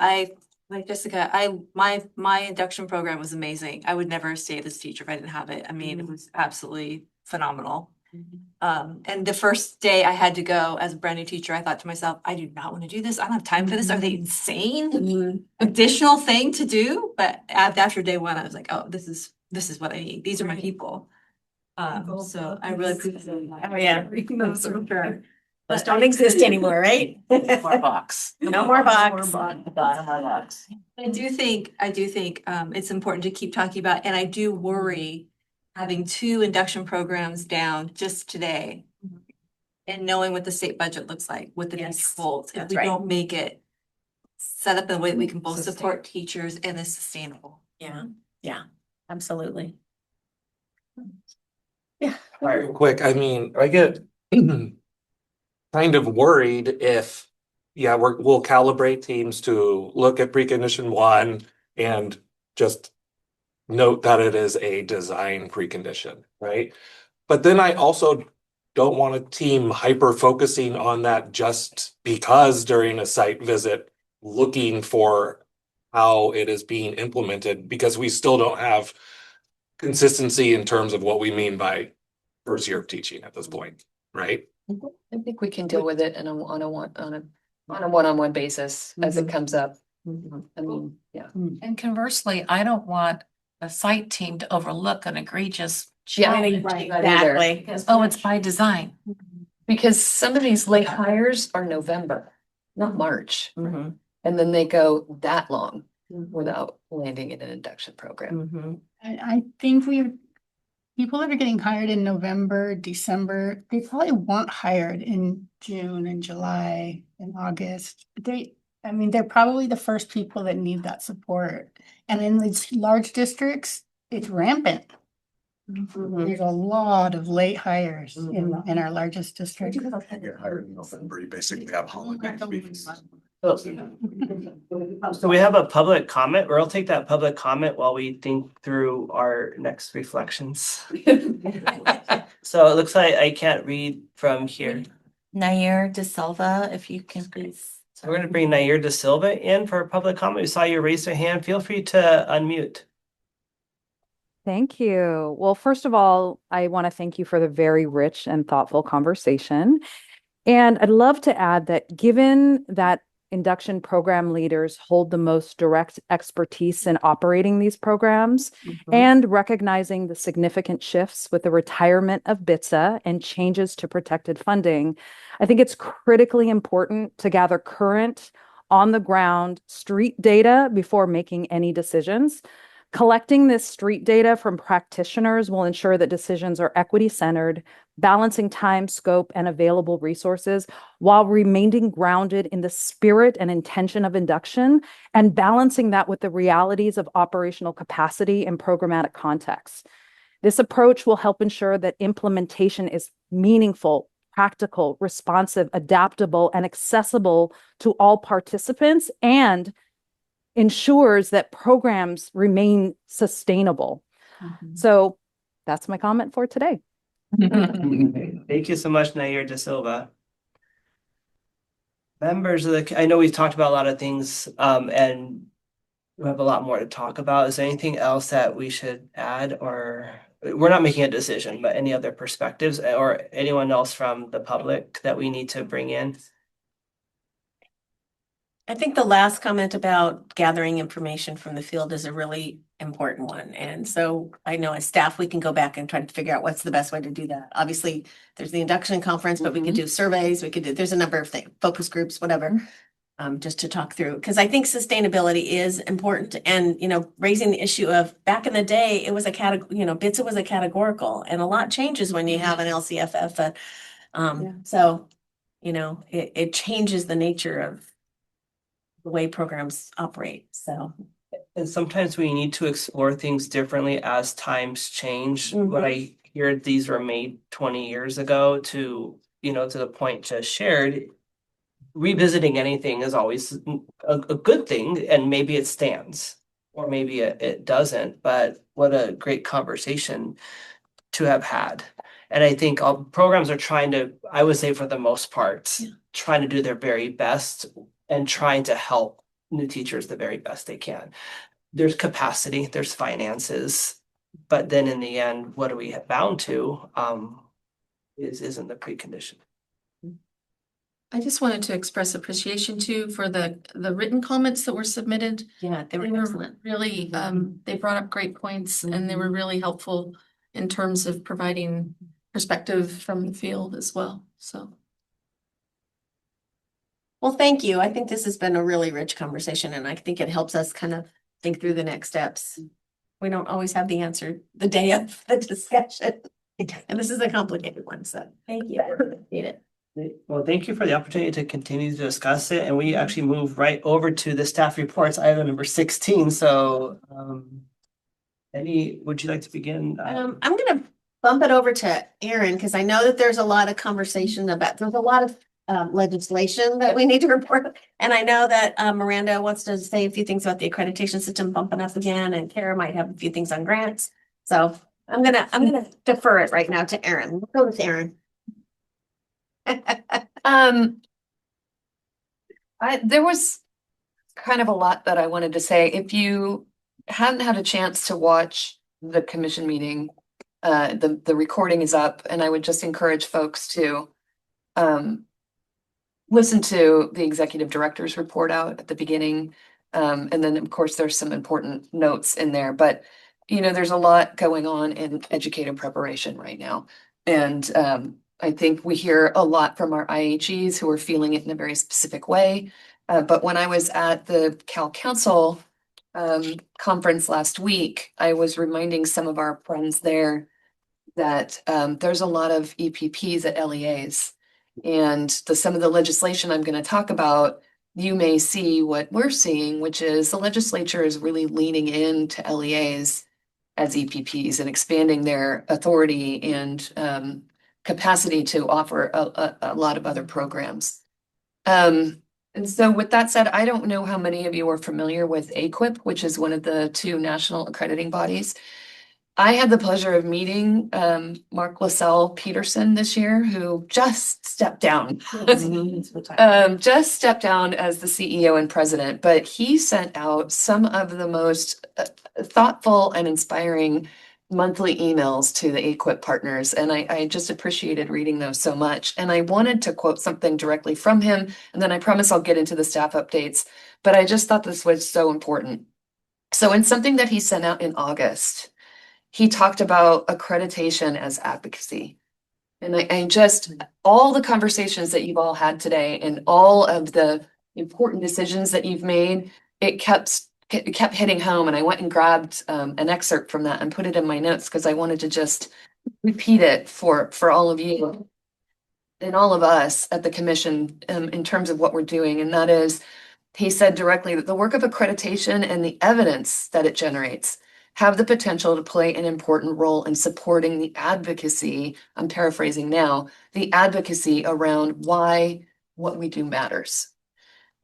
like Jessica, my induction program was amazing. I would never stay this teacher if I didn't have it. I mean, it was absolutely phenomenal. And the first day I had to go as a brand new teacher, I thought to myself, I do not want to do this. I don't have time for this. Are they insane? Additional thing to do? But after day one, I was like, oh, this is what I need. These are my people. So I really appreciate that. Oh, yeah. Those don't exist anymore, right? More box. No more box. I do think it's important to keep talking about, and I do worry having 2 induction programs down just today and knowing what the state budget looks like, what the default, if we don't make it set up in a way that we can both support teachers and is sustainable. Yeah, absolutely. All right, real quick, I mean, I get kind of worried if, we'll calibrate teams to look at precondition 1 and just note that it is a design precondition, right? But then I also don't want a team hyper focusing on that just because during a site visit looking for how it is being implemented, because we still don't have consistency in terms of what we mean by first year of teaching at this point, right? I think we can deal with it on a one-on-one basis as it comes up. I mean, yeah. And conversely, I don't want a site team to overlook an egregious Yeah, Right, exactly. Oh, it's by design. Because some of these late hires are November, not March. Mhm. And then they go that long without landing in an induction program. Mhm. I think people that are getting hired in November, December, they probably weren't hired in June and July and August. I mean, they're probably the first people that need that support. And in these large districts, it's rampant. There's a lot of late hires in our largest district. Get hired in November, you basically have holiday weeks. So we have a public comment, or I'll take that public comment while we think through our next reflections. So it looks like I can't read from here. Nair De Silva, if you can please. So we're gonna bring Nair De Silva in for public comment. We saw you raise your hand. Feel free to unmute. Thank you. Well, first of all, I want to thank you for the very rich and thoughtful conversation. And I'd love to add that given that induction program leaders hold the most direct expertise in operating these programs and recognizing the significant shifts with the retirement of BITSA and changes to protected funding, I think it's critically important to gather current, on the ground street data before making any decisions. Collecting this street data from practitioners will ensure that decisions are equity-centered, balancing time, scope, and available resources while remaining grounded in the spirit and intention of induction and balancing that with the realities of operational capacity and programmatic context. This approach will help ensure that implementation is meaningful, practical, responsive, adaptable, and accessible to all participants and ensures that programs remain sustainable. So that's my comment for today. Thank you so much, Nair De Silva. Members of I know we've talked about a lot of things, and we have a lot more to talk about. Is there anything else that we should add, or we're not making a decision, but any other perspectives or anyone else from the public that we need to bring in? I think the last comment about gathering information from the field is a really important one. And so I know as staff, we can go back and try to figure out what's the best way to do that. Obviously, there's the induction conference, but we could do surveys, there's a number of things, focus groups, whatever, just to talk through. Because I think sustainability is important. And, raising the issue of back in the day, it was a category, BITSA was a categorical, and a lot changes when you have an LCFF. So, it changes the nature of the way programs operate, so. And sometimes we need to explore things differently as times change. What I hear, these were made 20 years ago to the point just shared. Revisiting anything is always a good thing, and maybe it stands or maybe it doesn't, but what a great conversation to have had. And I think all programs are trying to, I would say for the most part, trying to do their very best and trying to help new teachers the very best they can. There's capacity, there's finances, but then in the end, what are we bound to isn't the precondition. I just wanted to express appreciation too for the written comments that were submitted. Yeah, they were excellent. Really, they brought up great points and they were really helpful in terms of providing perspective from the field as well, so. Well, thank you. I think this has been a really rich conversation, and I think it helps us kind of think through the next steps. We don't always have the answer the day of the discussion, and this is a complicated one, so thank you. I appreciate it. Well, thank you for the opportunity to continue to discuss it, and we actually move right over to the staff reports, item number 16. So, would you like to begin? I'm gonna bump it over to Aaron because I know that there's a lot of conversation about. There's a lot of legislation that we need to report. And I know that Miranda wants to say a few things about the accreditation system bumping up again, and Kara might have a few things on grants. So I'm gonna defer it right now to Aaron. We'll go with Aaron. There was kind of a lot that I wanted to say. If you hadn't had a chance to watch the commission meeting, the recording is up, and I would just encourage folks to listen to the executive director's report out at the beginning. And then of course there's some important notes in there, but you know, there's a lot going on in educator preparation right now. And I think we hear a lot from our IHEs who are feeling it in a very specific way. But when I was at the Cal Council conference last week, I was reminding some of our friends there that there's a lot of EPPs at LEAs. And some of the legislation I'm going to talk about, you may see what we're seeing, which is the legislature is really leaning into LEAs as EPPs and expanding their authority and capacity to offer a lot of other programs. And so with that said, I don't know how many of you are familiar with AQUIP, which is one of the 2 national accrediting bodies. I had the pleasure of meeting Mark LaSalle Peterson this year, who just stepped down. Just stepped down as the CEO and president, but he sent out some of the most thoughtful and inspiring monthly emails to the AQUIP partners. And I just appreciated reading those so much. And I wanted to quote something directly from him, and then I promise I'll get into the staff updates, but I just thought this was so important. So in something that he sent out in August, he talked about accreditation as advocacy. And I just, all the conversations that you've all had today and all of the important decisions that you've made, it kept hitting home. And I went and grabbed an excerpt from that and put it in my notes because I wanted to just repeat it for all of you and all of us at the commission in terms of what we're doing. And that is, he said directly that the work of accreditation and the evidence that it generates have the potential to play an important role in supporting the advocacy, I'm paraphrasing now, the advocacy around why what we do matters.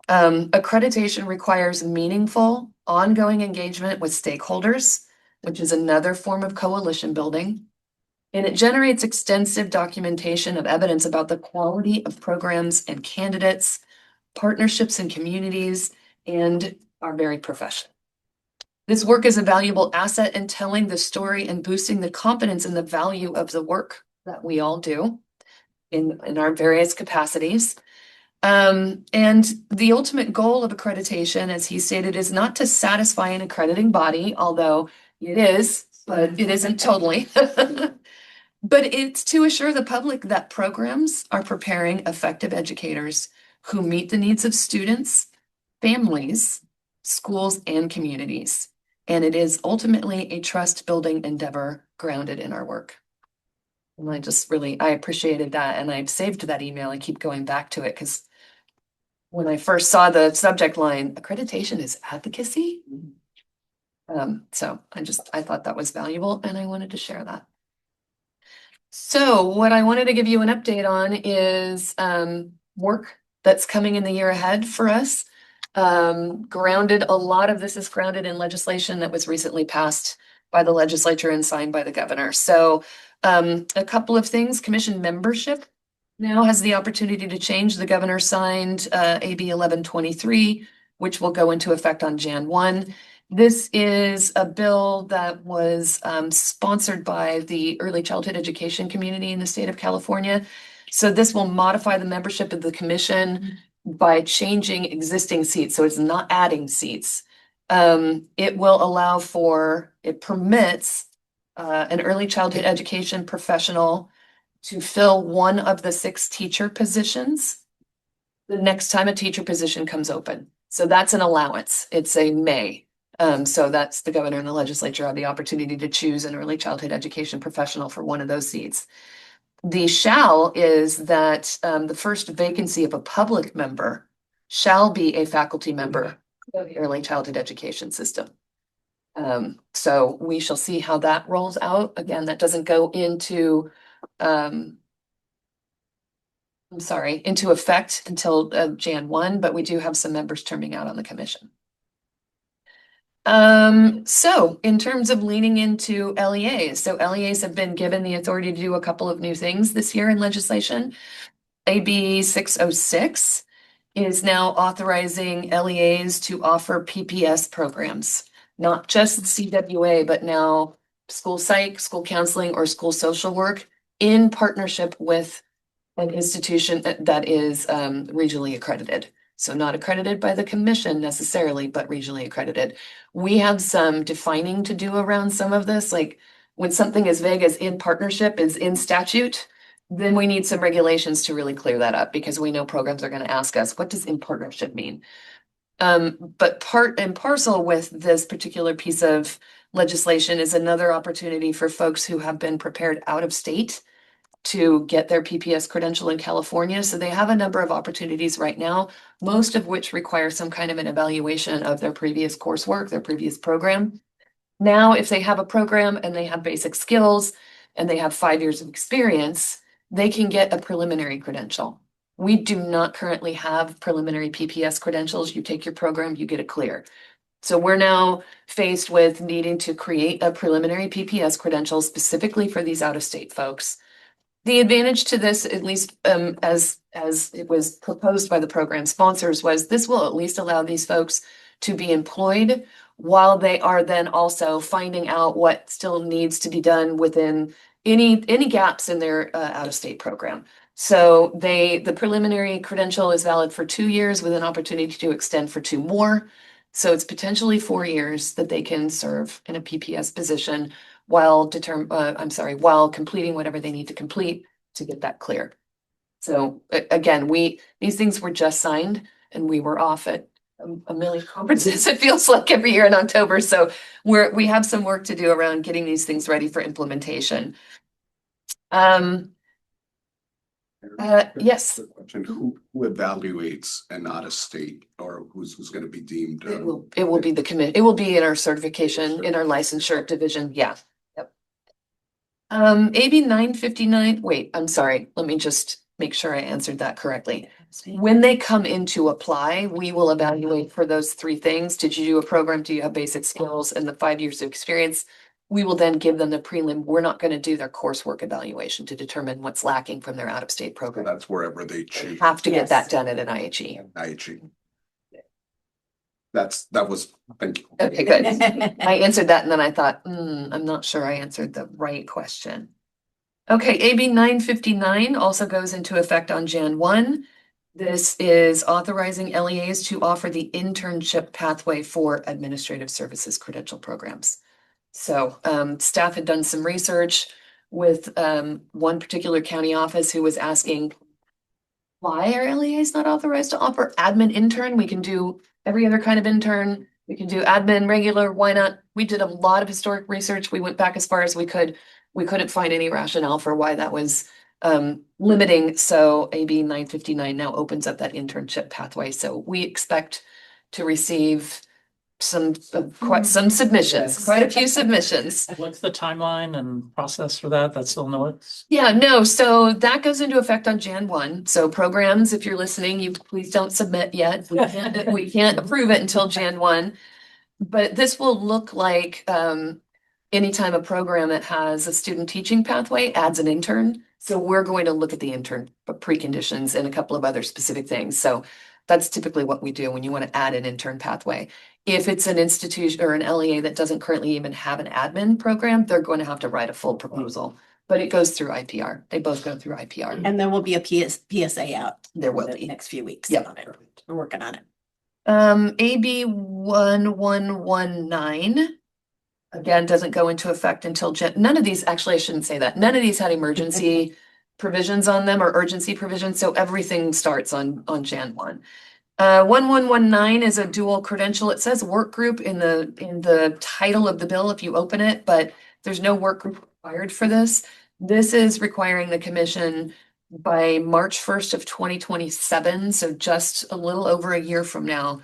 Accreditation requires meaningful, ongoing engagement with stakeholders, which is another form of coalition building. And it generates extensive documentation of evidence about the quality of programs and candidates, partnerships and communities, and our very profession. This work is a valuable asset in telling the story and boosting the confidence in the value of the work that we all do in our various capacities. And the ultimate goal of accreditation, as he stated, is not to satisfy an accrediting body, although it is, but it isn't totally. But it's to assure the public that programs are preparing effective educators who meet the needs of students, families, schools, and communities. And it is ultimately a trust-building endeavor grounded in our work. And I appreciated that. And I've saved that email and keep going back to it because when I first saw the subject line, accreditation is advocacy. So I thought that was valuable and I wanted to share that. So what I wanted to give you an update on is work that's coming in the year ahead for us. A lot of this is grounded in legislation that was recently passed by the legislature and signed by the governor. So a couple of things, commission membership now has the opportunity to change. The governor signed AB 1123, which will go into effect on Jan 1. This is a bill that was sponsored by the early childhood education community in the state of California. So this will modify the membership of the commission by changing existing seats. So it's not adding seats. It permits an early childhood education professional to fill one of the 6 teacher positions the next time a teacher position comes open. So that's an allowance. It's a may. So that's the governor and the legislature have the opportunity to choose an early childhood education professional for one of those seats. The shall is that the first vacancy of a public member shall be a faculty member of the early childhood education system. So we shall see how that rolls out. Again, that doesn't go into into effect until Jan 1, but we do have some members terming out on the commission. So in terms of leaning into LEAs, so LEAs have been given the authority to do a couple of new things this year in legislation. AB 606 is now authorizing LEAs to offer PPS programs, not just CWA, but now school psych, school counseling, or school social work in partnership with an institution that is regionally accredited. So not accredited by the commission necessarily, but regionally accredited. We have some defining to do around some of this, like when something as vague as in partnership is in statute, then we need some regulations to really clear that up because we know programs are going to ask us, what does in partnership mean? But part and parcel with this particular piece of legislation is another opportunity for folks who have been prepared out of state to get their PPS credential in California. So they have a number of opportunities right now, most of which require some kind of an evaluation of their previous coursework, their previous program. Now, if they have a program and they have basic skills and they have 5 years of experience, they can get a preliminary credential. We do not currently have preliminary PPS credentials. You take your program, you get it clear. So we're now faced with needing to create a preliminary PPS credential specifically for these out-of-state folks. The advantage to this, at least as it was proposed by the program sponsors, was this will at least allow these folks to be employed while they are then also finding out what still needs to be done within any gaps in their out-of-state program. So the preliminary credential is valid for 2 years with an opportunity to extend for 2 more. So it's potentially 4 years that they can serve in a PPS position while completing whatever they need to complete to get that clear. So again, these things were just signed and we were off at a million conferences, it feels like every year in October. So we have some work to do around getting these things ready for implementation. Yes. Who evaluates an out-of-state or who's going to be deemed? It will be the commit. It will be in our certification, in our licensure division. Yeah. Yep. AB 959. Wait, I'm sorry. Let me just make sure I answered that correctly. When they come in to apply, we will evaluate for those 3 things. Did you do a program? Do you have basic skills and the 5 years of experience? We will then give them the prelim. We're not going to do their coursework evaluation to determine what's lacking from their out-of-state program. That's wherever they choose. Have to get that done at an IHE. Thank you. Okay, good. I answered that and then I thought, I'm not sure I answered the right question. Okay, AB 959 also goes into effect on Jan 1. This is authorizing LEAs to offer the internship pathway for administrative services credential programs. So staff had done some research with one particular county office who was asking, why are LEAs not authorized to offer admin intern? We can do every other kind of intern. We can do admin regular. Why not? We did a lot of historic research. We went back as far as we could. We couldn't find any rationale for why that was limiting. So AB 959 now opens up that internship pathway. So we expect to receive quite some submissions, quite a few submissions. What's the timeline and process for that? That's still no. Yeah, no, so that goes into effect on Jan 1. So programs, if you're listening, you please don't submit yet. We can't approve it until Jan 1. But this will look like anytime a program that has a student teaching pathway adds an intern. So we're going to look at the intern preconditions and a couple of other specific things. So that's typically what we do when you want to add an intern pathway. If it's an institution or an LEA that doesn't currently even have an admin program, they're going to have to write a full proposal, but it goes through IPR. They both go through IPR. And there will be a PSA out. There will in the be. next few weeks. Yep. On it. We're working on it. AB 1119, again, doesn't go into effect until none of these, actually, I shouldn't say that. None of these had emergency provisions on them or urgency provisions. So everything starts on Jan 1. 1119 is a dual credential. It says work group in the title of the bill if you open it, but there's no work group required for this. This is requiring the commission by March 1st of 2027, so just a little over a year from now,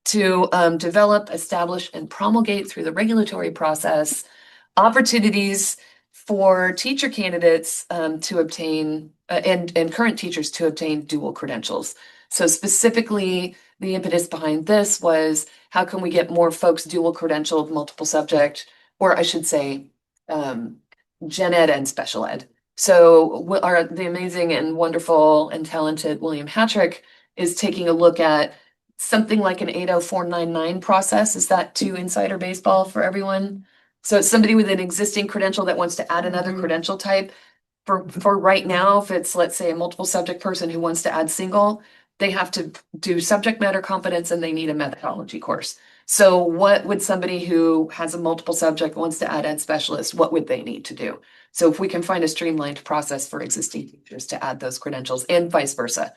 to develop, establish, and promulgate through the regulatory process opportunities for teacher candidates to obtain and current teachers to obtain dual credentials. So specifically, the impetus behind this was how can we get more folks dual credentialed, multiple subject, or I should say, gen ed and special ed. So the amazing and wonderful and talented William Hattrick is taking a look at something like an 80499 process. Is that too insider baseball for everyone? So it's somebody with an existing credential that wants to add another credential type. For right now, if it's, let's say, a multiple subject person who wants to add single, they have to do subject matter competence and they need a methodology course. So what would somebody who has a multiple subject, wants to add ed specialist, what would they need to do? So if we can find a streamlined process for existing teachers to add those credentials and vice versa.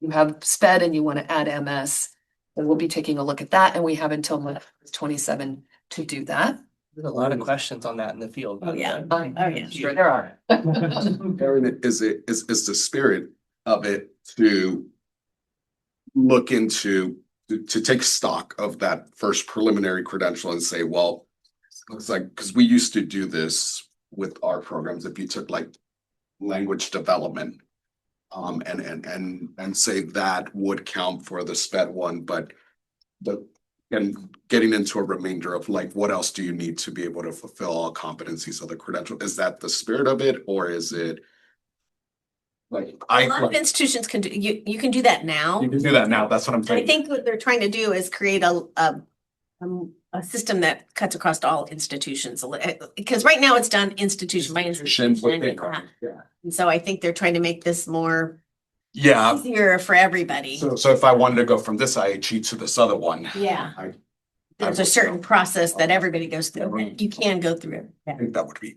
You have SPED and you want to add MS, then we'll be taking a look at that, and we have until March 27 to do that. There's a lot of questions on that in the field. Oh, yeah. Oh, yeah. sure there are. Erin, is the spirit of it to look into, to take stock of that first preliminary credential and say, well, looks like, because we used to do this with our programs, if you took like language development, and say that would count for the SPED one, but and getting into a remainder of like, what else do you need to be able to fulfill all competencies of the credential? Is that the spirit of it, or is it like A lot of institutions can do, you can do that now. You can do that now. That's what I'm I saying. think what they're trying to do is create a system that cuts across all institutions. Because right now it's done institution by institution. Yeah. And so I think they're trying to make this more Yeah. easier for everybody. So if I wanted to go from this IHE to this other one. Yeah. There's a certain process that everybody goes through, and you can go through it. I think that would be.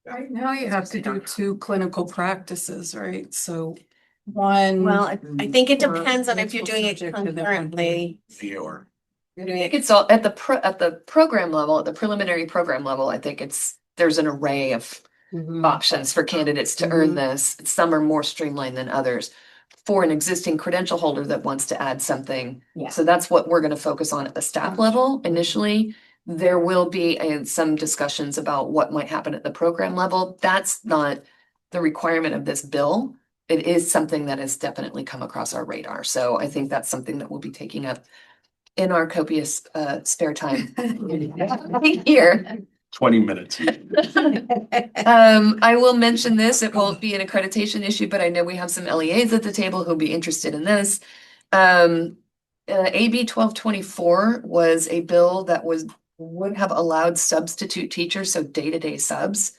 Right now you have to do 2 clinical practices, right? So one. Well, I think it for depends on if you're doing it subject and then concurrently. Or You're doing it. It's all at the program level, at the preliminary program level, I think there's an array of options for candidates to earn this. Some are more streamlined than others. For an existing credential holder that wants to add something. Yeah. So that's what we're going to focus on at the staff level initially. There will be some discussions about what might happen at the program level. That's not the requirement of this bill. It is something that has definitely come across our radar. So I think that's something that we'll be taking up in our copious spare time here. 20 minutes. I will mention this, it won't be an accreditation issue, but I know we have some LEAs at the table who'll be interested in this. AB 1224 was a bill that would have allowed substitute teachers, so day-to-day subs,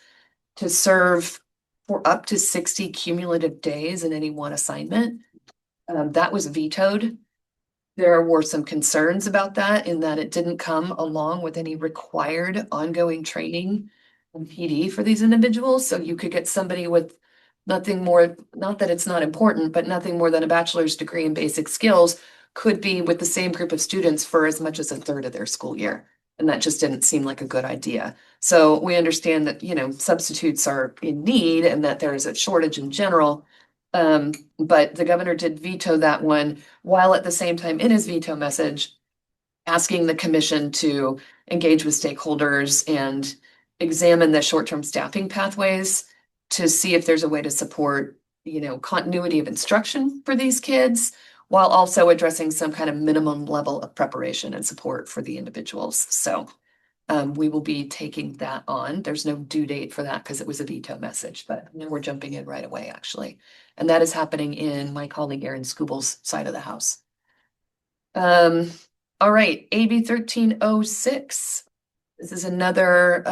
to serve for up to 60 cumulative days in any one assignment. That was vetoed. There were some concerns about that in that it didn't come along with any required ongoing training and PD for these individuals. So you could get somebody with nothing more, not that it's not important, but nothing more than a bachelor's degree in basic skills could be with the same group of students for as much as a third of their school year. And that just didn't seem like a good idea. So we understand that, substitutes are in need and that there is a shortage in general. But the governor did veto that one, while at the same time in his veto message, asking the commission to engage with stakeholders and examine the short-term staffing pathways to see if there's a way to support, continuity of instruction for these kids, while also addressing some kind of minimum level of preparation and support for the individuals. So we will be taking that on. There's no due date for that because it was a veto message, but we're jumping in right away, actually. And that is happening in my colleague Erin Scooble's side of the house. All right, AB 1306. This is another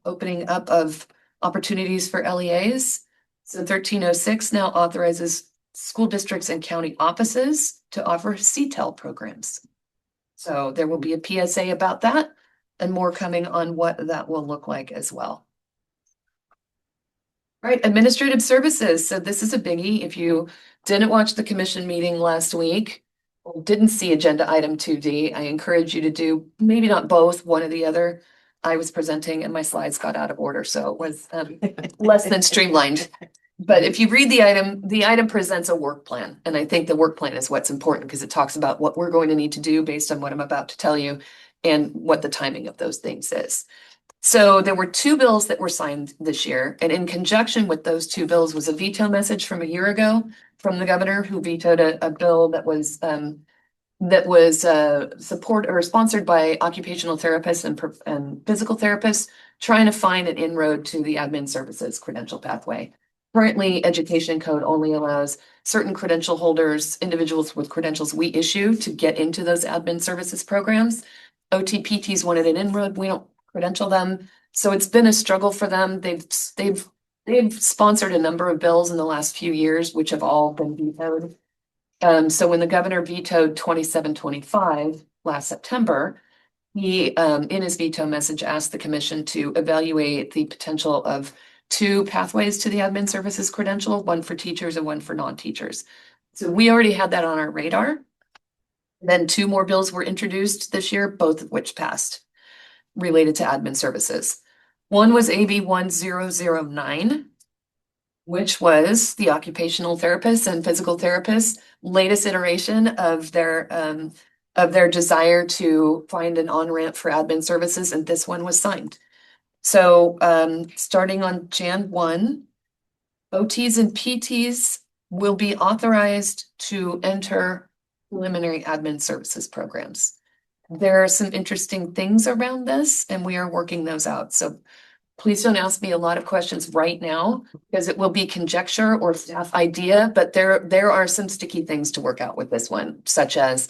opening up of opportunities for LEAs. So 1306 now authorizes school districts and county offices to offer CTEL programs. So there will be a PSA about that and more coming on what that will look like as well. Right, administrative services. So this is a biggie. If you didn't watch the commission meeting last week, or didn't see agenda item 2D, I encourage you to do maybe not both, one or the other. I was presenting and my slides got out of order, so it was less than streamlined. But if you read the item presents a work plan. And I think the work plan is what's important because it talks about what we're going to need to do based on what I'm about to tell you and what the timing of those things is. So there were 2 bills that were signed this year, and in conjunction with those 2 bills was a veto message from a year ago from the governor, who vetoed a bill that was support or sponsored by occupational therapists and physical therapists trying to find an inroad to the admin services credential pathway. Currently, education code only allows certain credential holders, individuals with credentials we issue, to get into those admin services programs. OTPTs wanted an inroad. We don't credential them. So it's been a struggle for them. They've sponsored a number of bills in the last few years, which have all been vetoed. So when the governor vetoed 2725 last September, he, in his veto message, asked the commission to evaluate the potential of 2 pathways to the admin services credential, one for teachers and one for non-teachers. So we already had that on our radar. Then 2 more bills were introduced this year, both of which passed, related to admin services. One was AB 1009, which was the occupational therapists and physical therapists' latest iteration of their desire to find an on-ramp for admin services, and this one was signed. So starting on Jan 1, OTs and PTs will be authorized to enter preliminary admin services programs. There are some interesting things around this, and we are working those out. So please don't ask me a lot of questions right now, because it will be conjecture or staff idea, but there are some sticky things to work out with this one, such as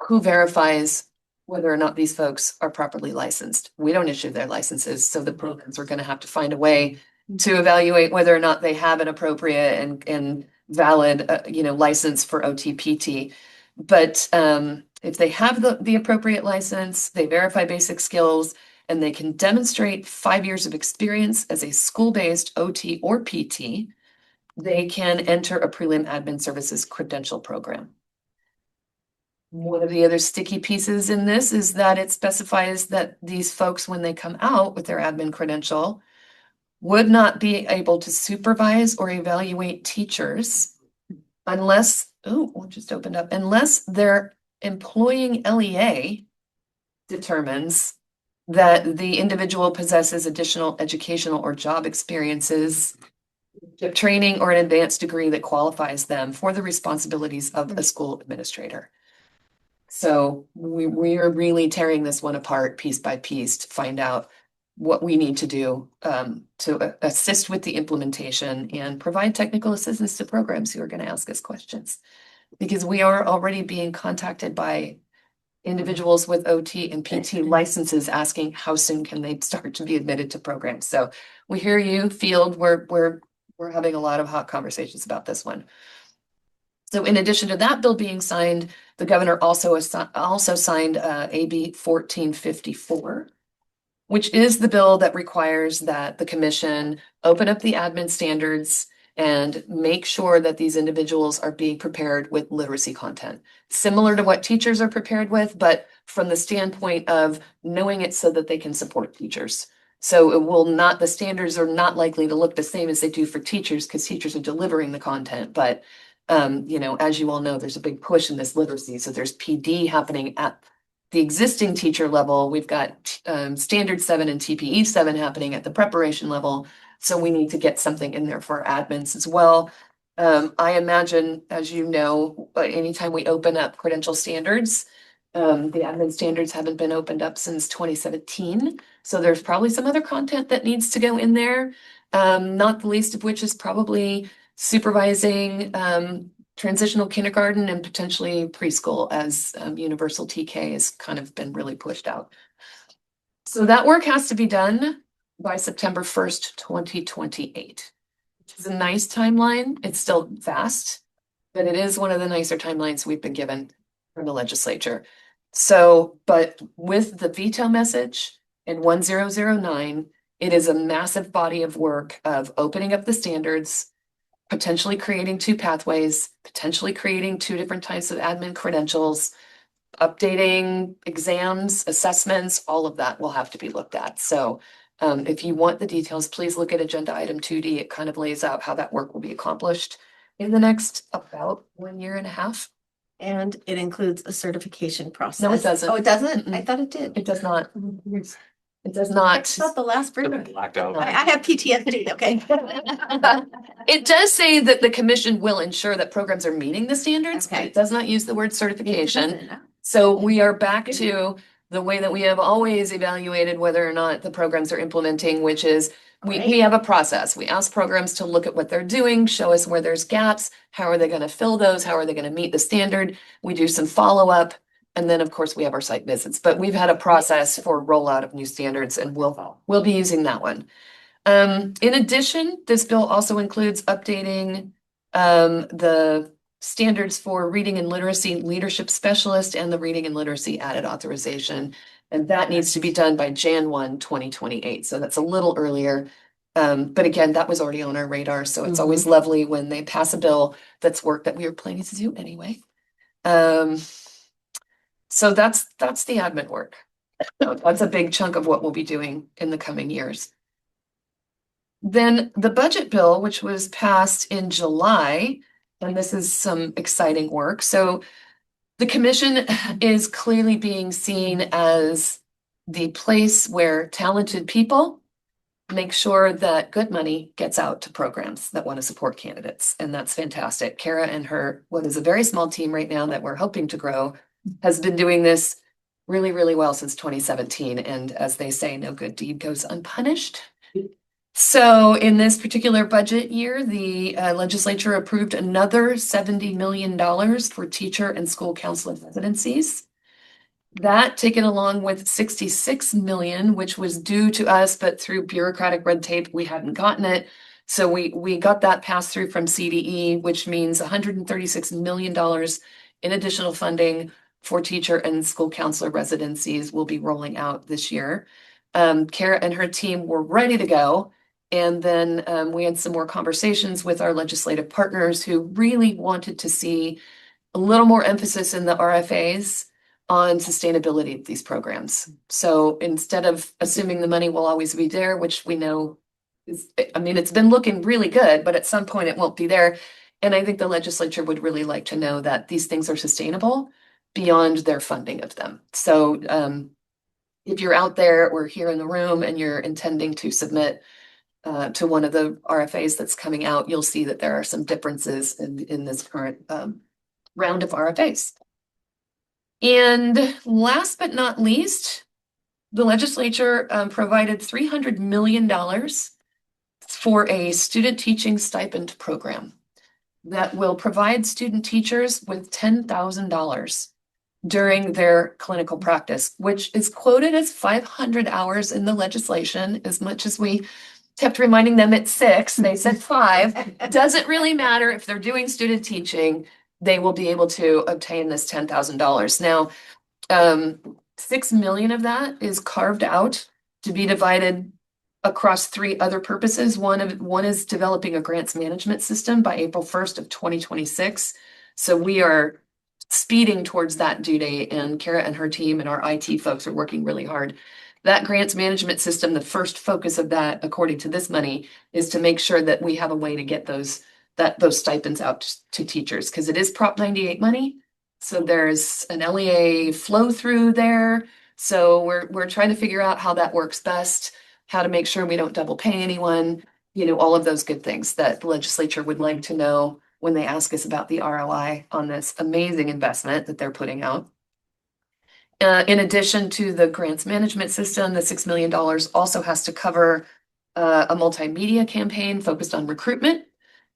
who verifies whether or not these folks are properly licensed. We don't issue their licenses, so the programs are going to have to find a way to evaluate whether or not they have an appropriate and valid, license for OTPT. But if they have the appropriate license, they verify basic skills, and they can demonstrate 5 years of experience as a school-based OT or PT, they can enter a prelim admin services credential program. One of the other sticky pieces in this is that it specifies that these folks, when they come out with their admin credential, would not be able to supervise or evaluate teachers unless, just opened up, unless their employing LEA determines that the individual possesses additional educational or job experiences, training, or an advanced degree that qualifies them for the responsibilities of a school administrator. So we are really tearing this one apart piece by piece to find out what we need to do to assist with the implementation and provide technical assistance to programs who are going to ask us questions. Because we are already being contacted by individuals with OT and PT licenses asking how soon can they start to be admitted to programs. So we hear you, field. We're having a lot of hot conversations about this one. So in addition to that bill being signed, the governor also signed AB 1454, which is the bill that requires that the commission open up the admin standards and make sure that these individuals are being prepared with literacy content, similar to what teachers are prepared with, but from the standpoint of knowing it so that they can support teachers. So the standards are not likely to look the same as they do for teachers, because teachers are delivering the content. But, as you all know, there's a big push in this literacy. So there's PD happening at the existing teacher level. We've got Standard 7 and TPE 7 happening at the preparation level. So we need to get something in there for our admins as well. I imagine, as you know, anytime we open up credential standards, the admin standards haven't been opened up since 2017. So there's probably some other content that needs to go in there. Not the least of which is probably supervising transitional kindergarten and potentially preschool, as universal TK has kind of been really pushed out. So that work has to be done by September 1st, 2028, which is a nice timeline. It's still fast, but it is one of the nicer timelines we've been given from the legislature. So, but with the veto message in 1009, it is a massive body of work of opening up the standards, potentially creating 2 pathways, potentially creating 2 different types of admin credentials, updating exams, assessments, all of that will have to be looked at. So if you want the details, please look at agenda item 2D. It kind of lays out how that work will be accomplished in the next about 1.5 years. And it includes a certification process. No, it doesn't. Oh, it doesn't? I thought it did. It does not. It does not. I thought the last version. Blacked out. I have PTSD, okay. It does say that the commission will ensure that programs are meeting the standards, but it does not use the word certification. So we are back to the way that we have always evaluated whether or not the programs are implementing, which is we have a process. We ask programs to look at what they're doing, show us where there's gaps, how are they going to fill those, how are they going to meet the standard. We do some follow-up, and then of course we have our site visits. But we've had a process for rollout of new standards, and we'll be using that one. In addition, this bill also includes updating the standards for reading and literacy leadership specialist and the reading and literacy added authorization. And that needs to be done by Jan 1, 2028. So that's a little earlier. But again, that was already on our radar. So it's always lovely when they pass a bill that's work that we were planning to do anyway. So that's the admin work. That's a big chunk of what we'll be doing in the coming years. Then the budget bill, which was passed in July, and this is some exciting work. So the commission is clearly being seen as the place where talented people make sure that good money gets out to programs that want to support candidates. And that's fantastic. Kara and her, what is a very small team right now that we're hoping to grow, has been doing this really, really well since 2017. And as they say, no good deed goes unpunished. So in this particular budget year, the legislature approved another $70 million for teacher and school counselor residencies. That taken along with 66 million, which was due to us, but through bureaucratic red tape, we hadn't gotten it. So we got that passed through from CDE, which means $136 million in additional funding for teacher and school counselor residencies will be rolling out this year. Kara and her team were ready to go. And then we had some more conversations with our legislative partners who really wanted to see a little more emphasis in the RFAs on sustainability of these programs. So instead of assuming the money will always be there, which we know is, I mean, it's been looking really good, but at some point it won't be there. And I think the legislature would really like to know that these things are sustainable beyond their funding of them. So if you're out there or here in the room and you're intending to submit to one of the RFAs that's coming out, you'll see that there are some differences in this current round of RFAs. And last but not least, the legislature provided $300 million for a student teaching stipend program that will provide student teachers with $10,000 during their clinical practice, which is quoted as 500 hours in the legislation. As much as we kept reminding them it's 6, they said 5. It doesn't really matter if they're doing student teaching, they will be able to obtain this $10,000. Now, 6 million of that is carved out to be divided across 3 other purposes. One is developing a grants management system by April 1st of 2026. So we are speeding towards that due date, and Kara and her team and our IT folks are working really hard. That grants management system, the first focus of that, according to this money, is to make sure that we have a way to get those stipends out to teachers, because it is Prop 98 money. So there's an LEA flow through there. So we're trying to figure out how that works best, how to make sure we don't double pay anyone, all of those good things that the legislature would like to know when they ask us about the ROI on this amazing investment that they're putting out. In addition to the grants management system, the $6 million also has to cover a multimedia campaign focused on recruitment.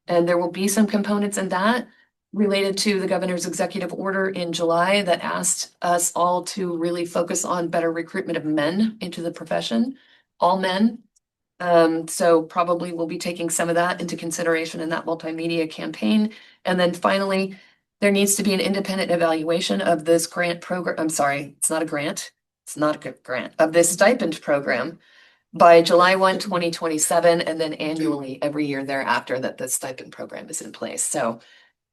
And there will be some components in that related to the governor's executive order in July that asked us all to really focus on better recruitment of men into the profession, all men. So probably we'll be taking some of that into consideration in that multimedia campaign. And then finally, there needs to be an independent evaluation of this grant program. I'm sorry, it's not a grant. It's not a grant of this stipend program by July 1, 2027, and then annually every year thereafter that the stipend program is in place. So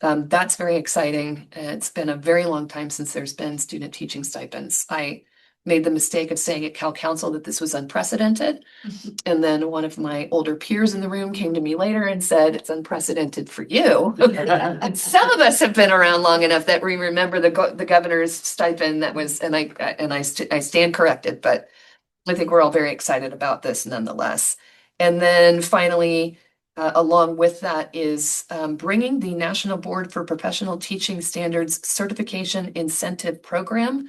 that's very exciting. It's been a very long time since there's been student teaching stipends. I made the mistake of saying at Cal Council that this was unprecedented. And then one of my older peers in the room came to me later and said, it's unprecedented for you. And some of us have been around long enough that we remember the governor's stipend that was, and I stand corrected, but I think we're all very excited about this nonetheless. And then finally, along with that is bringing the National Board for Professional Teaching Standards Certification Incentive Program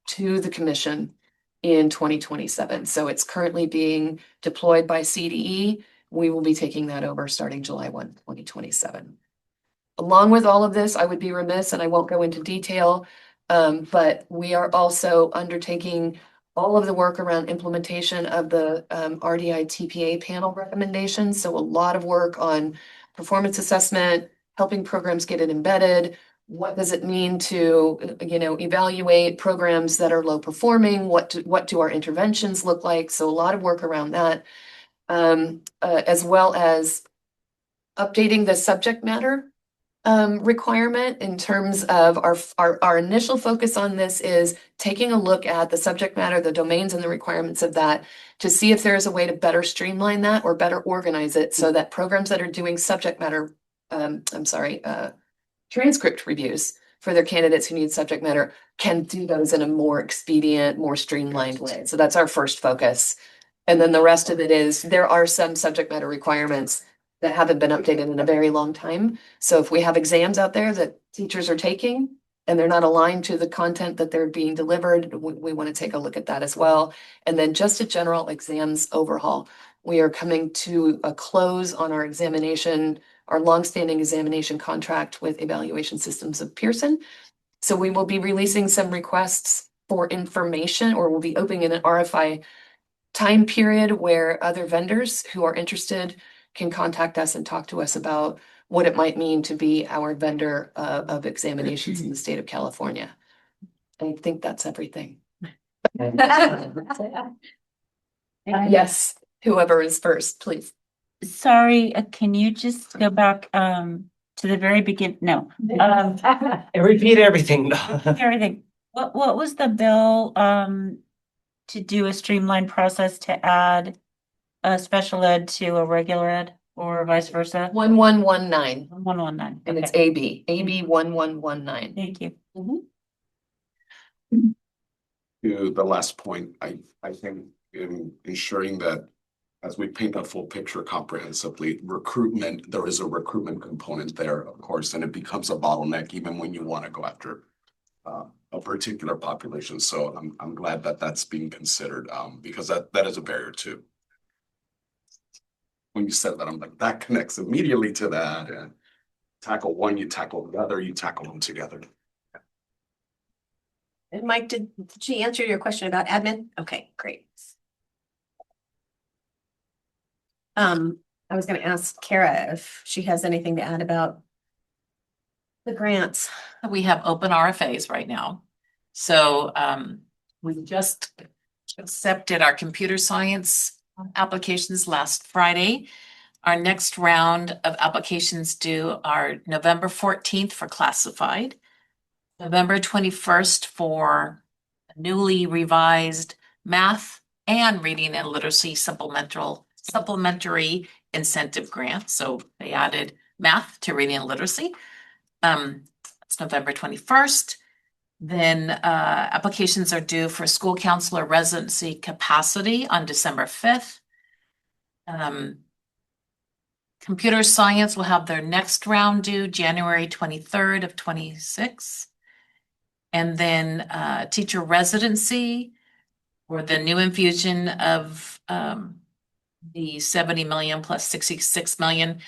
to the Commission in 2027. So it's currently being deployed by CDE. We will be taking that over starting July 1, 2027. Along with all of this, I would be remiss, and I won't go into detail, but we are also undertaking all of the work around implementation of the RDI TPA panel recommendations. So a lot of work on performance assessment, helping programs get it embedded. What does it mean to, evaluate programs that are low performing? What do our interventions look like? So a lot of work around that, as well as updating the subject matter requirement in terms of our initial focus on this is taking a look at the subject matter, the domains and the requirements of that to see if there is a way to better streamline that or better organize it so that programs that are doing subject matter, transcript reviews for their candidates who need subject matter can do those in a more expedient, more streamlined way. So that's our first focus. And then the rest of it is there are some subject matter requirements that haven't been updated in a very long time. So if we have exams out there that teachers are taking and they're not aligned to the content that they're being delivered, we want to take a look at that as well. And then just a general exams overhaul. We are coming to a close on our longstanding examination contract with Evaluation Systems of Pearson. So we will be releasing some requests for information, or we'll be opening an RFI time period where other vendors who are interested can contact us and talk to us about what it might mean to be our vendor of examinations in the state of California. I think that's everything. Yes, whoever is first, please. Sorry, can you just go back to the very beginning? No. Repeat everything. Everything. What was the bill to do a streamlined process to add a special ed to a regular ed or vice versa? 1119. 1119. And it's AB 1119. Thank you. To the last point, I think in ensuring that as we paint a full picture comprehensively, recruitment, there is a recruitment component there, of course, and it becomes a bottleneck even when you want to go after a particular population. So I'm glad that that's being considered because that is a barrier too. When you said that, I'm like, that connects immediately to that. And tackle one, you tackle the other, you tackle them together. And Mike, did she answer your question about admin? Okay, great. I was gonna ask Kara if she has anything to add about the grants. We have open RFAs right now. So we just accepted our computer science applications last Friday. Our next round of applications due are November 14th for classified, November 21st for newly revised math and reading and literacy supplementary incentive grant. So they added math to reading and literacy. It's November 21st. Then applications are due for school counselor residency capacity on December 5th. Computer science will have their next round due January 23rd of 26. And then teacher residency or the new infusion of the 70 million plus 66 million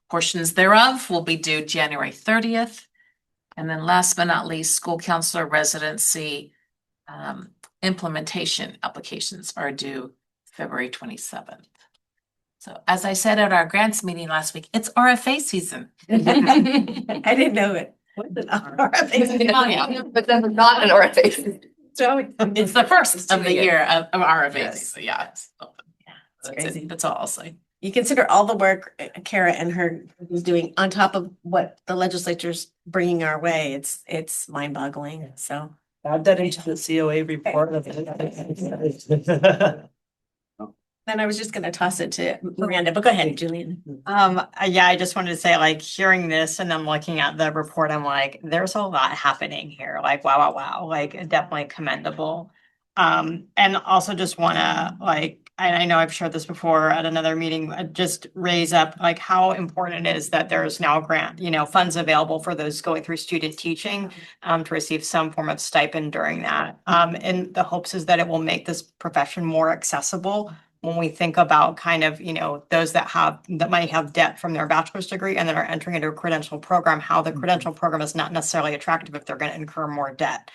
portions thereof will be due January 30th. And then last but not least, school counselor residency implementation applications are due February 27th. So as I said at our grants meeting last week, it's RFA season. I didn't know it. What's an RFA season? Oh, yeah, but then not an RFA season. It's the first of the year of RFAs. Yes. So yeah. It's crazy. That's all I'll say. You consider all the work Kara and her is doing on top of what the legislature's bringing our way. It's mind-boggling. So Add that into the COA report. then I was just gonna toss it to Miranda, but go ahead, Julian. Yeah, I just wanted to say, like, hearing this and then looking at the report, I'm like, there's a lot happening here. Like, wow. Like, definitely commendable. And also just wanna, like, and I know I've shared this before at another meeting, just raise up like how important it is that there is now grant, funds available for those going through student teaching to receive some form of stipend during that. And the hopes is that it will make this profession more accessible when we think about kind of, those that might have debt from their bachelor's degree and then are entering into a credential program, how the credential program is not necessarily attractive if they're going to incur more debt.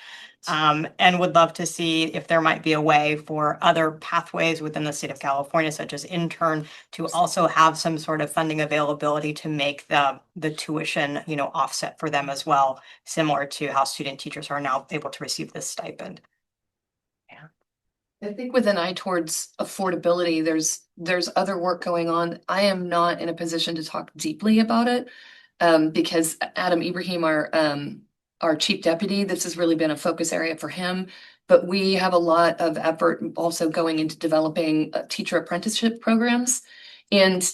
And would love to see if there might be a way for other pathways within the state of California, such as intern, to also have some sort of funding availability to make the tuition, offset for them as well, similar to how student teachers are now able to receive this stipend. I think with an eye towards affordability, there's other work going on. I am not in a position to talk deeply about it, because Adam Ibrahim, our chief deputy, this has really been a focus area for him. But we have a lot of effort also going into developing teacher apprenticeship programs. And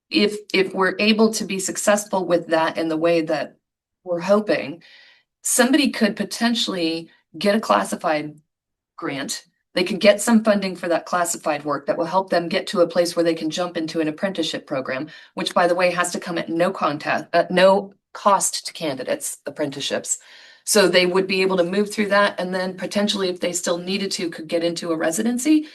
if we're able to be successful with that in the way that we're hoping, somebody could potentially get a classified grant. They could get some funding for that classified work that will help them get to a place where they can jump into an apprenticeship program, which, by the way, has to come at no cost to candidates, apprenticeships. So they would be able to move through that, and then potentially, if they still needed to, could get into a residency.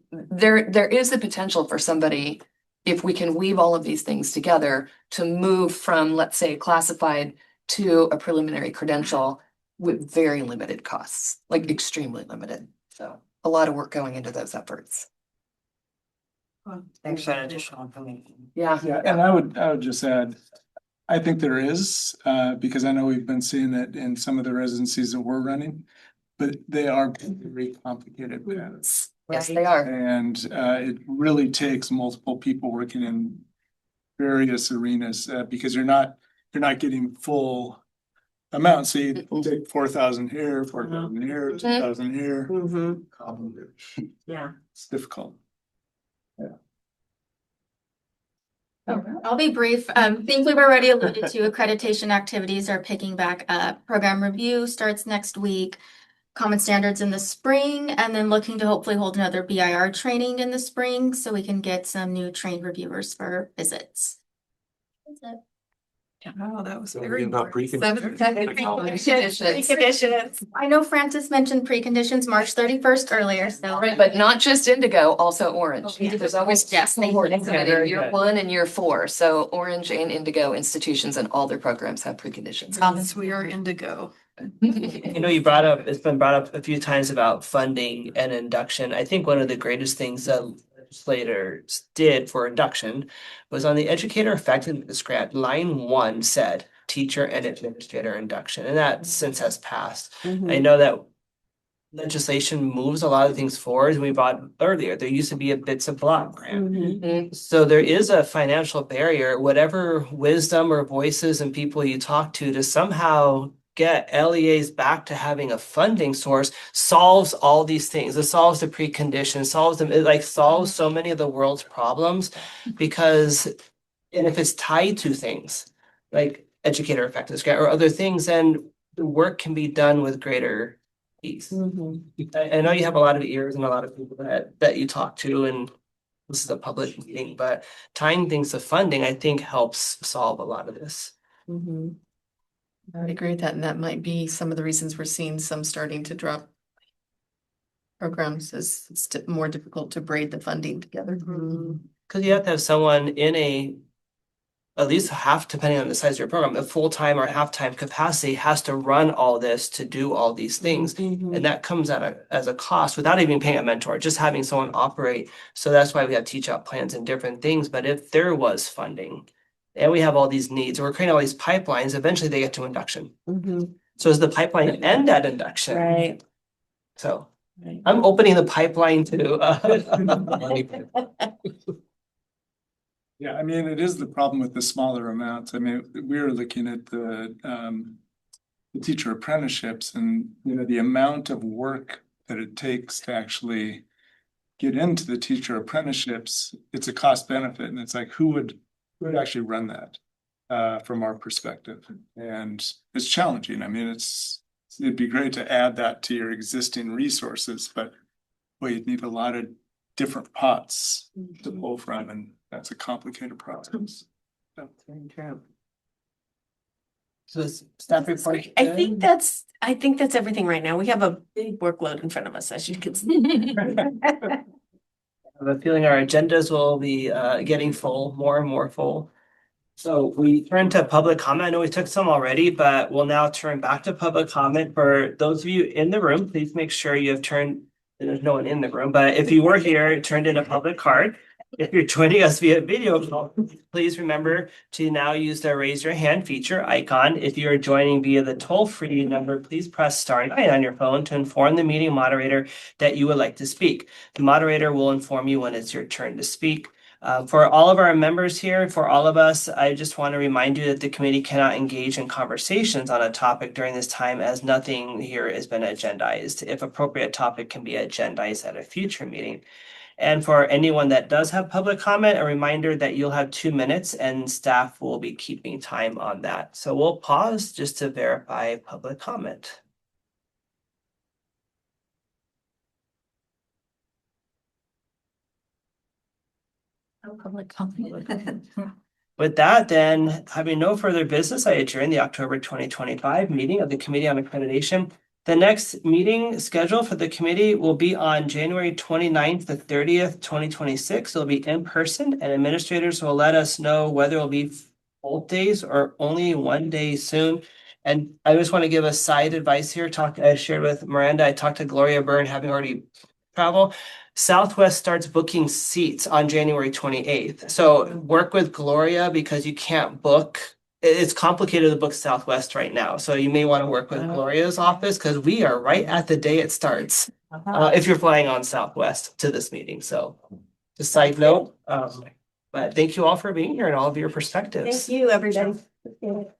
There is the potential for somebody, if we can weave all of these things together, to move from, let's say, classified to a preliminary credential with very limited costs, like extremely limited. So a lot of work going into those efforts. Thanks for that additional information. Yeah. Yeah, and I would just add, I think there is, because I know we've been seeing it in some of the residencies that we're running, but they are very complicated paths. Yes, they are. And it really takes multiple people working in various arenas, because you're not getting full amount. So you take 4,000 here, 4,000 here, 2,000 here. Yeah. It's difficult. I'll be brief. Think we've already alluded to accreditation activities are picking back up. Program review starts next week. Common standards in the spring, and then looking to hopefully hold another BIR training in the spring so we can get some new trained reviewers for visits. That's it. Oh, that was Don't very. forget about important. Preconditions. I know Francis mentioned preconditions March 31st earlier, so. Right, but not just Indigo, also Orange. Yeah. There's always Yes, thank you. cohort committee, Very year good. 1 and year 4. So Orange and Indigo institutions and all their programs have preconditions. Yes, we are indigo. It's been brought up a few times about funding and induction. I think one of the greatest things that legislators did for induction was on the educator effectiveness grant, line 1 said teacher and administrator induction, and that since has passed. I know that legislation moves a lot of things forward, and we brought earlier, there used to be a bits of block grant. So there is a financial barrier, whatever wisdom or voices and people you talk to somehow get LEAs back to having a funding source solves all these things. It solves the precondition, solves so many of the world's problems, because, and if it's tied to things like educator effectiveness grant or other things, then the work can be done with greater ease. I know you have a lot of ears and a lot of people that you talk to, and this is a public meeting, but tying things to funding, I think, helps solve a lot of this. I would agree with that, and that might be some of the reasons we're seeing some starting to drop programs, is it's more difficult to braid the funding together. Because you have to have someone in at least half, depending on the size of your program, a full-time or half-time capacity has to run all this, to do all these things. And that comes as a cost without even paying a mentor, just having someone operate. So that's why we have teach out plans and different things. But if there was funding and we have all these needs, we're creating all these pipelines, eventually they get to induction. So does the pipeline end at induction? Right. So I'm opening the pipeline to Yeah, I mean, it is the problem with the smaller amounts. I mean, we were looking at the teacher apprenticeships, and the amount of work that it takes to actually get into the teacher apprenticeships. It's a cost benefit, and it's like, who would actually run that from our perspective? And it's challenging. I mean, it'd be great to add that to your existing resources, but well, you'd need a lot of different pots to pull from, and that's a complicated process. Very true. So this staff report. I think that's everything right now. We have a big workload in front of us, as you can see. I have a feeling our agendas will be getting full, more and more full. So we turn to public comment. I know we took some already, but we'll now turn back to public comment. For those of you in the room, please make sure you have turned, there's no one in the room, but if you were here, turned in a public card. If you're joining us via video call, please remember to now use the raise your hand feature icon. If you are joining via the toll-free number, please press *9 on your phone to inform the meeting moderator that you would like to speak. The moderator will inform you when it's your turn to speak. For all of our members here, for all of us, I just want to remind you that the committee cannot engage in conversations on a topic during this time, as nothing here has been agendized. If appropriate, topic can be agendized at a future meeting. And for anyone that does have public comment, a reminder that you'll have 2 minutes and staff will be keeping time on that. So we'll pause just to verify public comment. Public comment. With that, then, having no further business, I adjourn the October 2025 meeting of the Committee on Accreditation. The next meeting scheduled for the committee will be on January 29th to 30th, 2026. It'll be in person, and administrators will let us know whether it'll be both days or only one day soon. And I just want to give a side advice here. I shared with Miranda, I talked to Gloria Byrne, having already traveled. Southwest starts booking seats on January 28th. So work with Gloria, because you can't book. It's complicated to book Southwest right now. So you may want to work with Gloria's office, because we are right at the day it starts. If you're flying on Southwest to this meeting. So just side note. But thank you all for being here and all of your perspectives. Thank you, everybody. Appreciate it.